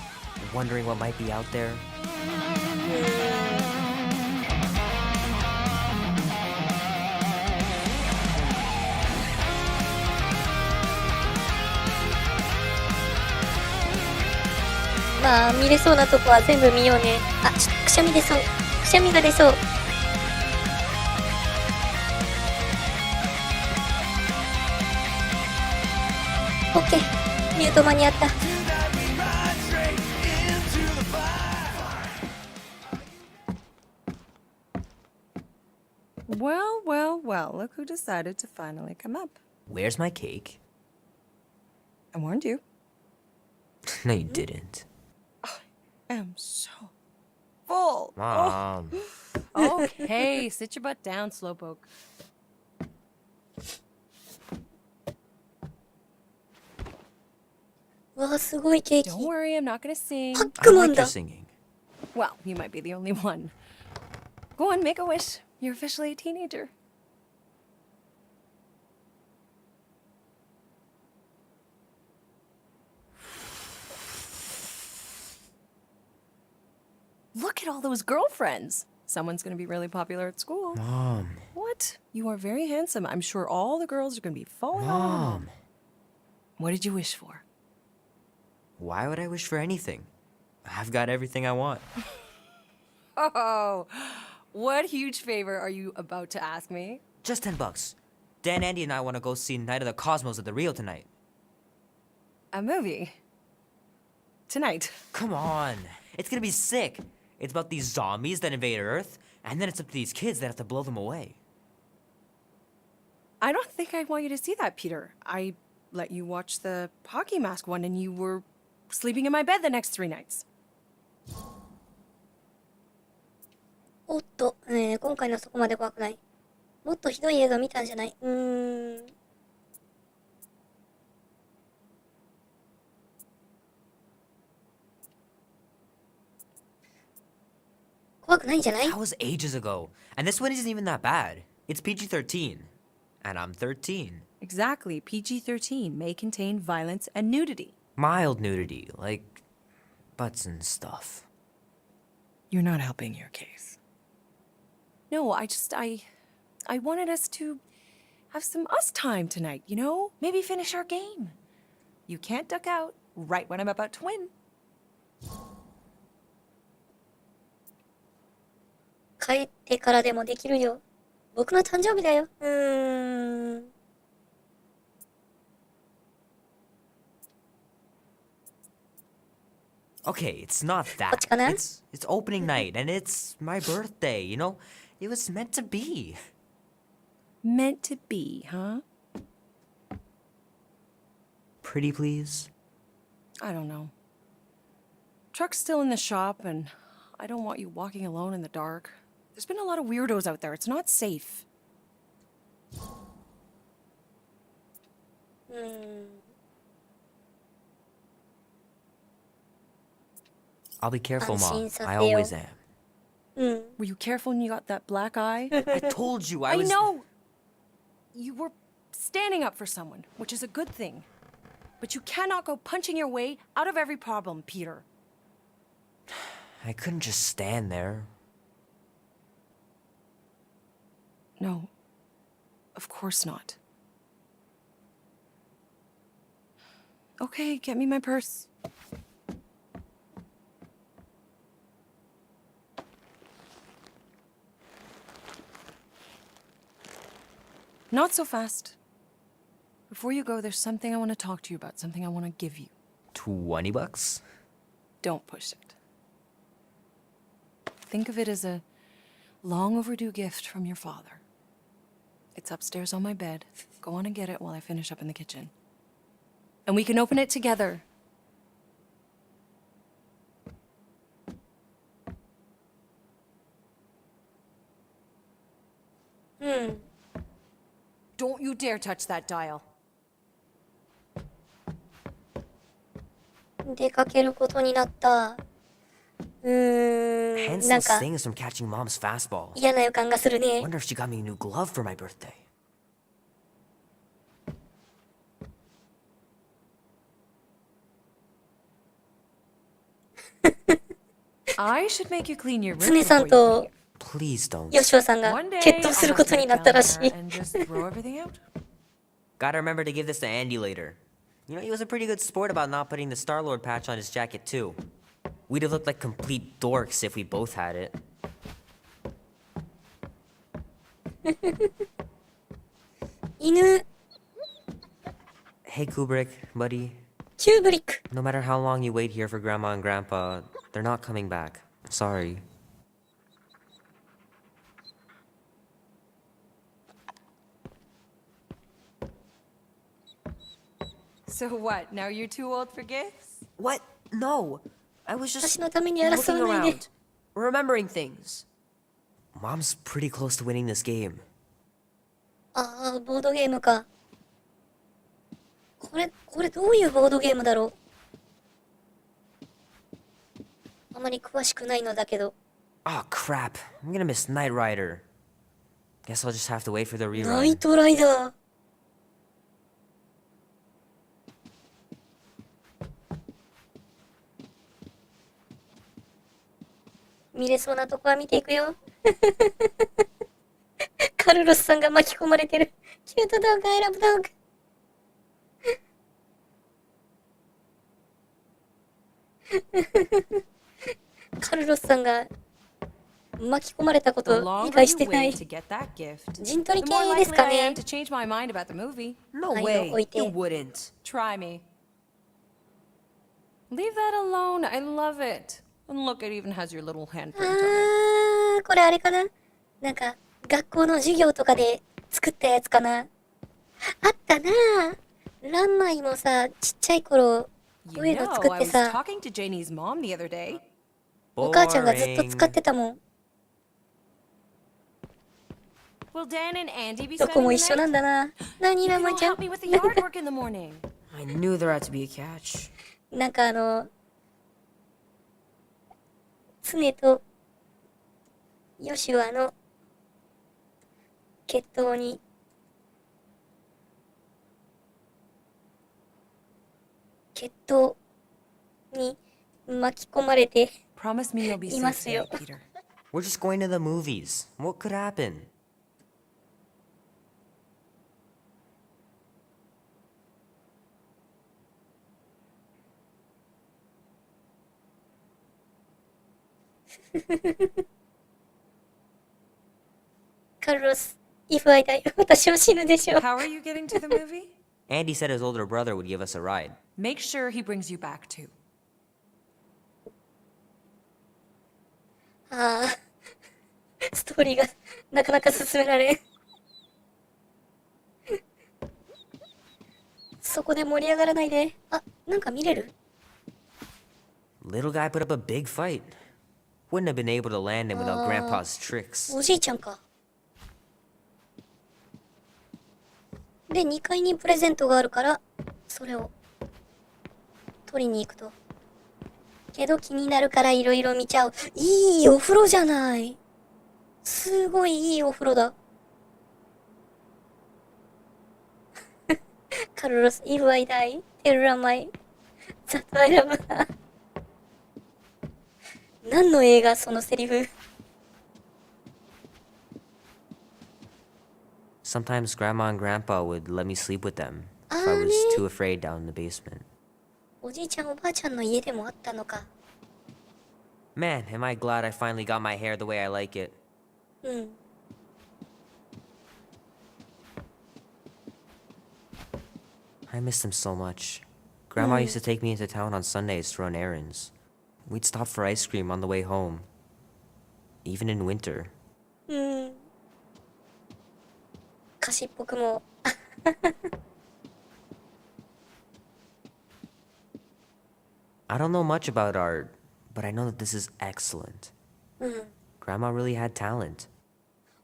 wondering what might be out there. まあ見れそうなとこは全部見ようね。あ、ちょっとくしゃみ出そう。くしゃみが出そう。オッケー、ミュート間に合った。Well, well, well, look who decided to finally come up. Where's my cake? I warned you. No, you didn't. I am so full. Mom. Okay, sit your butt down, Slowpoke. うわ、すごいケーキ。 Don't worry, I'm not gonna sing. パッ I クマン like だ your。singing. Well, you might be the only one. Go on, make a wish. You're officially a teenager. Look at all those girlfriends. Someone's gonna be really popular at school. Mom. What? You are very handsome. I'm sure all the girls are gonna be falling on you. Mom. What did you wish for? Why would I wish for anything? I've got everything I want. Oh, what huge favor are you about to ask me? Just $10. Dan, Andy, and I want to go see Night of the Cosmos at the Rio tonight. A movie. Tonight. Come on. It's gonna be sick. It's about these zombies that invade Earth, and then it's up to these kids that have to blow them away. I don't think I want you to see that, Peter. I let you watch the hockey mask one and you were sleeping in my bed the next 3 nights. おっと、今回のそこまで怖くない。もっとひどい映画見たんじゃない？怖くないんじゃない？ That was ages ago, and this one isn't even that bad. It's PG-13, and I'm 13. Exactly. PG-13 may contain violence and nudity. Mild nudity, like butts and stuff. You're not helping your case. No, I wanted us to have some us time tonight, you know? Maybe finish our game. You can't duck out right when I'm about to win. 帰ってからでもできるよ。僕の誕生日だよ。Okay, it's not that. It's opening night, and it's my birthday, you know? It was meant to be. Meant to be, huh? Pretty please? I don't know. Truck's still in the shop, and I don't want you walking alone in the dark. There's been a lot of weirdos out there. It's not safe. I'll be careful, Mom. I always am. Were you careful when you got that black eye? I told you I was... know! You were standing up for someone, which is a good thing. But you cannot go punching your way out of every problem, Peter. I couldn't just stand there. No. Of course not. Okay, get me my purse. Not so fast. Before you go, there's something I want to talk to you about, something I want to give you. $20? Don't push it. Think of it as a long overdue gift from your father. It's upstairs on my bed. Go on and get it while I finish up in the kitchen. And we can open it together. Don't you dare touch that dial. 出かけることになった。なん Hansel's か stings from catching Mom's fastball. 嫌な予感がするね。 Wonder if she got me a new glove for my birthday. I should make you clean your 常 room さん before you と Please don't. 吉尾さんが One day 決闘する I'll ことに sit なった down らし there い。 and just throw everything out. Gotta remember to give this to Andy later. You know, he was a pretty good sport about not putting the Star-Lord patch on his jacket, too. We'd have looked like complete dorks if we both had it. 犬、 Hey, Kubrick, buddy. キューブリック。 No matter how long you wait here for Grandma and Grandpa, they're not coming back. Sorry. So what? Now you're too old for gifts? What? No. I was just 私のために争 looking わないで。 around, remembering things. Mom's pretty close to winning this game. ああ、ボードゲームか。これどういうボードゲームだろう。あまり詳しくないのだけど。 Oh, crap. I'm gonna miss Knight Rider. Guess I'll just have to wait for the ナイ rerun. トライダー。見れそうなとこは見ていくよ。カルロスさんが巻き込まれてる。キュートドッグ、アイラブドッグ。カルロスさんが巻き込まれたこ The と理 longer 解 you してない wait。to get that gift, 陣取 the り more 系です likely か I am ね。 to change my mind about the movie. No 愛 way. を置いて。 You wouldn't. Try me. Leave that alone. I love it. And look, it even has your little handprint on it. あー、これあれかな、なんか、学校の授業とかで作ったやつかな。あったなぁ。ランマイもさ、ちっちゃい頃、こ You ういうの know, 作っ I て was さ、 talking to Janie's mom the other day. お母ちゃんがずっと使って Boring. たもん。 Will Dan and Andy be どこ spending も the 一緒 night? なんだな。何 You ラ can マ all ちゃん help me with the yard work in the morning. I knew there had to be a catch. なんか常とヨシュアの決闘に巻き込まれて Promise me you'll be いま safe すよ。 tonight, Peter. We're just going to the movies. What could happen? カルロス、イフアイだよ。私は死ぬでしょう。 How are you getting to the movie? Andy said his older brother would give us a ride. Make sure he brings you back too. ああ、ストーリーがなかなか進められん。そこで盛り上がらないで。あ、なんか見れる？ Little guy put up a big fight. Wouldn't have been able to land him without Grandpa's tricks. おじいちゃんか。で、2階にプレゼントがあるから、それを取りに行くと。けど気になるからいろいろ見ちゃう。いいお風呂じゃない。すごいいいお風呂だ。カルロス、if I die, tell Ramai that I love her. 何の映画そのセリフ。Sometimes Grandma and Grandpa would let me sleep with them if I was too afraid down in the basement. おじいちゃんおばあちゃんの家でもあったのか。 Man, am I glad I finally got my hair the way I like it. うん。 I miss them so much. Grandma used to take me into town on Sundays to run errands. We'd stop for ice cream on the way home. Even in winter. うん。歌詞っぽくも。I don't know much about art, but I know that this is excellent. Grandma really had talent.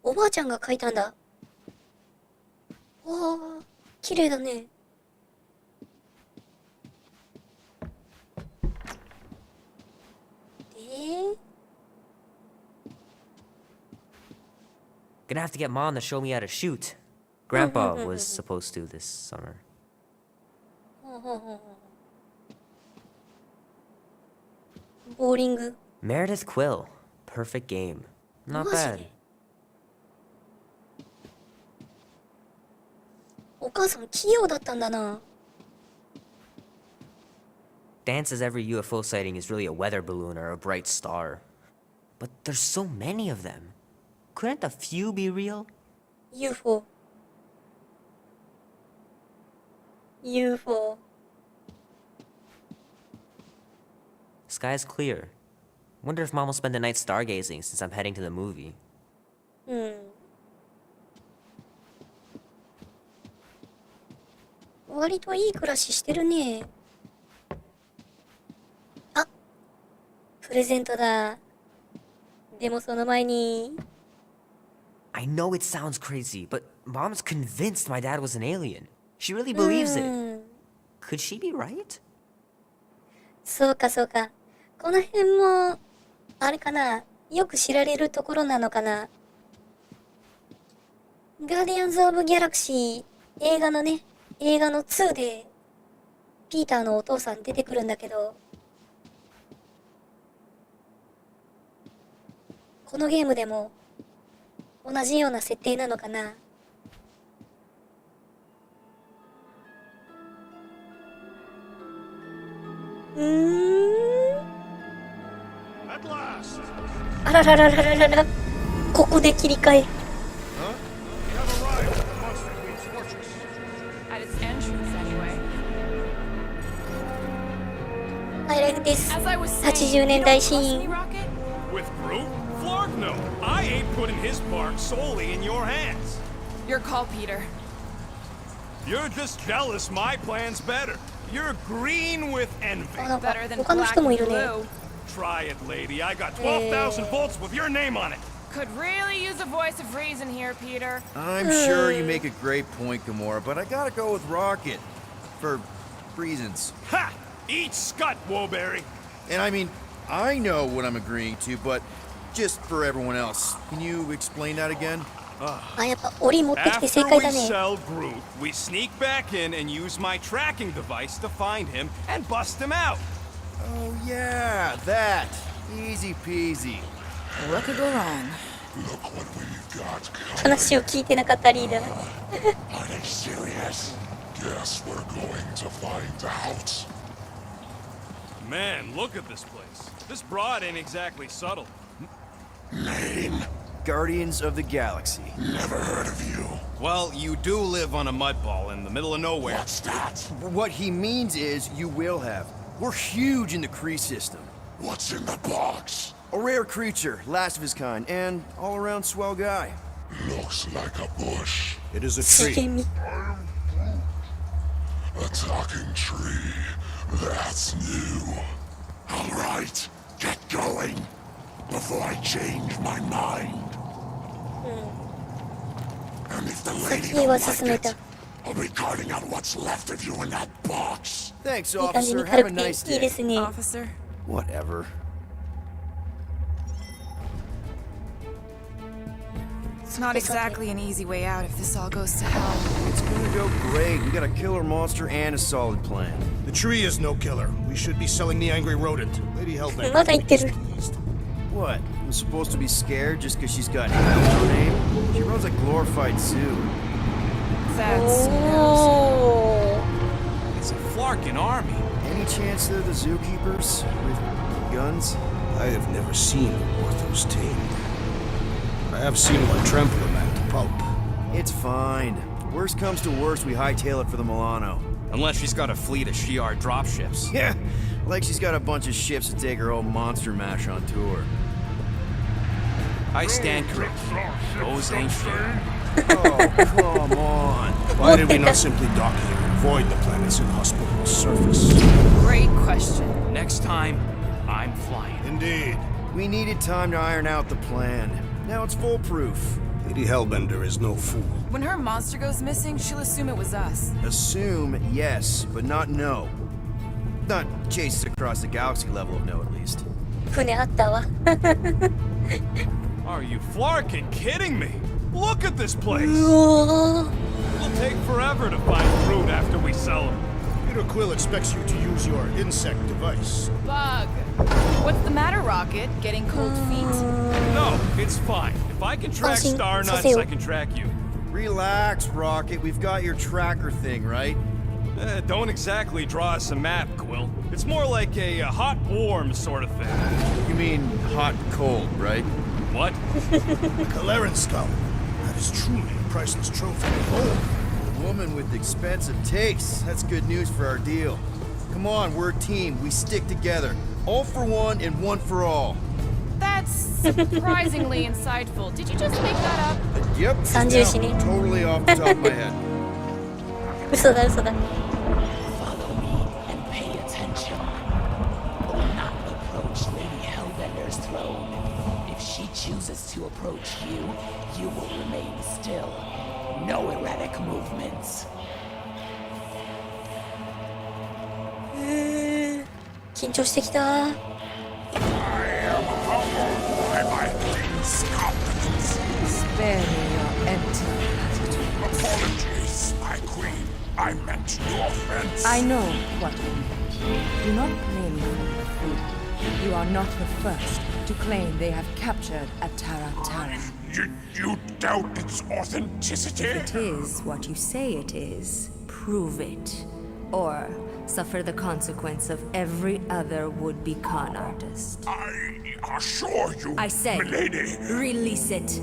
おばあちゃんが描いたんだ。わあ、綺麗だね。Gonna have to get Mom to show me how to shoot. Grandpa was supposed to this summer. ボーリング。 Meredith Quill. Perfect game. Not マジ bad. でお母さん器用だったんだな。Dan says every UFO sighting is really a weather balloon or a bright star. But there's so many of them. Couldn't a few be real? UFO。UFO。 Sky's clear. Wonder if Mom will spend the night stargazing since I'm heading to the movie. 割といい暮らししてるね。あ、プレゼントだ。でもその前に。I know it sounds crazy, but Mom's convinced my dad was an alien. She really believes it. Could she be right? そうかそうか。この辺も、あれかな。よく知られるところなのかな。ガーディアンズ・オブ・ギャラクシー、映画の2で、ピーターのお父さん出てくるんだけど、このゲームでも、同じような設定なのかな。あららららららら。ここで切り替え。At its entrance, anyway. ハイライトです。 As I was saying, 80年代シ you ー don't trust me, ン。 Rocket? With Groot? Flarg no. I ain't putting his bark solely in your hands. Your call, Peter. You're just jealous my plan's better. You're green with envy. あ、なんか Better than 他の black 人もい and るね。 blue. Try it, lady. I got 12,000 volts with your name on it. Could really use a voice of reason here, Peter. I'm sure you make a great point, Gamora, but I gotta go with Rocket. For reasons. Ha! Eat scut, Woberry. And I mean, I know what I'm agreeing to, but just for everyone else, can you explain that again? あ、やっぱ檻持ってきて正 After 解 we だね。 sell Groot, we sneak back in and use my tracking device to find him and bust him out. Oh yeah, that. Easy peasy. What could go wrong? Look what we've got. 話を聞いてなかったリーダー。 Are they serious? Guess we're going to find out. Man, look at this place. This broad ain't exactly subtle. Name? Guardians of the Galaxy. Never heard of you. Well, you do live on a mud ball in the middle of nowhere. What's that? What he means is you will have. We're huge in the Kree system. What's in the box? A rare creature, last of his kind, and all-around swell guy. Looks like a bush. It is a 茂 tree. み。 A talking tree. That's new. All right, get going before I change my mind. And if the lady 先へは don't 進め like た。 it, I'll be carting out what's left of you in that box. Thanks, いい感じに officer. 軽 Have a くて nice いいで day. すね。 Officer? Whatever. Not exactly an easy way out if this all goes to hell. It's gonna go great. We got a killer monster and a solid plan. The tree is no killer. We should be selling the angry rodent. Lady Hellbent. まだ言ってる。 What? I'm supposed to be scared just because she's got hell in her name? She runs a glorified zoo. That's おー。 It's a Flarkin army. Any chance they're the zookeepers? With guns? I have never seen Orthos tamed. I have seen one trample a man to pulp. It's fine. Worst comes to worst, we hightail it for the Milano. Unless she's got a fleet of Shi'ar dropships. Yeah, like she's got a bunch of ships to take her old monster mash on tour. I stand corrected. Those ain't fair. Oh, come on. Why did we not simply dock here and avoid the planet's inhospitable surface? Great question. Next time, I'm flying. Indeed. We needed time to iron out the plan. Now it's foolproof. Lady Hellbender is no fool. When her monster goes missing, she'll assume it was us. Assume yes, but not no. Not chase it across the galaxy level of no, at least. 船あったわ。 Are you flarking kidding me? Look at this place! うおー。 It'll take forever to find fruit after we sell them. Peter Quill expects you to use your insect device. Bug. What's the matter, Rocket? Getting cold feet? No, it's fine. If I can track Passing star nuts, Saseo. I can track you. Relax, Rocket. We've got your tracker thing, right? Don't exactly draw us a map, Quill. It's more like a hot-warm sort of thing. You mean hot and cold, right? What? The Kaleran skull. That is truly a priceless trophy. Oh, A woman with expensive tastes. That's good news for our deal. Come on, we're a team. We stick together. All for one and one for all. That's surprisingly insightful. Did you just make that up? Yep. Sanju now, Shini. totally off the top of my head. 嘘だ嘘だ。 Follow me and pay attention. Do not approach Lady Hellbender's throne. If she chooses to approach you, you will remain still. No erratic movements. 緊張してきた。 I am humbled by my king's competence. Spare me your empty attitude. Apologies, my queen. I meant no offense. I know what you meant. Do not blame me for your food. You are not the first to claim they have captured a Tara. You doubt its authenticity? It is what you say it is. Prove it. Or suffer the consequence of every other would-be con artist. I assure you, I say, milady. release it.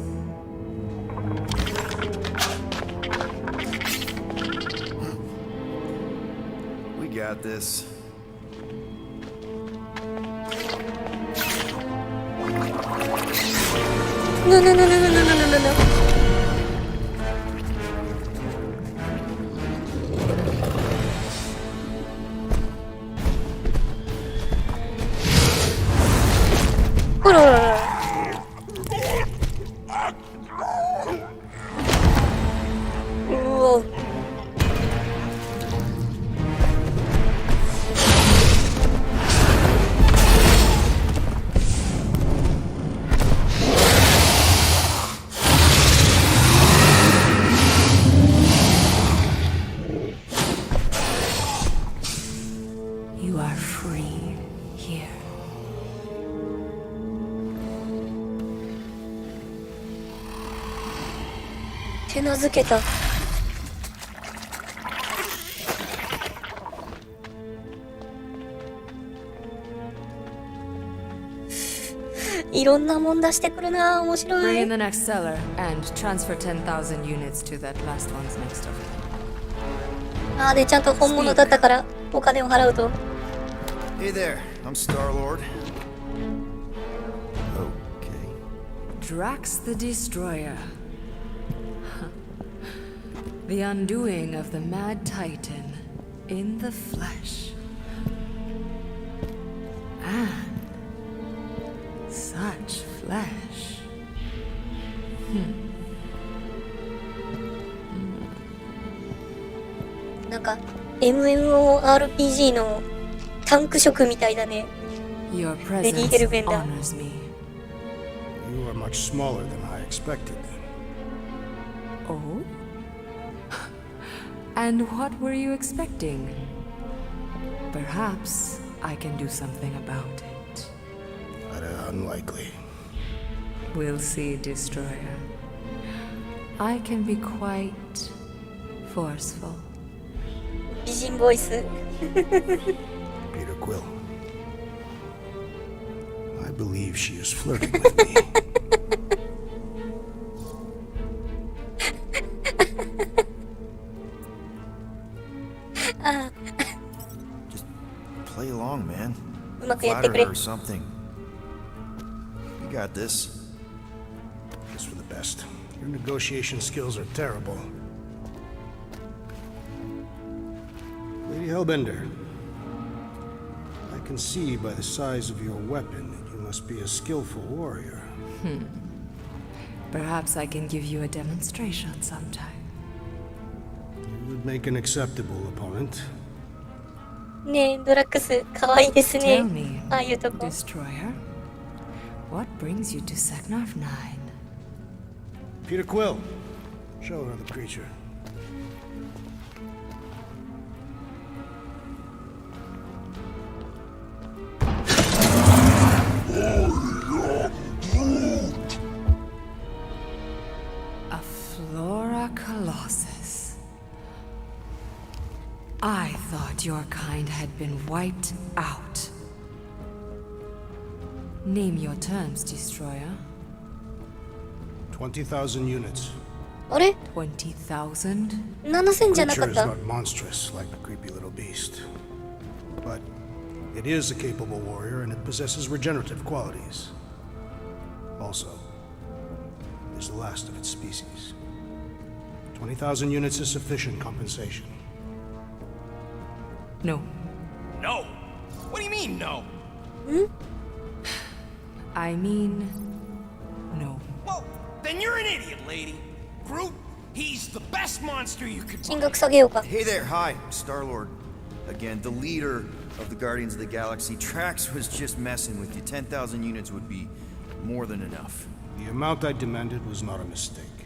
We got this. No, no, no, no, no, no, no, no, no. Oh, no, no, no. Whoa. You are free here. Te 名付けた。いろんなもん出してくるな。面白 Bring い in。the next seller and transfer 10,000 units to that last one's next of it. あーでちゃんと本物だったからお金を払うと。 Hey there, I'm Star-Lord. Okay. Drax the Destroyer. The undoing of the Mad Titan in the flesh. And such flesh. Hmm. なんか MMORPG のタンク色みたいだね。 Your Lady presence Hellbender. honors me. You are much smaller than I expected. Oh? And what were you expecting? Perhaps I can do something about it. But unlikely. We'll see, Destroyer. I can be quite forceful. 美人ボイス。 Peter Quill. I believe she is flirting with me. Just play along, man. うまくやってくれ Flatter her or something. You got this. best. Your negotiation skills are terrible. Lady Hellbender, I can see by the size of your weapon that you must be a skillful warrior. Perhaps I can give you a demonstration sometime. You would make an acceptable opponent. ねえ、ドラッグス、かわいいですね Tell me, ああいうとこ。 Destroyer, what brings you to Seknarf 9? Peter Quill, show her the creature. A Flora Colossus. I thought your kind had been wiped out. Name your terms, Destroyer. 20,000 units. あれ 20,000? 7000じゃなか Creature っ is た not monstrous like the creepy little beast. But it is a capable warrior and it possesses regenerative qualities. Also, it is the last of its species. 20,000 units is sufficient compensation. No. No! What do you mean, no? I mean, no. Well, then you're an idiot, lady. Groot, he's the best monster you could 金 buy. 額下げようか Hey there, hi, Star-Lord. Again, the leader of the Guardians of the Galaxy. Trax was just messing with you. 10,000 units would be more than enough. The amount I demanded was not a mistake.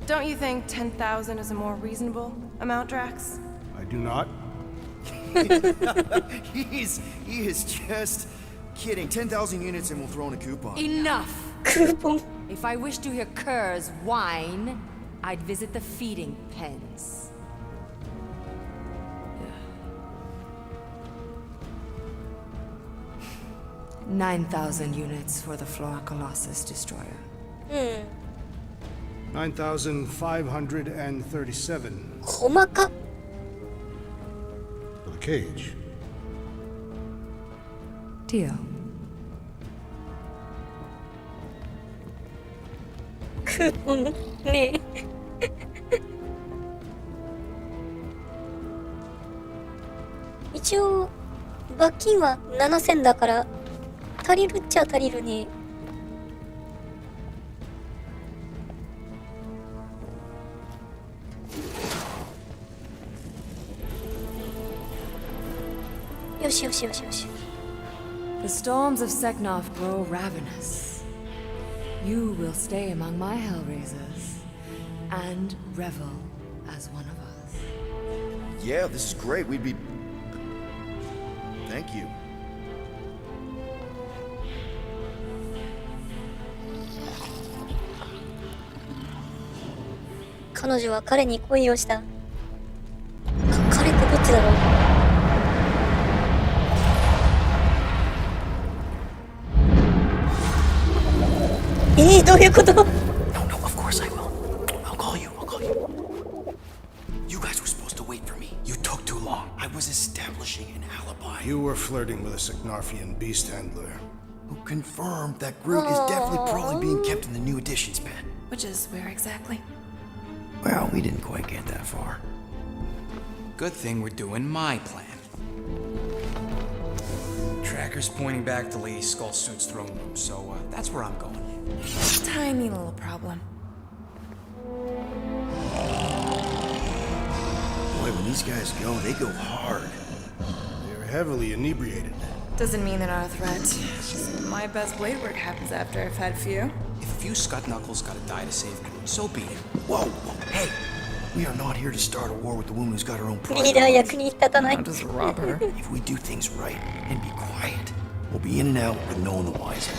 Don't you think 10,000 is a more reasonable amount, Drax? I do not. He is just kidding. 10,000 units and we'll throw in a coupon. Enough! クーポン If I wish to hear curs whine, I'd visit the feeding pens. $9,000 units for the Flora Colossus Destroyer. 9,537 細か for the cage. Deal. クーポンねえ一応罰金は7000だから足りるっちゃ足りるねよしよしよしよし The storms of Seknarf grow ravenous. You will stay among my Hellraisers and revel as one of us. Yeah, this is great. We'd be... Thank you. 彼女は彼に恋をした彼ってどっちだろうどういうこと No, of course I will. I'll call you. You guys were supposed to wait for me. You took too long. I was establishing an alibi. You were flirting with a Seknarfian beast handler. Who confirmed that Groot is definitely probably being kept in the new editions pen. Which is where exactly? Well, we didn't quite get that far. Good thing we're doing my plan. Tracker's pointing back to Lady Skullsuit's throne room, so that's where I'm going. Tiny little problem. Boy, when these guys go, they go hard. They're heavily inebriated. Doesn't mean they're not a threat. My best blade work happens after I've had a few. If a few Scud Knuckles gotta die to save Groot, so be it. Whoa, hey! We are not here to start a war with the woman who's got her own リーダー pride. 役に立たない How does rob her? If we do things right and be quiet, we'll be in and out with no one the wiser.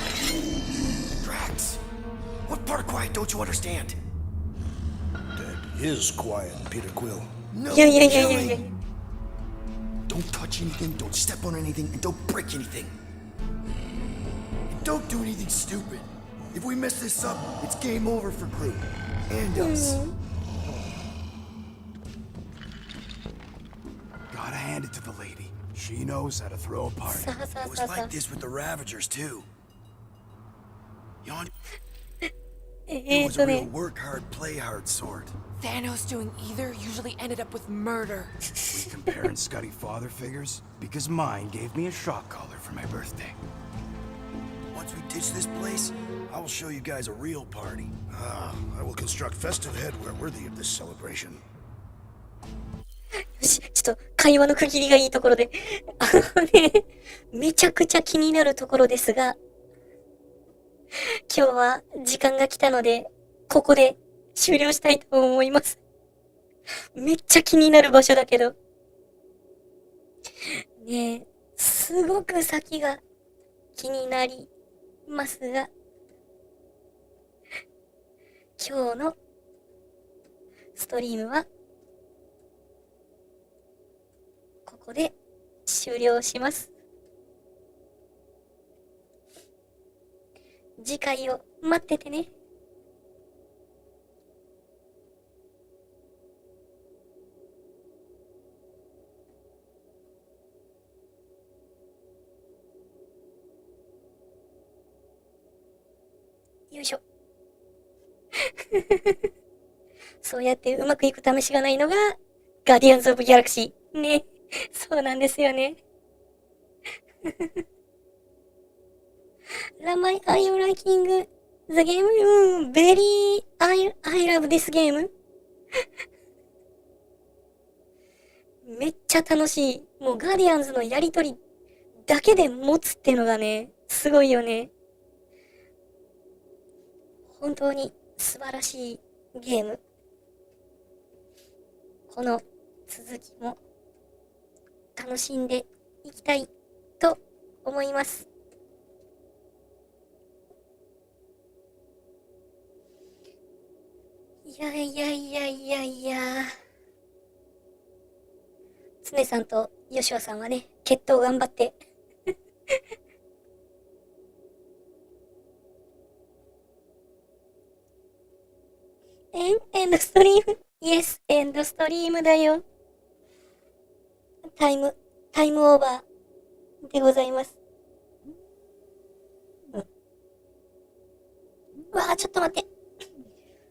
Drax, what part of quiet don't you understand? Dead is quiet, Peter Quill. No Yeah. killing. Don't touch anything, don't step on anything, and don't break anything. And don't do anything stupid. If we mess this up, it's game over for Groot. And us. Gotta hand it to the lady. She knows how to throw a party. さあさあ It was さあさ like this with the Ravagers, too. Yon... It was a real work hard, play hard sort. Thanos doing either usually ended up with murder. We comparing Scuddy father figures? Because mine gave me a shock collar for my birthday. Once we ditch this place, I will show you guys a real party. I will construct festive headwear worthy of this celebration. よし、ちょっと会話の区切りがいいところで、めちゃくちゃ気になるところですが、今日は時間が来たので、ここで終了したいと思います。めっちゃ気になる場所だけど。ねえ、すごく先が気になりますが、今日のストリームは、ここで終了します。次回を待っててね。よいしょ。そうやってうまくいく試しがないのがガーディアンズ・オブ・ギャラクシー。ね。そうなんですよね。Lamai, are you liking the game? Very, I love this game. めっちゃ楽しい。もうガーディアンズのやりとりだけで持つってのがね、すごいよね。本当に素晴らしいゲーム。この続きも楽しんでいきたいと思います。いや。つねさんとヨシュアさんはね、決闘頑張って。エンドストリーム。イエス、エンドストリームだよ。タイムオーバーでございます。うわぁ、ちょっと待って。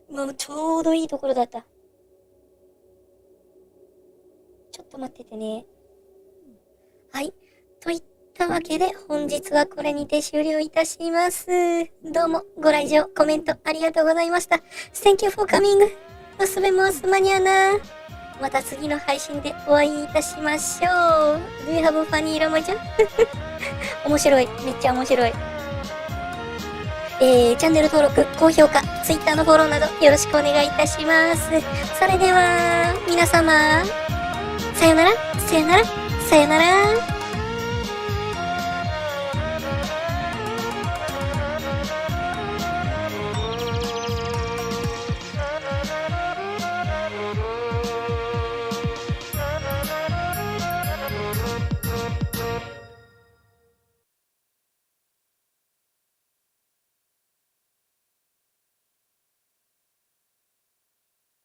今ちょうどいいところだった。ちょっと待っててね。はい。といったわけで本日はこれにて終了いたします。どうもご来場、コメントありがとうございました。Thank you for coming. おすべもすまにゃな。また次の配信でお会いいたしましょう。Do you have funny ラマちゃん面白い。めっちゃ面白い。チャンネル登録、高評価、Twitter のフォローなどよろしくお願いいたします。それでは、皆様、さよなら、さよなら、さよなら。